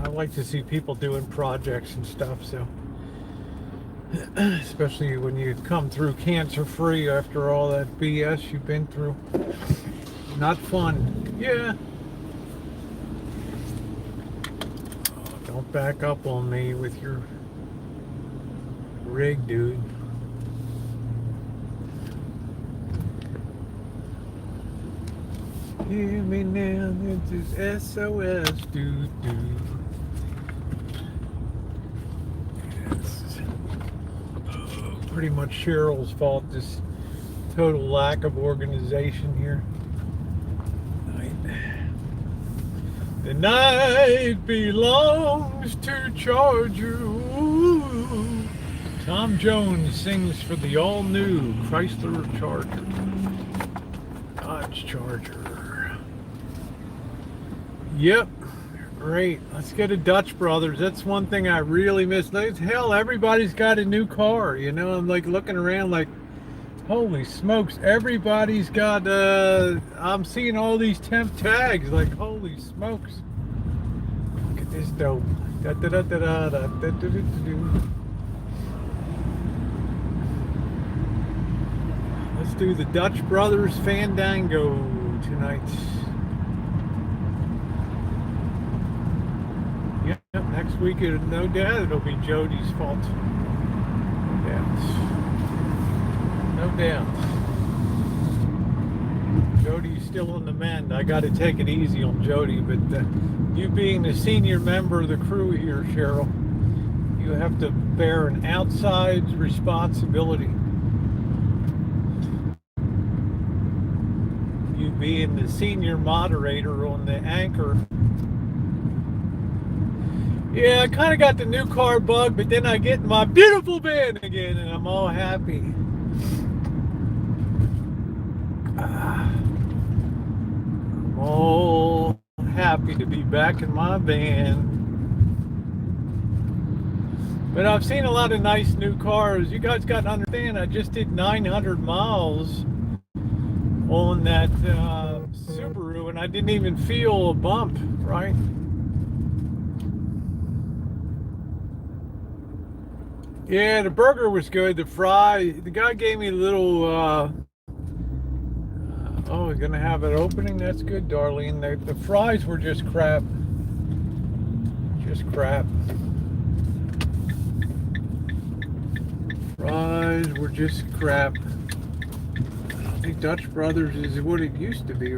I like to see people doing projects and stuff, so. Especially when you come through cancer-free after all that BS you've been through. Not fun. Yeah. Oh, don't back up on me with your rig, dude. Hear me now, this is SOS, doo doo. Yes. Pretty much Cheryl's fault, this total lack of organization here. The night belongs to Charger. Tom Jones sings for the all-new Chrysler Charger. Dodge Charger. Yep. Great. Let's get a Dutch Brothers. That's one thing I really miss. Hell, everybody's got a new car. You know, I'm like looking around like, holy smokes, everybody's got, I'm seeing all these temp tags, like, holy smokes. Look at this dope. Da, da, da, da, da, da, da, da, da, da. Let's do the Dutch Brothers Fandango tonight. Yep, next week, no doubt, it'll be Jody's fault. No doubt. No doubt. Jody's still on the mend. I got to take it easy on Jody, but you being the senior member of the crew here, Cheryl, you have to bear an outside responsibility. You being the senior moderator on the anchor. Yeah, I kind of got the new car bug, but then I get in my beautiful van again, and I'm all happy. I'm all happy to be back in my van. But I've seen a lot of nice new cars. You guys got to understand, I just did 900 miles on that Subaru, and I didn't even feel a bump, right? Yeah, the burger was good. The fry, the guy gave me a little, oh, we're going to have it opening? That's good, Darlene. The fries were just crap. Just crap. Fries were just crap. I don't think Dutch Brothers is what it used to be.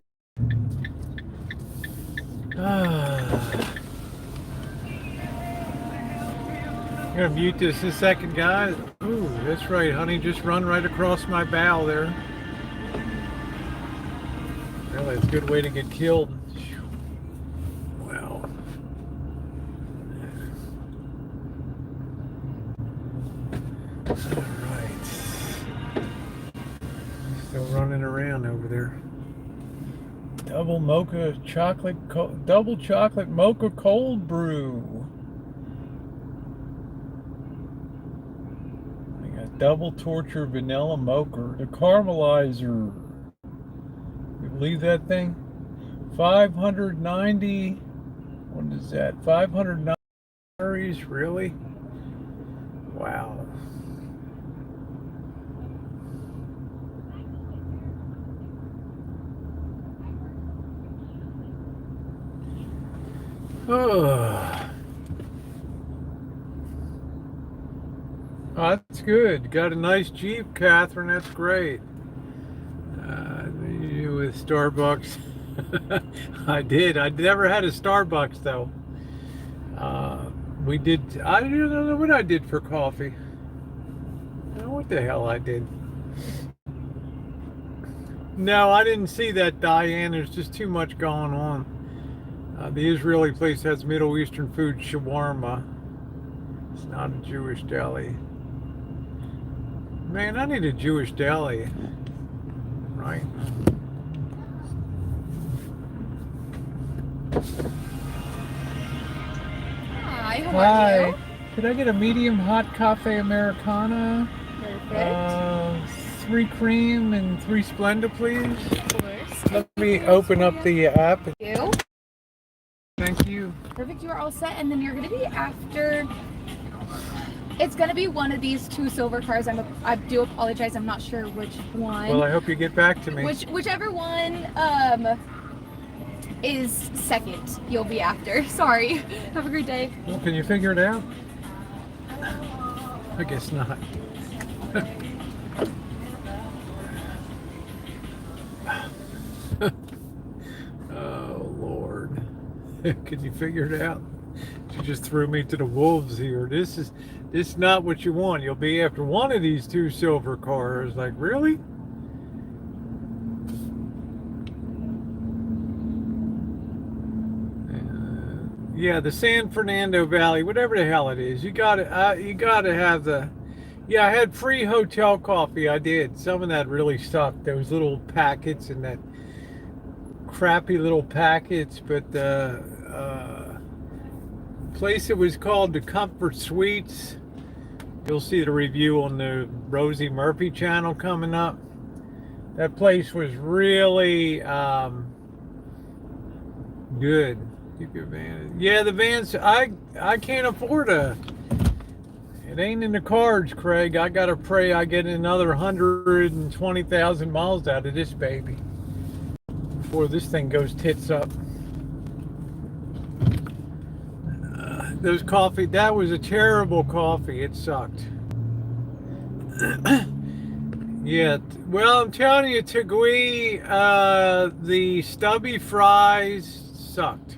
I'm gonna mute this in a second, guys. Ooh, that's right, honey. Just run right across my bow there. Really, it's a good way to get killed. Wow. All right. Still running around over there. Double chocolate mocha cold brew. Double torture vanilla mocha, the caramelizer. You believe that thing? 590. What is that? 590 calories, really? Wow. Oh. Oh, that's good. Got a nice Jeep, Catherine. That's great. You with Starbucks. I did. I never had a Starbucks, though. We did. I don't know what I did for coffee. I don't know what the hell I did. No, I didn't see that, Diane. There's just too much going on. The Israeli place has Middle Eastern food, shawarma. It's not a Jewish deli. Man, I need a Jewish deli, right? Hi, how are you? Could I get a medium hot cafe Americana? Perfect. 3 cream and 3 Splenda, please. Of course. Let me open up the app. Thank you. Thank you. Perfect, you are all set, and then you're going to be after. It's going to be one of these 2 silver cars. I do apologize. I'm not sure which one. Well, I hope you get back to me. Whichever one is second, you'll be after. Sorry. Have a great day. Well, can you figure it out? I guess not. Oh, Lord. Can you figure it out? You just threw me to the wolves here. This is not what you want. You'll be after one of these 2 silver cars. Like, really? Yeah, the San Fernando Valley, whatever the hell it is. You gotta have the. Yeah, I had free hotel coffee. I did. Some of that really sucked. Those little packets and that crappy little packets. But the place, it was called the Comfort Suites. You'll see the review on the Rosie Murphy channel coming up. That place was really good. Keep your van. Yeah, the vans. I can't afford a. It ain't in the cards, Craig. I gotta pray I get another 120,000 miles out of this baby before this thing goes tits up. Those coffee. That was a terrible coffee. It sucked. Yeah, well, I'm telling you, Tagui, the stubby fries sucked.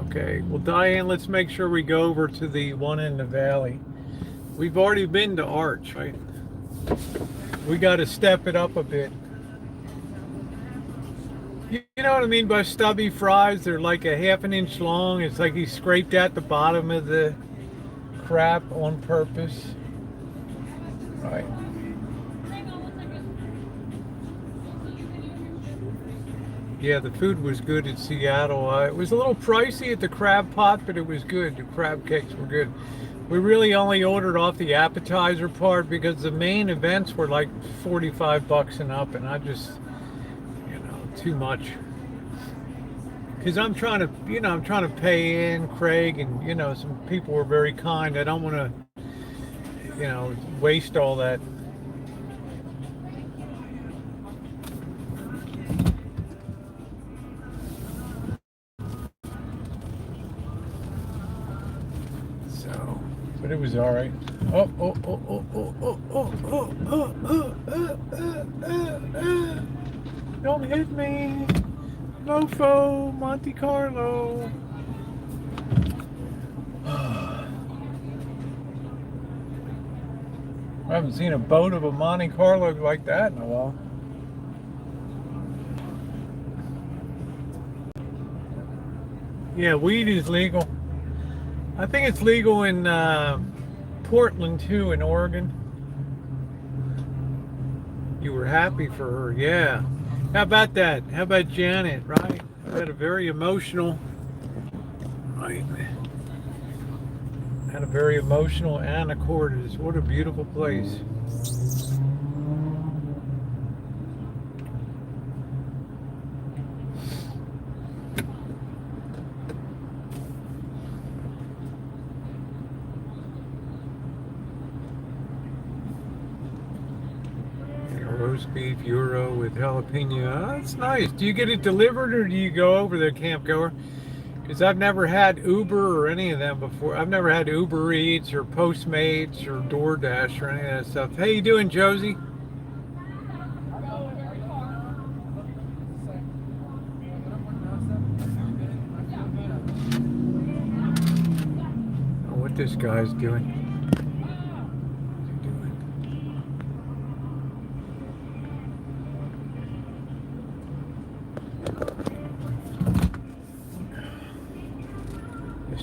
Okay, well, Diane, let's make sure we go over to the one in the valley. We've already been to Arch, right? We got to step it up a bit. You know what I mean by stubby fries? They're like a half an inch long. It's like he scraped out the bottom of the crap on purpose. Right. Yeah, the food was good in Seattle. It was a little pricey at the crab pot, but it was good. The crab cakes were good. We really only ordered off the appetizer part because the main events were like $45 and up, and I just, too much. Because I'm trying to pay in, Craig, and some people were very kind. I don't want to, waste all that. But it was all right. Don't hit me. Mofo, Monte Carlo. I haven't seen a boat of a Monte Carlo like that in a while. Yeah, weed is legal. I think it's legal in Portland too, in Oregon. You were happy for her, yeah. How about that? How about Janet, right? Had a very emotional, right? Had a very emotional Anacortes. What a beautiful place. Roast beef euro with jalapeno. Oh, that's nice. Do you get it delivered or do you go over there, camp goer? Because I've never had Uber or any of them before. I've never had Uber Eats or Postmates or DoorDash or any of that stuff. How you doing, Josie? Oh, what this guy's doing.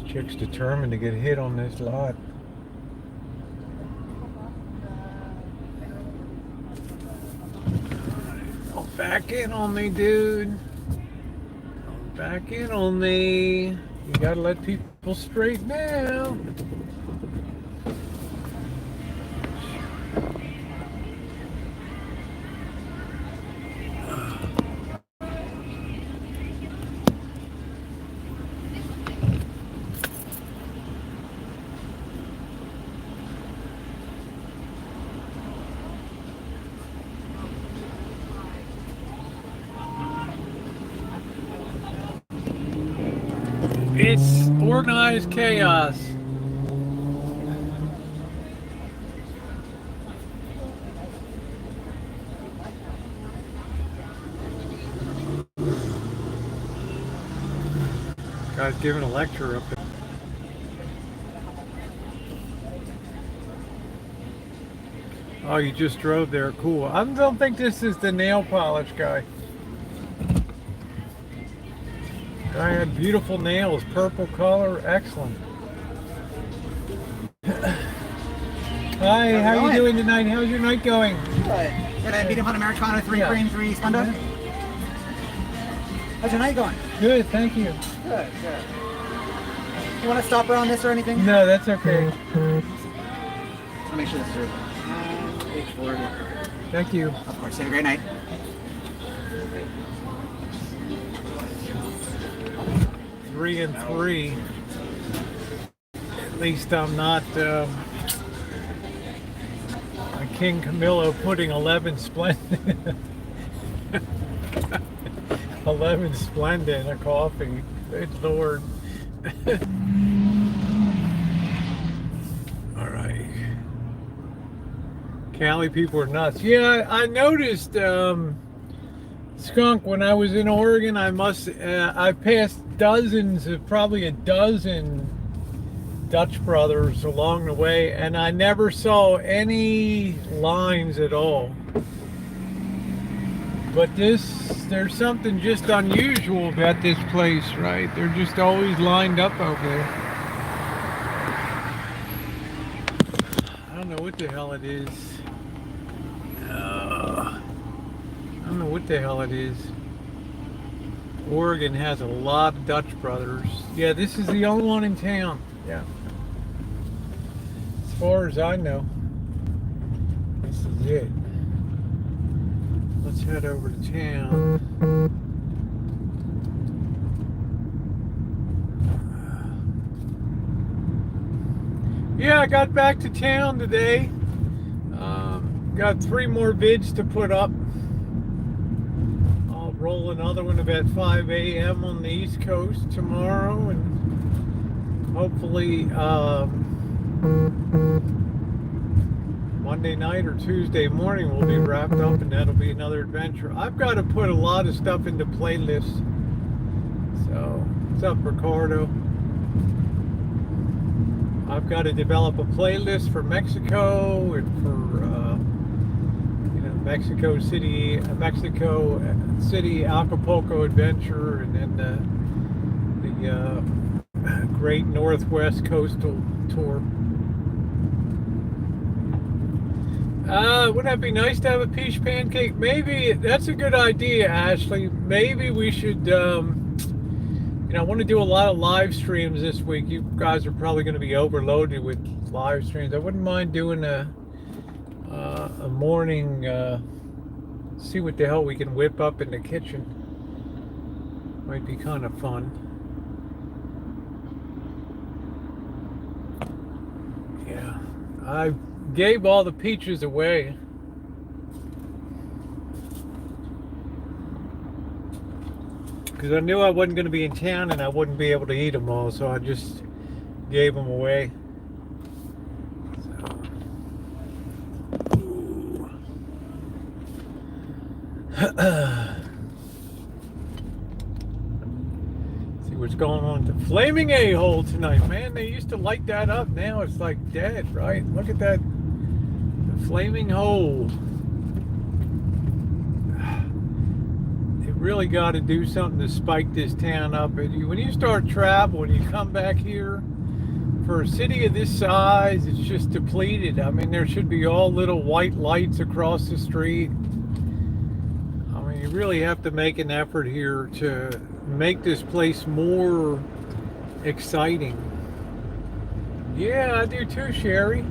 Chick's determined to get hit on this lot. Don't back in on me, dude. Don't back in on me. You gotta let people straighten out. It's organized chaos. Guy's giving a lecture up there. Oh, you just drove there. Cool. I don't think this is the nail polish guy. I had beautiful nails, purple color, excellent. Hi, how you doing tonight? How's your night going? Good. Got a medium hot Americano, 3 cream, 3 Splenda. How's your night going? Good, thank you. Good, good. You want to stop around this or anything? No, that's okay. I'll make sure this is right. Page 40. Thank you. Of course. Have a great night. Three and 3. At least I'm not a King Camillo putting 11 Splenda 11 Splenda in a coffee. Good Lord. All right. Cali people are nuts. Yeah, I noticed skunk when I was in Oregon. I passed dozens of, probably a dozen Dutch brothers along the way, and I never saw any lines at all. But there's something just unusual about this place, right? They're just always lined up over there. I don't know what the hell it is. I don't know what the hell it is. Oregon has a lot of Dutch brothers. Yeah, this is the only one in town. Yeah. As far as I know, this is it. Let's head over to town. Yeah, I got back to town today. Got 3 more vids to put up. I'll roll another one about 5 a.m. on the East Coast tomorrow, and hopefully Monday night or Tuesday morning we'll be wrapped up, and that'll be another adventure. I've got to put a lot of stuff into playlists. So, what's up, Ricardo? I've got to develop a playlist for Mexico and for Mexico City Acapulco adventure, and then the Great Northwest Coastal Tour. Wouldn't that be nice to have a peach pancake? Maybe that's a good idea, Ashley. Maybe we should. I want to do a lot of live streams this week. You guys are probably going to be overloaded with live streams. I wouldn't mind doing a morning. See what the hell we can whip up in the kitchen. Might be kind of fun. Yeah, I gave all the peaches away. Because I knew I wasn't going to be in town and I wouldn't be able to eat them all, so I just gave them away. See what's going on at the Flaming A-Hole tonight, man. They used to light that up. Now it's like dead, right? Look at that. The Flaming Hole. They really got to do something to spike this town up. When you start traveling, you come back here, for a city of this size, it's just depleted. I mean, there should be all little white lights across the street. You really have to make an effort here to make this place more exciting. Yeah, I do too, Sherry.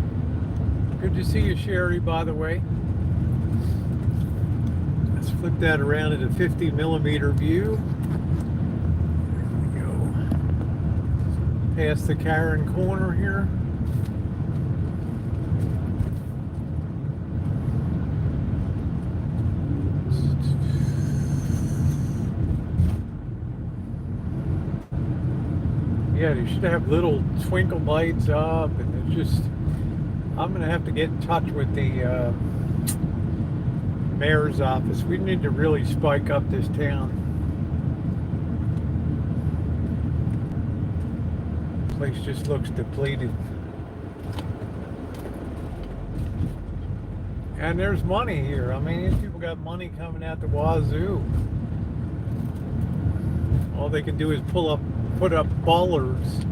Good to see you, Sherry, by the way. Let's flip that around at a 50mm view. There we go. Past the Karen corner here. Yeah, they should have little twinkle lights up, and it's just, I'm going to have to get in touch with the mayor's office. We need to really spike up this town. The place just looks depleted. And there's money here. I mean, these people got money coming out the wazoo. All All they can do is put up ballers.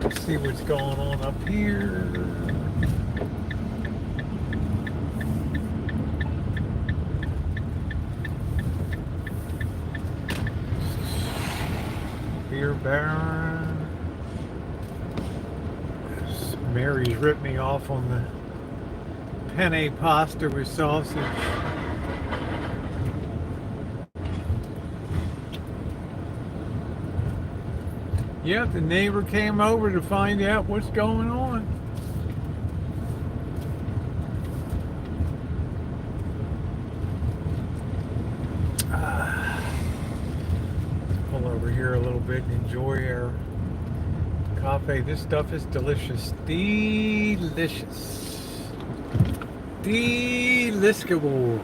Let's see what's going on up here. Beer Baron. Mary's ripped me off on the penne pasta with sausage. Yep, the neighbor came over to find out what's going on. Let's pull over here a little bit and enjoy our coffee. This stuff is delicious. Delicious. Deliscable.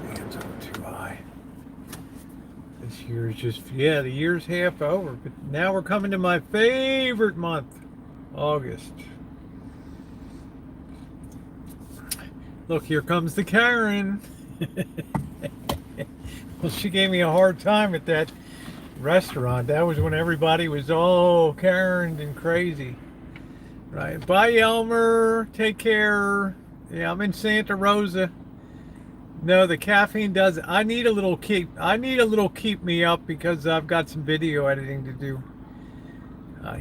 Hands up too high. This year is just, yeah, the year's half over, but now we're coming to my favorite month, August. Look, here comes the Karen. Well, she gave me a hard time at that restaurant. That was when everybody was all Karen and crazy. Right. Bye, Elmer. Take care. Yeah, I'm in Santa Rosa. No, the caffeine does. I need a little keep me up because I've got some video editing to do.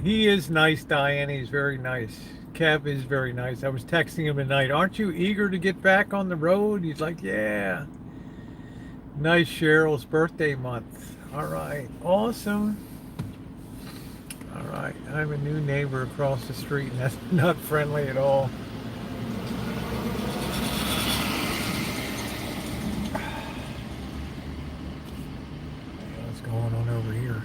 He is nice, Diane. He's very nice. Kev is very nice. I was texting him tonight. Aren't you eager to get back on the road? He's like, yeah. Nice. Cheryl's birthday month. All right. Awesome. All right. I have a new neighbor across the street, and that's not friendly at all. What's going on over here?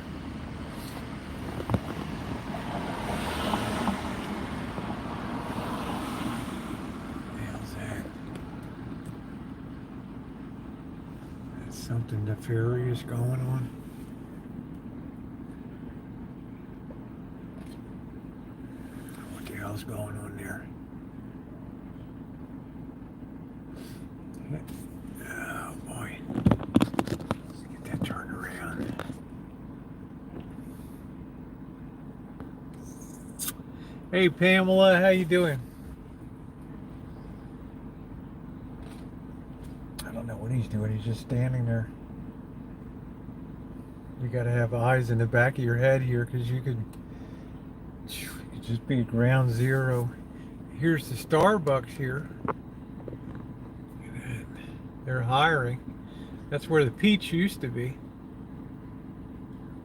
Something the Ferry is going on. What the hell's going on there? Oh boy. Let's get that turned around. Hey Pamela, how you doing? What he's doing, he's just standing there. You got to have eyes in the back of your head here because you could just be at ground zero. Here's the Starbucks here. Look at that. They're hiring. That's where the Peach used to be.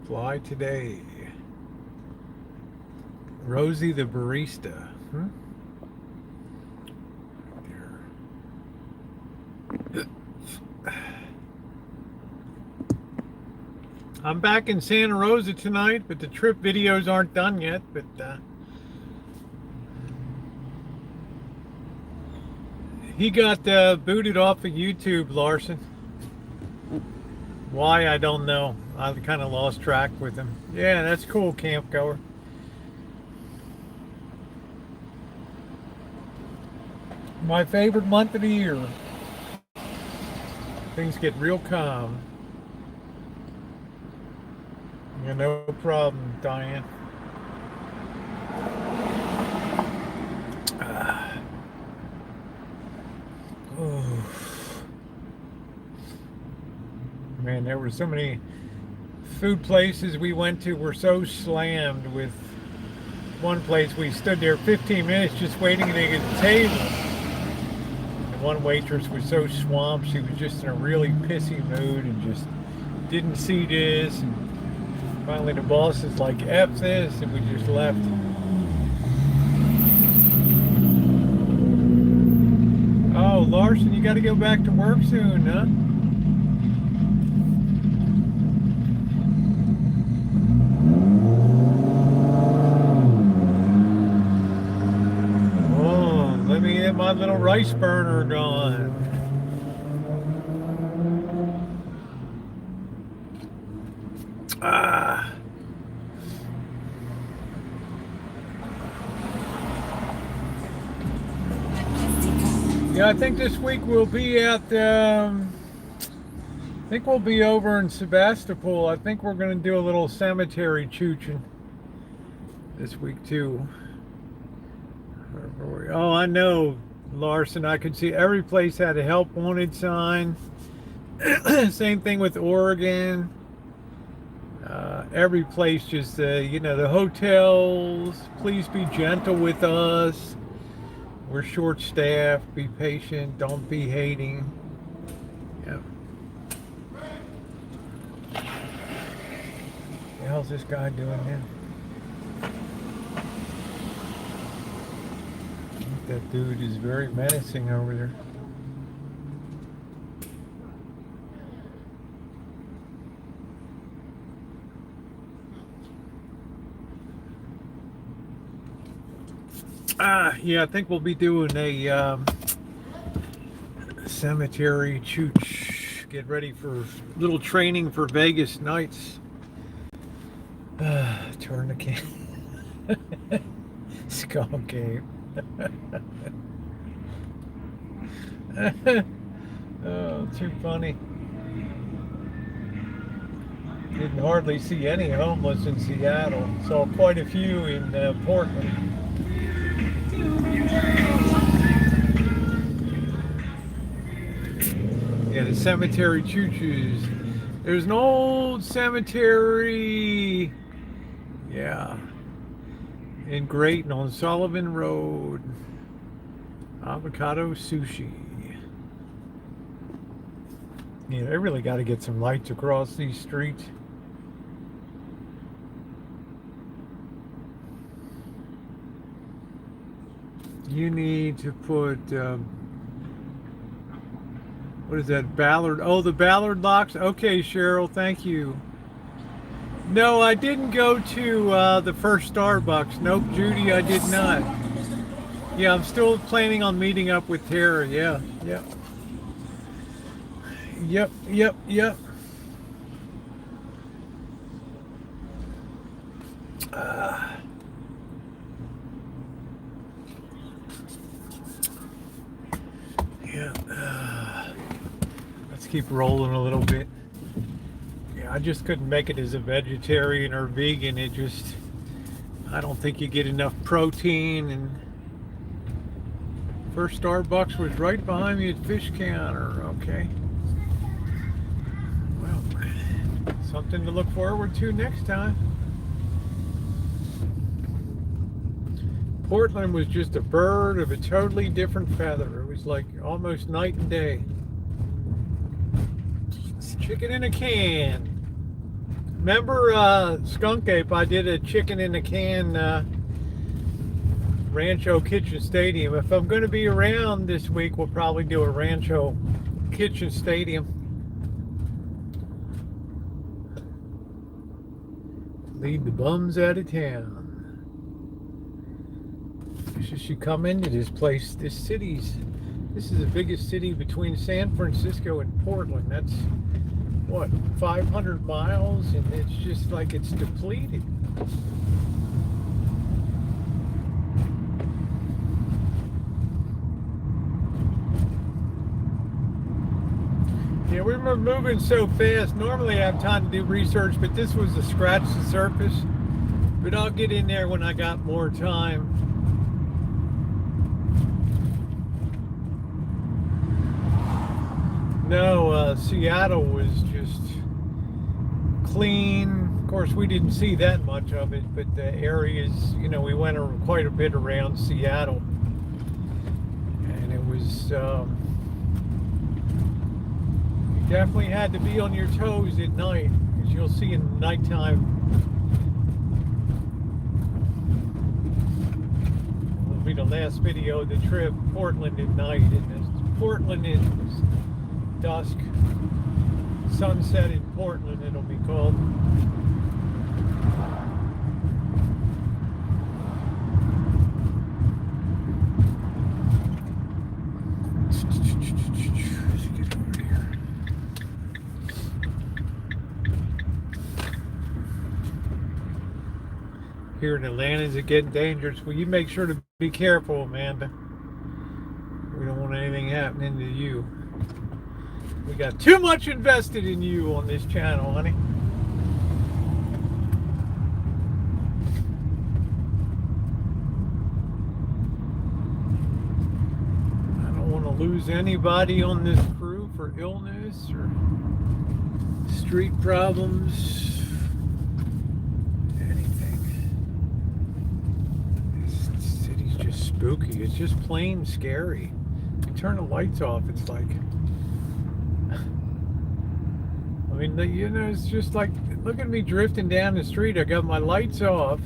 Fly today. Rosie the barista. There. I'm back in Santa Rosa tonight, but the trip videos aren't done yet. But he got booted off of YouTube, Larson. Why, I don't know. I kind of lost track with him. Yeah, that's cool, camp goer. My favorite month of the year. Things get real calm. Yeah, no problem, Diane. Man, there were so many food places we went to were so slammed. With one place we stood there 15 minutes just waiting to get a table. And one waitress was so swamped, she was just in a really pissy mood and just didn't see this. And finally the boss is like, F this, and we just left. Oh, Larson, you got to go back to work soon, huh? Oh, let me get my little rice burner going. Ah. Yeah, I think this week we'll be at, I think we'll be over in Sebastopol. I think we're going to do a little cemetery chooching this week too. Oh, I know, Larson. I could see every place had a help wanted sign. Same thing with Oregon. Every place just, you know, the hotels, please be gentle with us. We're short-staffed. Be patient. Don't be hating. Yeah. What the hell's this guy doing here? That dude is very menacing over there. Yeah, I think we'll be doing a cemetery chooch. Get ready for little training for Vegas nights. Turn the can. Skull game. Oh, too funny. Didn't hardly see any homeless in Seattle. Saw quite a few in Portland. Yeah, the cemetery choo-choos. There's an old cemetery. Yeah. In Grayton on Sullivan Road. Avocado sushi. Yeah, they really got to get some lights across these streets. You need to put, what is that, Ballard? Oh, the Ballard locks? Okay, Cheryl, thank you. No, I didn't go to the first Starbucks. Nope, Judy, I did not. Yeah, I'm still planning on meeting up with Tara. Yeah, yeah. Yep. Yeah, let's keep rolling a little bit. Yeah, I just couldn't make it as a vegetarian or vegan. It just, I don't think you get enough protein. And first Starbucks was right behind me at Fish Counter. Okay. Well, something to look forward to next time. Portland was just a bird of a totally different feather. It was like almost night and day. It's chicken in a can. Remember Skunk Ape? I did a chicken in a can Rancho Kitchen Stadium. If I'm going to be around this week, we'll probably do a Rancho Kitchen Stadium. Lead the bums out of town. You come into this place, this is the biggest city between San Francisco and Portland. That's what, 500 miles, and it's just like it's depleted. Yeah, we were moving so fast. Normally I have time to do research, but this was to scratch the surface. But I'll get in there when I got more time. No, Seattle was just clean. Of course, we didn't see that much of it, but the areas, you know, we went quite a bit around Seattle. And it was, you definitely had to be on your toes at night, because you'll see in the nighttime. It'll be the last video of the trip, Portland at night. And Portland is dusk, sunset in Portland, it'll be called. Let's get over here. Here in Atlanta, is it getting dangerous? Well, you make sure to be careful, Amanda. We don't want anything happening to you. We got too much invested in you on this channel, honey. I don't want to lose anybody on this crew for illness or street problems. Spooky. It's just plain scary. You turn the lights off, it's like, I mean, you know, it's just like, look at me drifting down the street. I got my lights off.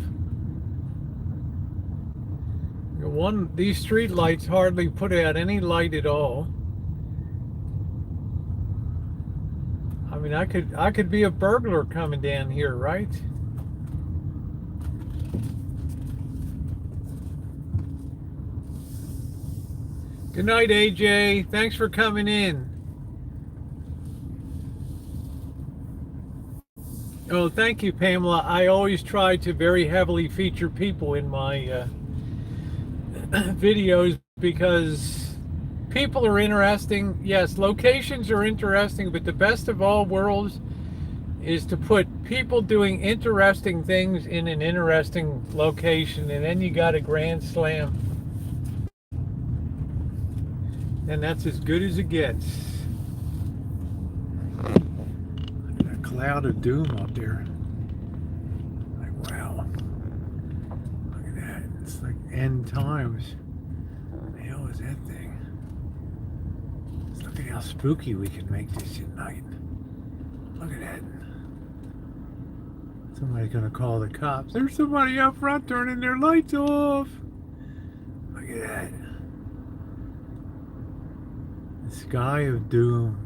These street lights hardly put out any light at all. I mean, I could be a burglar coming down here, right? Good night, AJ. Thanks for coming in. Oh, thank you, Pamela. I always try to very heavily feature people in my videos because people are interesting. Yes, locations are interesting, but the best of all worlds is to put people doing interesting things in an interesting location, and then you got a grand slam. And that's as good as it gets. Look at that cloud of doom up there. Like, wow. Look at that. It's like end times. What the hell is that thing? Just look at how spooky we can make this at night. Look at that. Somebody's gonna call the cops. There's somebody up front turning their lights off. Look at that. Sky of doom.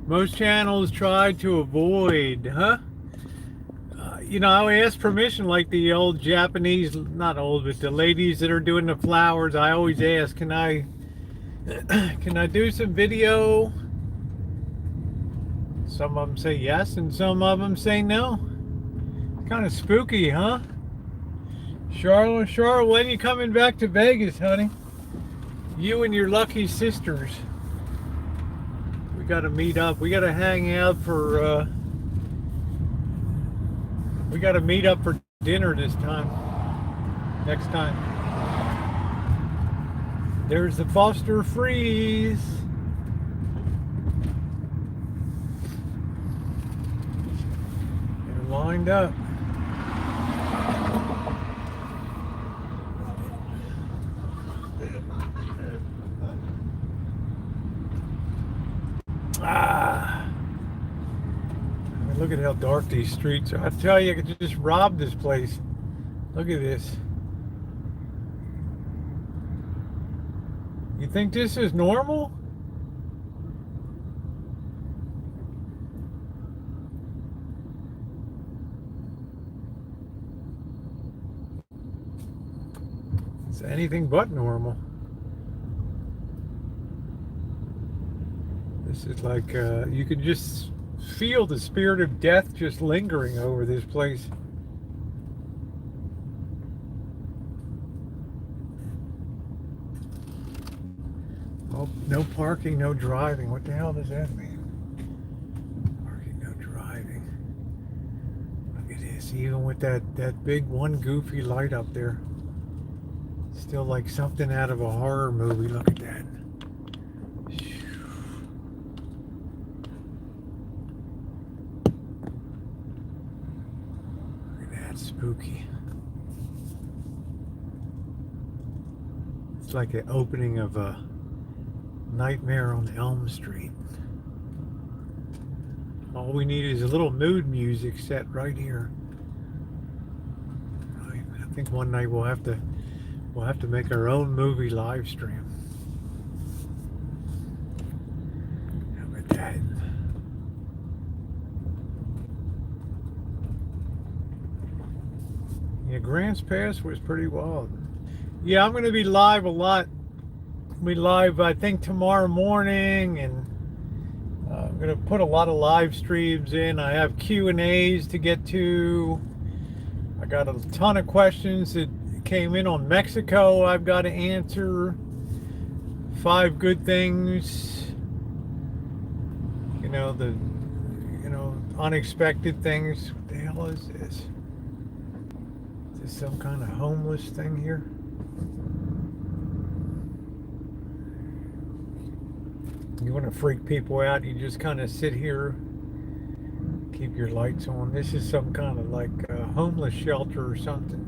Most channels try to avoid, huh? You know, I ask permission, like the old Japanese, not old, but the ladies that are doing the flowers. I always ask, can I do some video? Some of them say yes, and some of them say no. Kind of spooky, huh? Charlotte, when you coming back to Vegas, honey? You and your lucky sisters. We got to meet up. We got to hang out for, we got to meet up for dinner this time. Next time. There's the Foster Freeze. They're lined up. Look at how dark these streets are. I tell you, I could just rob this place. Look at this. You think this is normal? It's anything but normal. This is like, you could just feel the spirit of death just lingering over this place. Oh, no parking, no driving. What the hell does that mean? Parking, no driving. Look at this. Even with that big one goofy light up there. Still like something out of a horror movie. Look at that. Spooky. It's like an opening of a Nightmare on Elm Street. All we need is a little mood music set right here. I think one night we'll have to make our own movie live stream. How about that? Yeah, Grants Pass was pretty wild. Yeah, I'm going to be live a lot. I'll be live, I think, tomorrow morning, and gonna put a lot of live streams in. I have Q&As to get to. I got a ton of questions that came in on Mexico I've got to answer. 5 good things, unexpected things. What the hell is this? Is this some kind of homeless thing here? You want to freak people out, you just kind of sit here, keep your lights on. This is some kind of like a homeless shelter or something.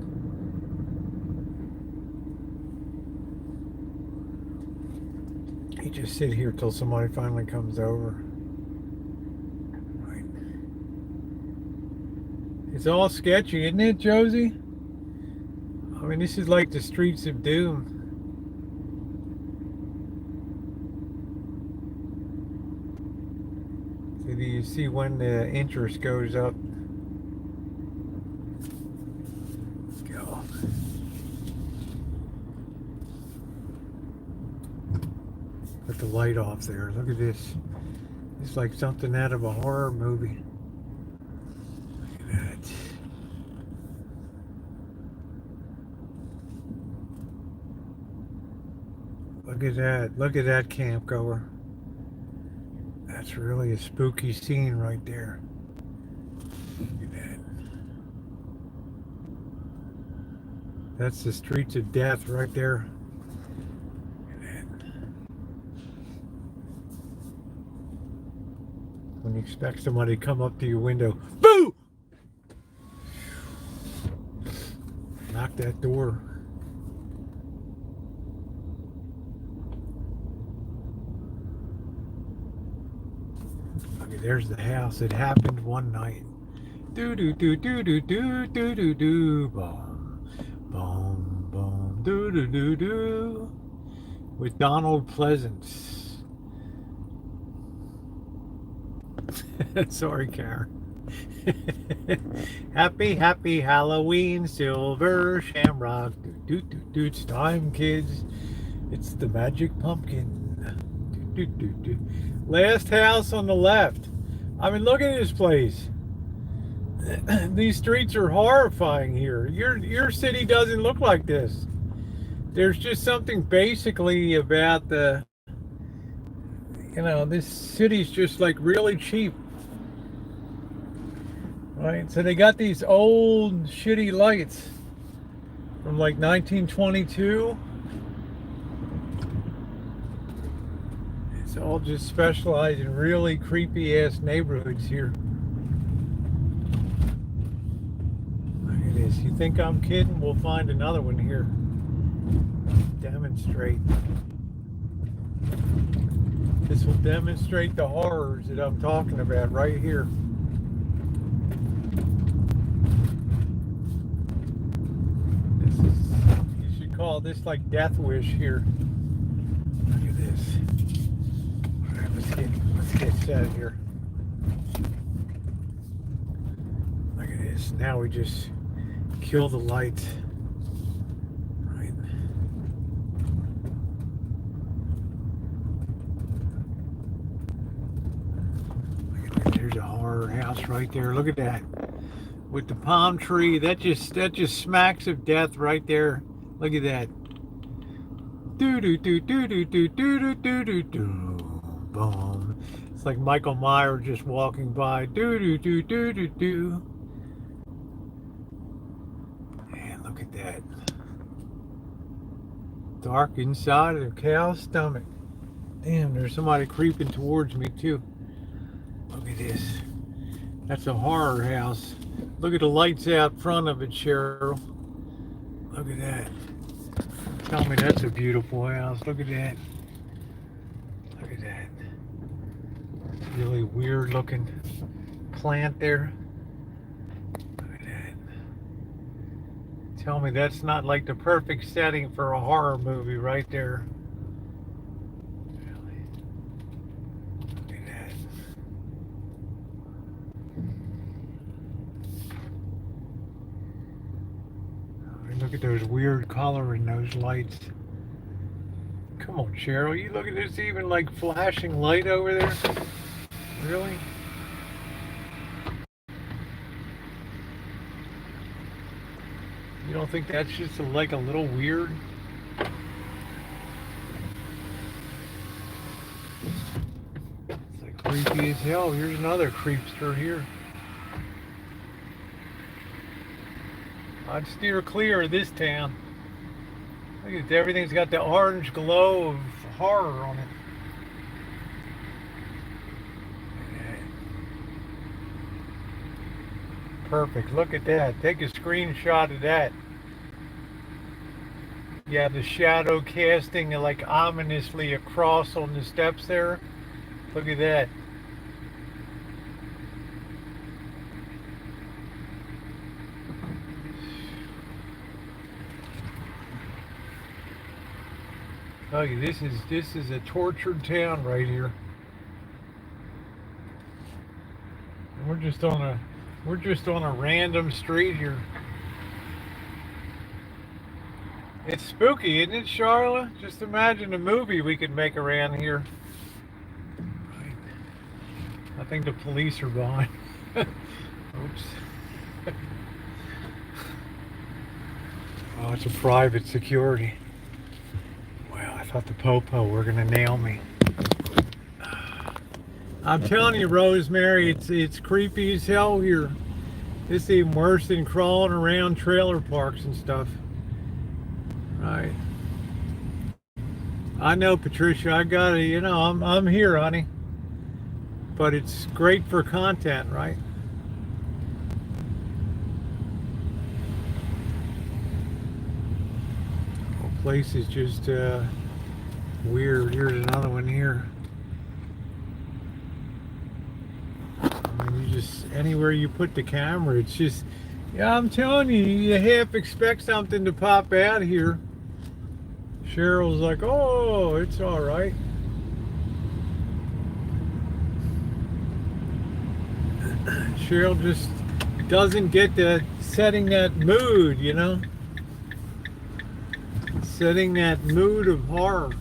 You just sit here till somebody finally comes over. Right. It's all sketchy, isn't it, Josie? I mean, this is like the streets of doom. So do you see when the interest goes up? Let's go. Put the light off there. Look at this. It's like something out of a horror movie. Look at that. Look at that. Look at that camp goer. That's really a spooky scene right there. Look at that. That's the streets of death right there. When you expect somebody to come up to your window, boo! Knock that door. Okay, there's the house. It happened one night. Do do do do do do do do do. Boom, boom, boom. Do do do do. With Donald Pleasance. Sorry, Karen. Happy Halloween, Silver Shamrock. It's time, kids. It's the magic pumpkin. Last house on the left. I mean, look at this place. These streets are horrifying here. Your city doesn't look like this. There's just something basically about the, this city's just like really cheap. Right, so they got these old shitty lights from like 1922. It's all just specialized in really creepy ass neighborhoods here. Look at this. You think I'm kidding? We'll find another one here. Demonstrate. This will demonstrate the horrors that I'm talking about right here. You should call this like Death Wish here. Look at this. All right, let's get set here. Look at this. Now we just kill the lights. Right. Look at that. There's a horror house right there. Look at that. With the palm tree, that just smacks of death right there. Look at that. Do do do do do do do do do do. Boom. It's like Michael Myers just walking by. Do do do do do do. Man, look at that. Dark inside of a cow's stomach. Damn, there's somebody creeping towards me too. Look at this. That's a horror house. Look at the lights out front of it, Cheryl. Look at that. Tell me that's a beautiful house. Look at that. Look at that. Really weird looking plant there. Look at that. Tell me that's not like the perfect setting for a horror movie right there. Really. Look at that. Look at those weird color in those lights. Come on, Cheryl. You look at this even like flashing light over there. Really? You don't think that's just like a little weird? It's like creepy as hell. Here's another creepster here. I'd steer clear of this town. Look at everything's got the orange glow of horror on it. Perfect. Look at that. Take a screenshot of that. Yeah, the shadow casting like ominously across on the steps there. Look at that. Oh, this is a tortured town right here. And we're just on a random street here. It's spooky, isn't it, Charlotte? Just imagine a movie we could make around here. Right. I think the police are behind. Oops. Oh, it's a private security. Wow, I thought the popo were gonna nail me. I'm telling you, Rosemary, it's creepy as hell here. This is even worse than crawling around trailer parks and stuff. Right. I know, Patricia. I gotta, I'm here, honey. But it's great for content, right? The place is just weird. Here's another one here. I mean, you just anywhere you put the camera, it's just. Yeah, I'm telling you, you half expect something to pop out here. Cheryl's like, oh, it's all right. Cheryl just doesn't get to setting that mood, setting that mood of horror.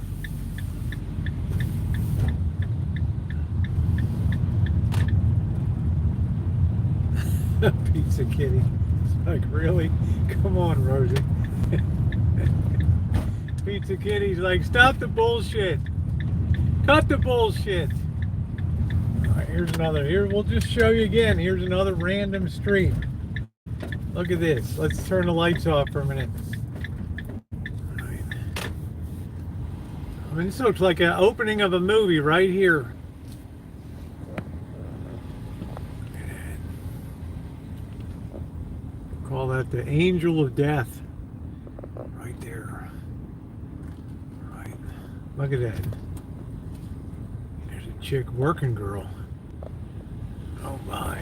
Pizza Kitty. It's like, really? Come on, Rosie. Pizza Kitty's like, stop the bullshit. Cut the bullshit. All right, here's another. Here, we'll just show you again. Here's another random street. Look at this. Let's turn the lights off for a minute. All right. I mean, this looks like an opening of a movie right here. Call that the angel of death. Right there. Right. Look at that. There's a chick working girl. Oh my.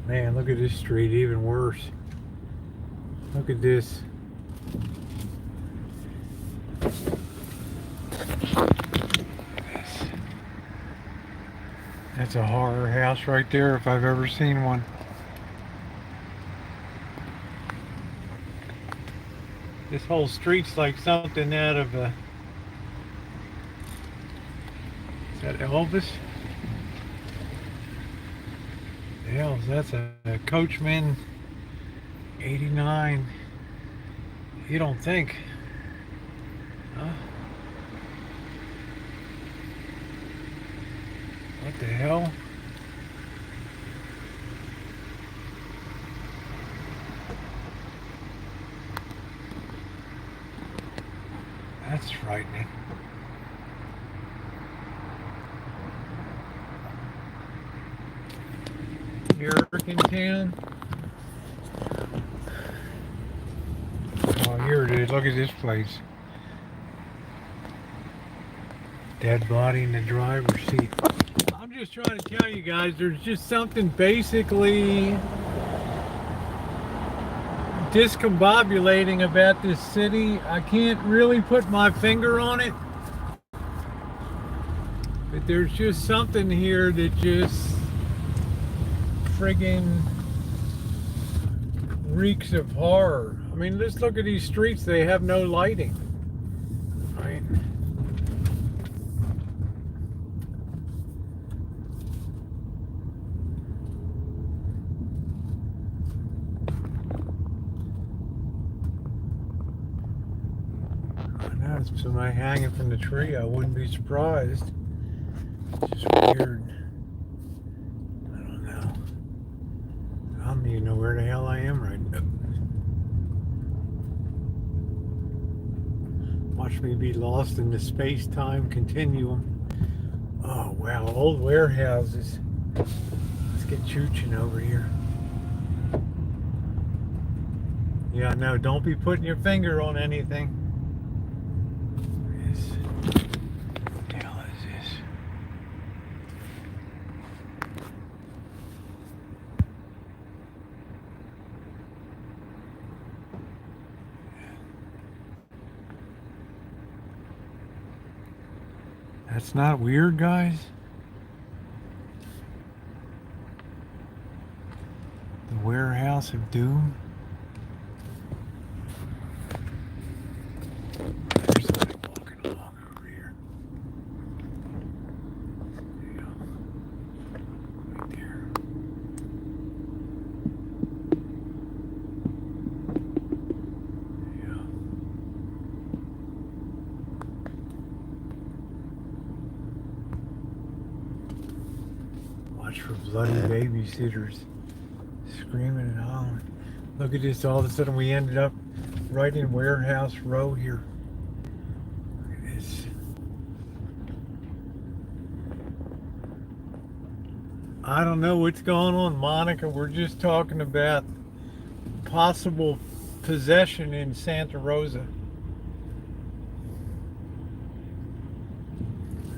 Man, look at this street, even worse. Look at this. That's a horror house right there if I've ever seen one. This whole street's like something out of a... Is that Elvis? The hell, that's a Coachman 89. You don't think? Huh? What the hell? That's frightening. American Town. Oh, here it is. Look at this place. Dead body in the driver's seat. I'm just trying to tell you guys, there's just something basically discombobulating about this city. I can't really put my finger on it, but there's just something here that just friggin' reeks of horror. I mean, just look at these streets. They have no lighting. Right? I know, it's somebody hanging from the tree. I wouldn't be surprised. It's just weird. I don't know. I don't even know where the hell I am right now. Watch me be lost in the space-time continuum. Oh, wow. Old warehouses. Let's get chooching over here. Yeah, no, don't be putting your finger on anything. What the hell is this? That's not weird, guys. The warehouse of doom. There's somebody walking along over here. Yeah. Right there. Yeah. Watch for bloody babysitters screaming and hollering. Look at this, all of a sudden we ended up right in Warehouse Row here. Look at this. I don't know what's going on, Monica. We're just talking about possible possession in Santa Rosa.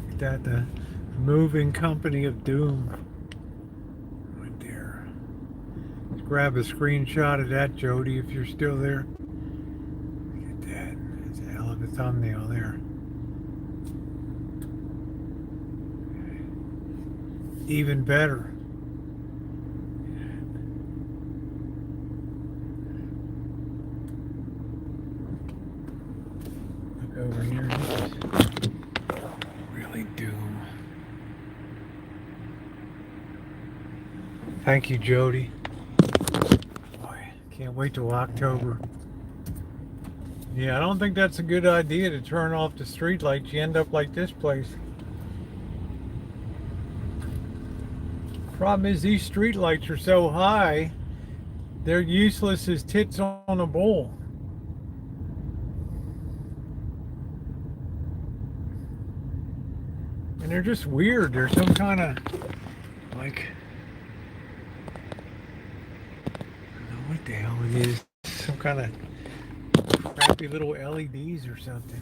Look at that, the moving company of doom. Right there. Let's grab a screenshot of that, Jody, if you're still there. Look at that. It's a hell of a thumbnail there. Even better. Look over here. This is really doom. Thank you, Jody. Boy, can't wait till October. Yeah, I don't think that's a good idea to turn off the street lights. You end up like this place. Problem is, these street lights are so high, they're useless as tits on a bowl. And they're just weird. They're some kind of, like, I don't know what the hell it is. Some kind of crappy little LEDs or something.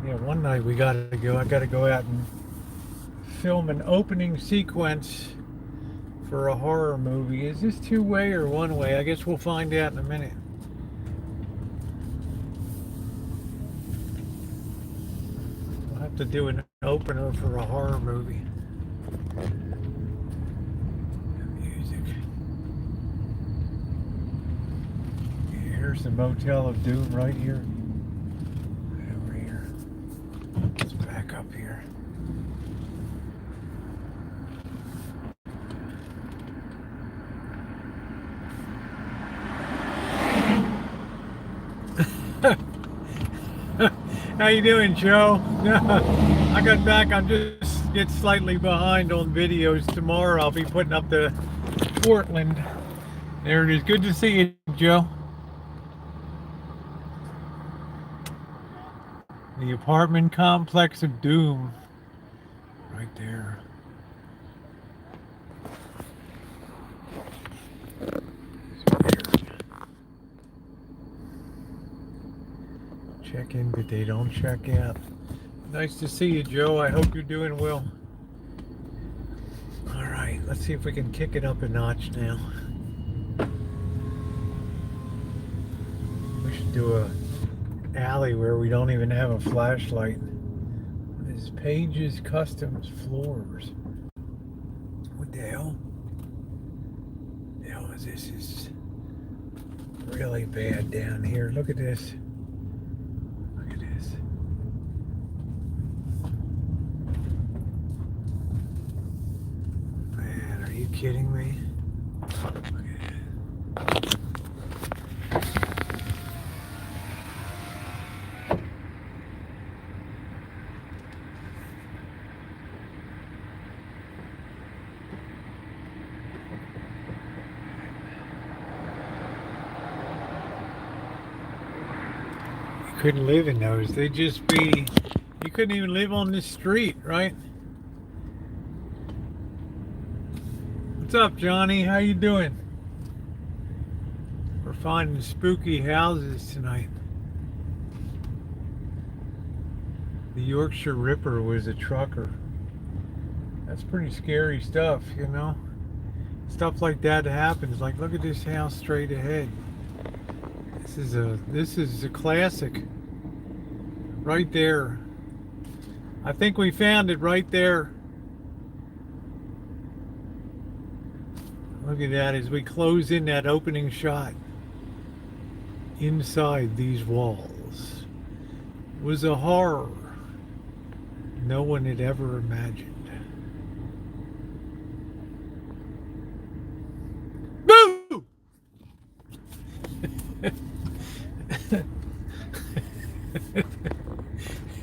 Yeah, one night I gotta go out and film an opening sequence for a horror movie. Is this two-way or one-way? I guess we'll find out in a minute. We'll have to do an opener for a horror movie. Music. Here's the Motel of Doom right here. Let's back up here. How you doing, Joe? I got back. I'm just get slightly behind on videos. Tomorrow I'll be putting up the Portland. There it is. Good to see you, Joe. The apartment complex of doom. Right there. Check in, but they don't check out. Nice to see you, Joe. I hope you're doing well. All right, let's see if we can kick it up a notch now. We should do a alley where we don't even have a flashlight. This Page's Customs Floors. What the hell? Hell, this is really bad down here. Look at this. Look at this. Man, are you kidding me? Look at it. Couldn't live in those. They'd just be, you couldn't even live on this street, right? What's up, Johnny? How you doing? We're finding spooky houses tonight. The Yorkshire Ripper was a trucker. That's pretty scary stuff, you know? Stuff like that happens. Like, look at this house straight ahead. This is a classic right there. I think we found it right there. Look at that as we close in that opening shot. Inside these walls was a horror no one had ever imagined. Boo!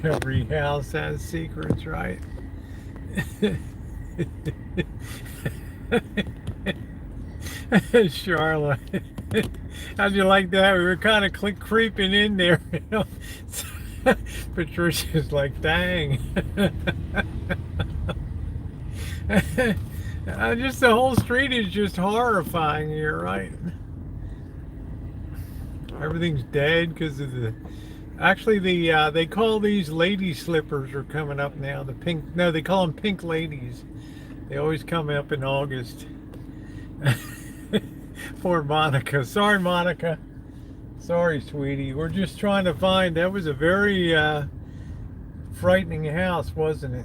Every house has secrets, right? Charlotte, how'd you like that? We were kind of creeping in there, you know. Patricia's like, dang. Just the whole street is just horrifying here, right? Everything's dead because of the. Actually, they call these lady slippers are coming up now. The pink. No, they call them pink ladies. They always come up in August. Poor Monica. Sorry, Monica. Sorry, sweetie. We're just trying to find. That was a very frightening house, wasn't it?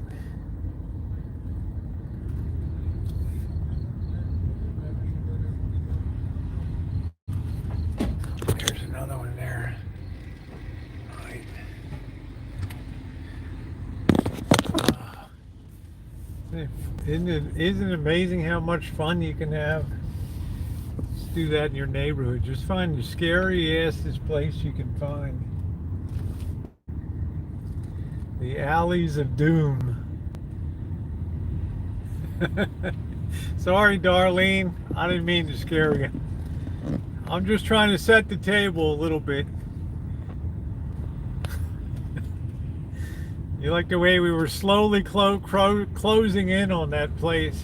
There's another one there. Right. Isn't it amazing how much fun you can have? Just do that in your neighborhood. Just find the scariest place you can find. The alleys of doom. Sorry, Darlene. I didn't mean to scare you. I'm just trying to set the table a little bit. You like the way we were slowly closing in on that place.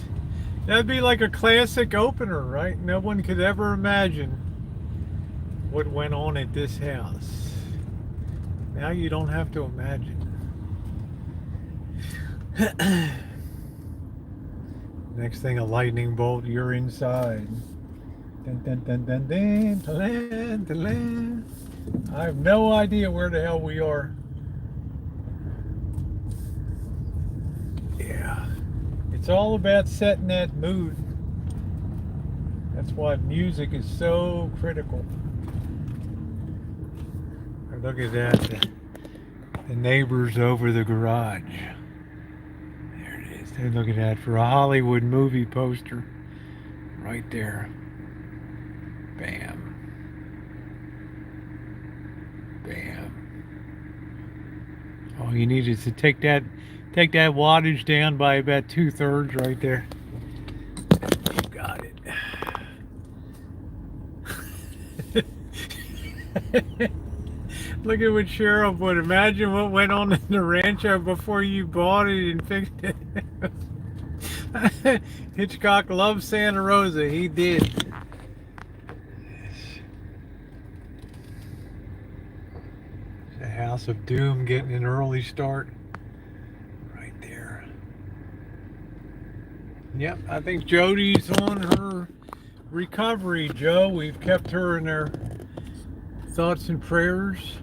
That'd be like a classic opener, right? No one could ever imagine what went on at this house. Now you don't have to imagine. Next thing, a lightning bolt, you're inside. Dun, dun, dun, dun, dun, dun, dun, dun. I have no idea where the hell we are. Yeah, it's all about setting that mood. That's why music is so critical. Look at that, the neighbors over the garage. There it is. They look at that for a Hollywood movie poster. Right there. Bam. Bam. All you need is to take that wattage down by about 2/3 right there. You got it. Look at what Sheriff would imagine what went on in the rancho before you bought it and fixed it. Hitchcock loved Santa Rosa. He did. The House of Doom getting an early start. Right there. Yep, I think Jody's on her recovery, Joe. We've kept her in our thoughts and prayers.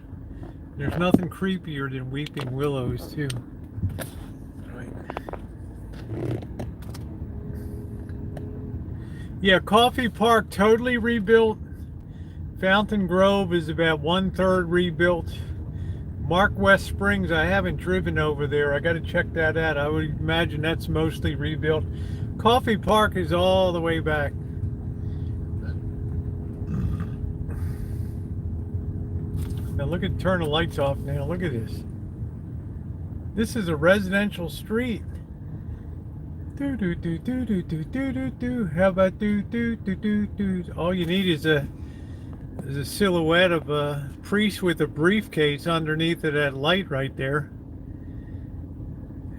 There's nothing creepier than weeping willows, too. Right. Yeah, Coffee Park totally rebuilt. Fountain Grove is about 1/3 rebuilt. Mark West Springs, I haven't driven over there. I got to check that out. I would imagine that's mostly rebuilt. Coffee Park is all the way back. Now look at, turn the lights off now. Look at this. This is a residential street. Do do do do do do do do do. How about do do do do do? All you need is a silhouette of a priest with a briefcase underneath of that light right there,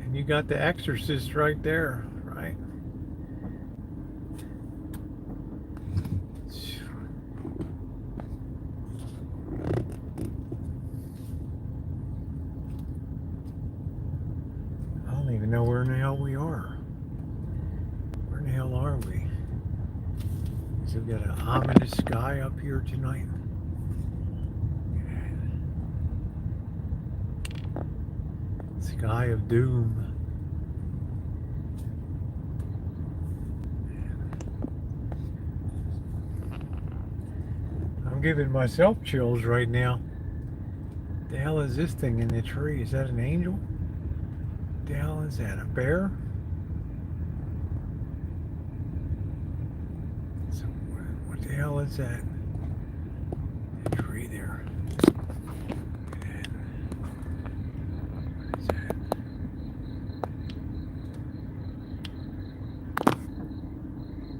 and you got the exorcist right there, right? I don't even know where in the hell we are. Where in the hell are we? So we got an ominous sky up here tonight. Sky of doom. I'm giving myself chills right now. The hell is this thing in the tree? Is that an angel? The hell is that? A bear? So what the hell is that? The tree there. What is that?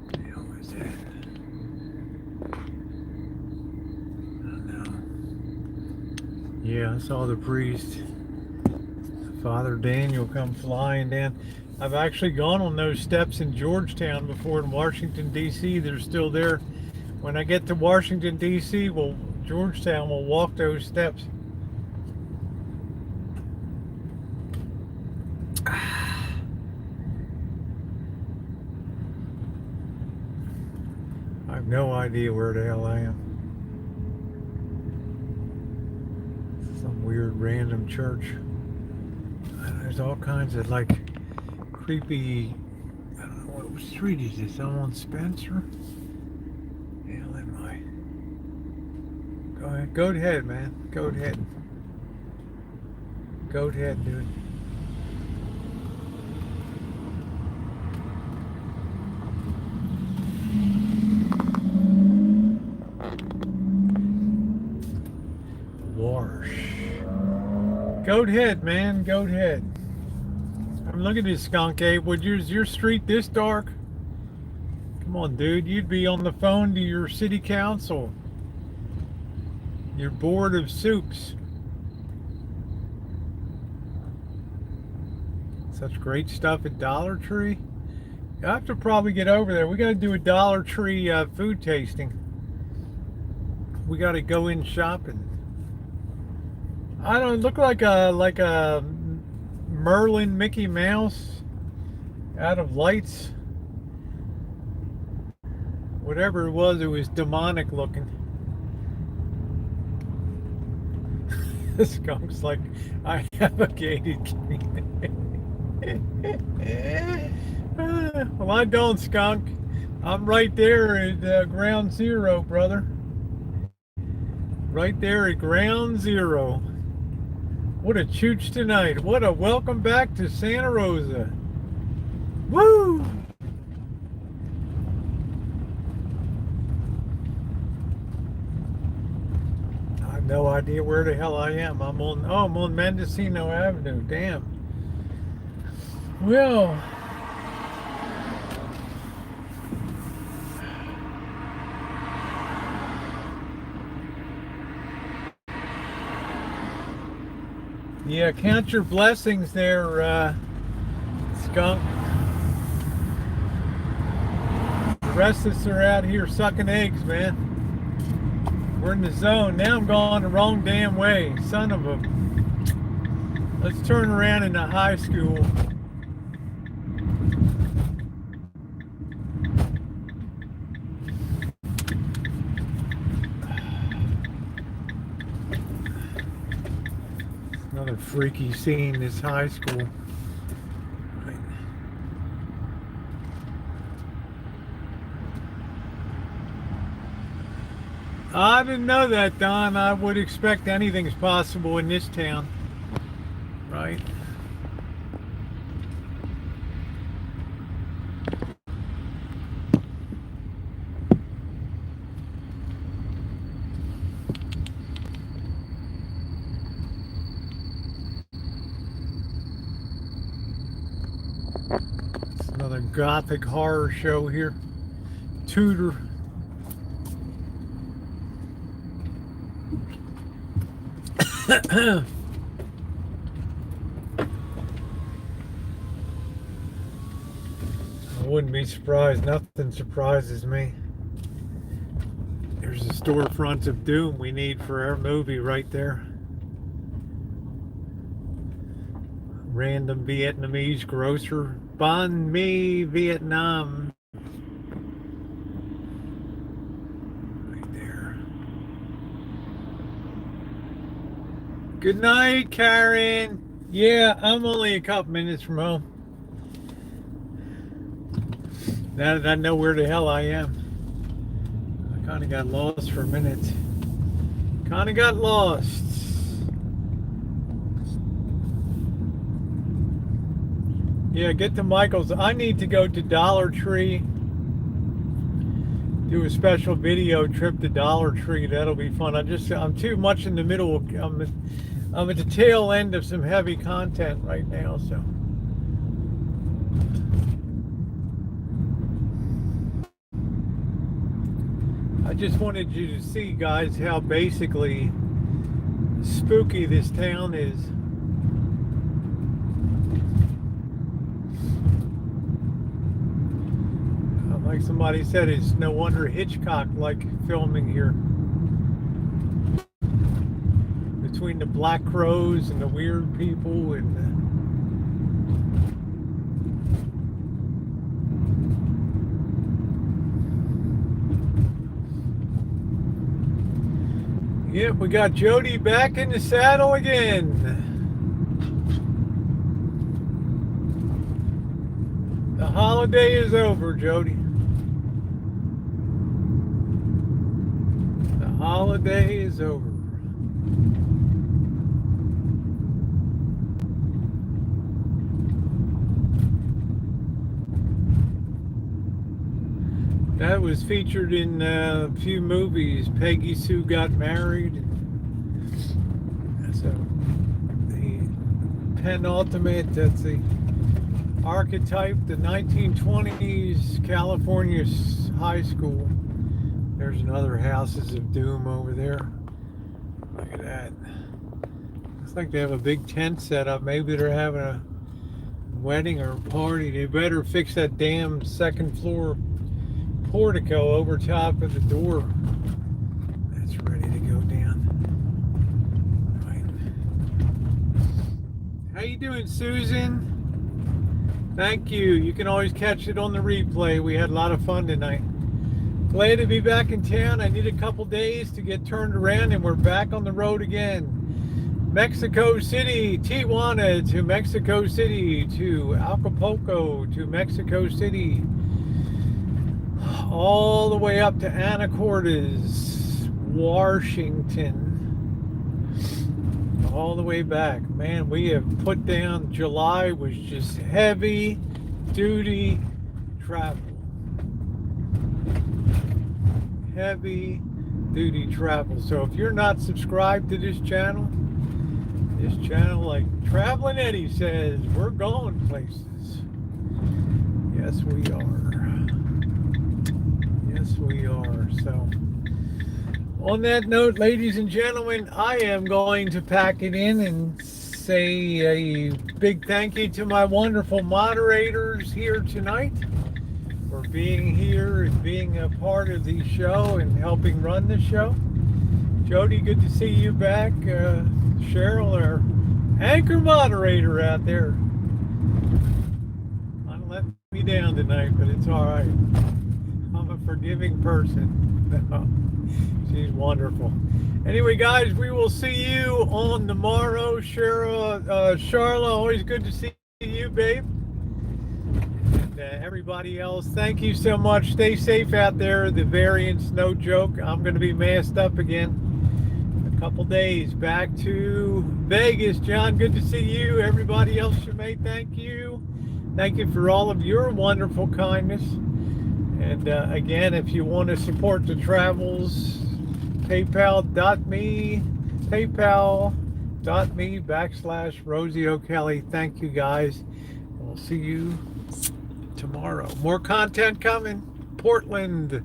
What the hell is that? I don't know. Yeah, I saw the priest. Father Daniel come flying down. I've actually gone on those steps in Georgetown before. In Washington, D.C. They're still there. When I get to Washington, D.C., Georgetown will walk those steps. I have no idea where the hell I am. Some weird random church. There's all kinds of like creepy, I don't know what street is this. I'm on Spencer. Hell am I? Go ahead, go ahead, man. Go ahead. Go ahead, dude. Wash. Goat head, man. Goat head. I'm looking at this skunk ape. Would your street this dark? Come on, dude. You'd be on the phone to your city council. Your board of soups. Such great stuff at Dollar Tree. I have to probably get over there. We got to do a Dollar Tree food tasting. We got to go in shopping. I don't look like a Merlin Mickey Mouse out of lights. Whatever it was demonic looking. The skunk's like, I have a gated community. Well, I don't, skunk. I'm right there at ground zero, brother. Right there at ground zero. What a chooch tonight. What a welcome back to Santa Rosa. Woo! I have no idea where the hell I am. I'm on Mendocino Avenue. Damn. Well, yeah, count your blessings there, skunk. The rest of us are out here sucking eggs, man. We're in the zone. Now I'm going the wrong damn way. Son of a... Let's turn around into high school. Another freaky scene, this high school. I didn't know that, Don. I would expect anything's possible in this town, right? It's another gothic horror show here. Tudor. I wouldn't be surprised. Nothing surprises me. There's the storefronts of doom we need for our movie right there. Random Vietnamese grocer. Banh mi Vietnam. Right there. Good night, Karen. Yeah, I'm only a couple minutes from home. Now that I know where the hell I am. I kind of got lost for a minute. Kind of got lost. Yeah, get to Michael's. I need to go to Dollar Tree. Do a special video trip to Dollar Tree. That'll be fun. I'm too much in the middle. I'm at the tail end of some heavy content right now, so. I just wanted you to see, guys, how basically spooky this town is. Like somebody said, it's no wonder Hitchcock liked filming here. Between the black crows and the weird people and yep, we got Jody back in the saddle again. The holiday is over, Jody. The holiday is over. That was featured in a few movies. Peggy Sue Got Married. So the penultimate, that's the archetype, the 1920s California high school. There's another Houses of Doom over there. Look at that. Looks like they have a big tent set up. Maybe they're having a wedding or a party. They better fix that damn second floor portico over top of the door. That's ready to go down. Right. How you doing, Susan? Thank you. You can always catch it on the replay. We had a lot of fun tonight. Glad to be back in town. I need a couple days to get turned around and we're back on the road again. Mexico City, Tijuana to Mexico City to Acapulco to Mexico City. All the way up to Anacortes, Washington. All the way back. Man, we have put down, July was just heavy duty travel. Heavy duty travel. So if you're not subscribed to this channel, like Traveling Eddie says, we're going places. Yes, we are. Yes, we are. So on that note, ladies and gentlemen, I am going to pack it in and say a big thank you to my wonderful moderators here tonight for being here and being a part of the show and helping run the show. Jody, good to see you back. Cheryl, our anchor moderator out there. Don't let me down tonight, but it's all right. I'm a forgiving person. She's wonderful. Anyway, guys, we will see you on the morrow. Charla, always good to see you, babe. everybody else, thank you so much. Stay safe out there. The variant's no joke. I'm going to be masked up again in a couple days. Back to Vegas. John, good to see you. Everybody else, Shemay, thank you. Thank you for all of your wonderful kindness. And again, if you want to support the travels, paypal.me/Rosie O'Kelly. Thank you guys. We'll see you tomorrow. More content coming. Portland.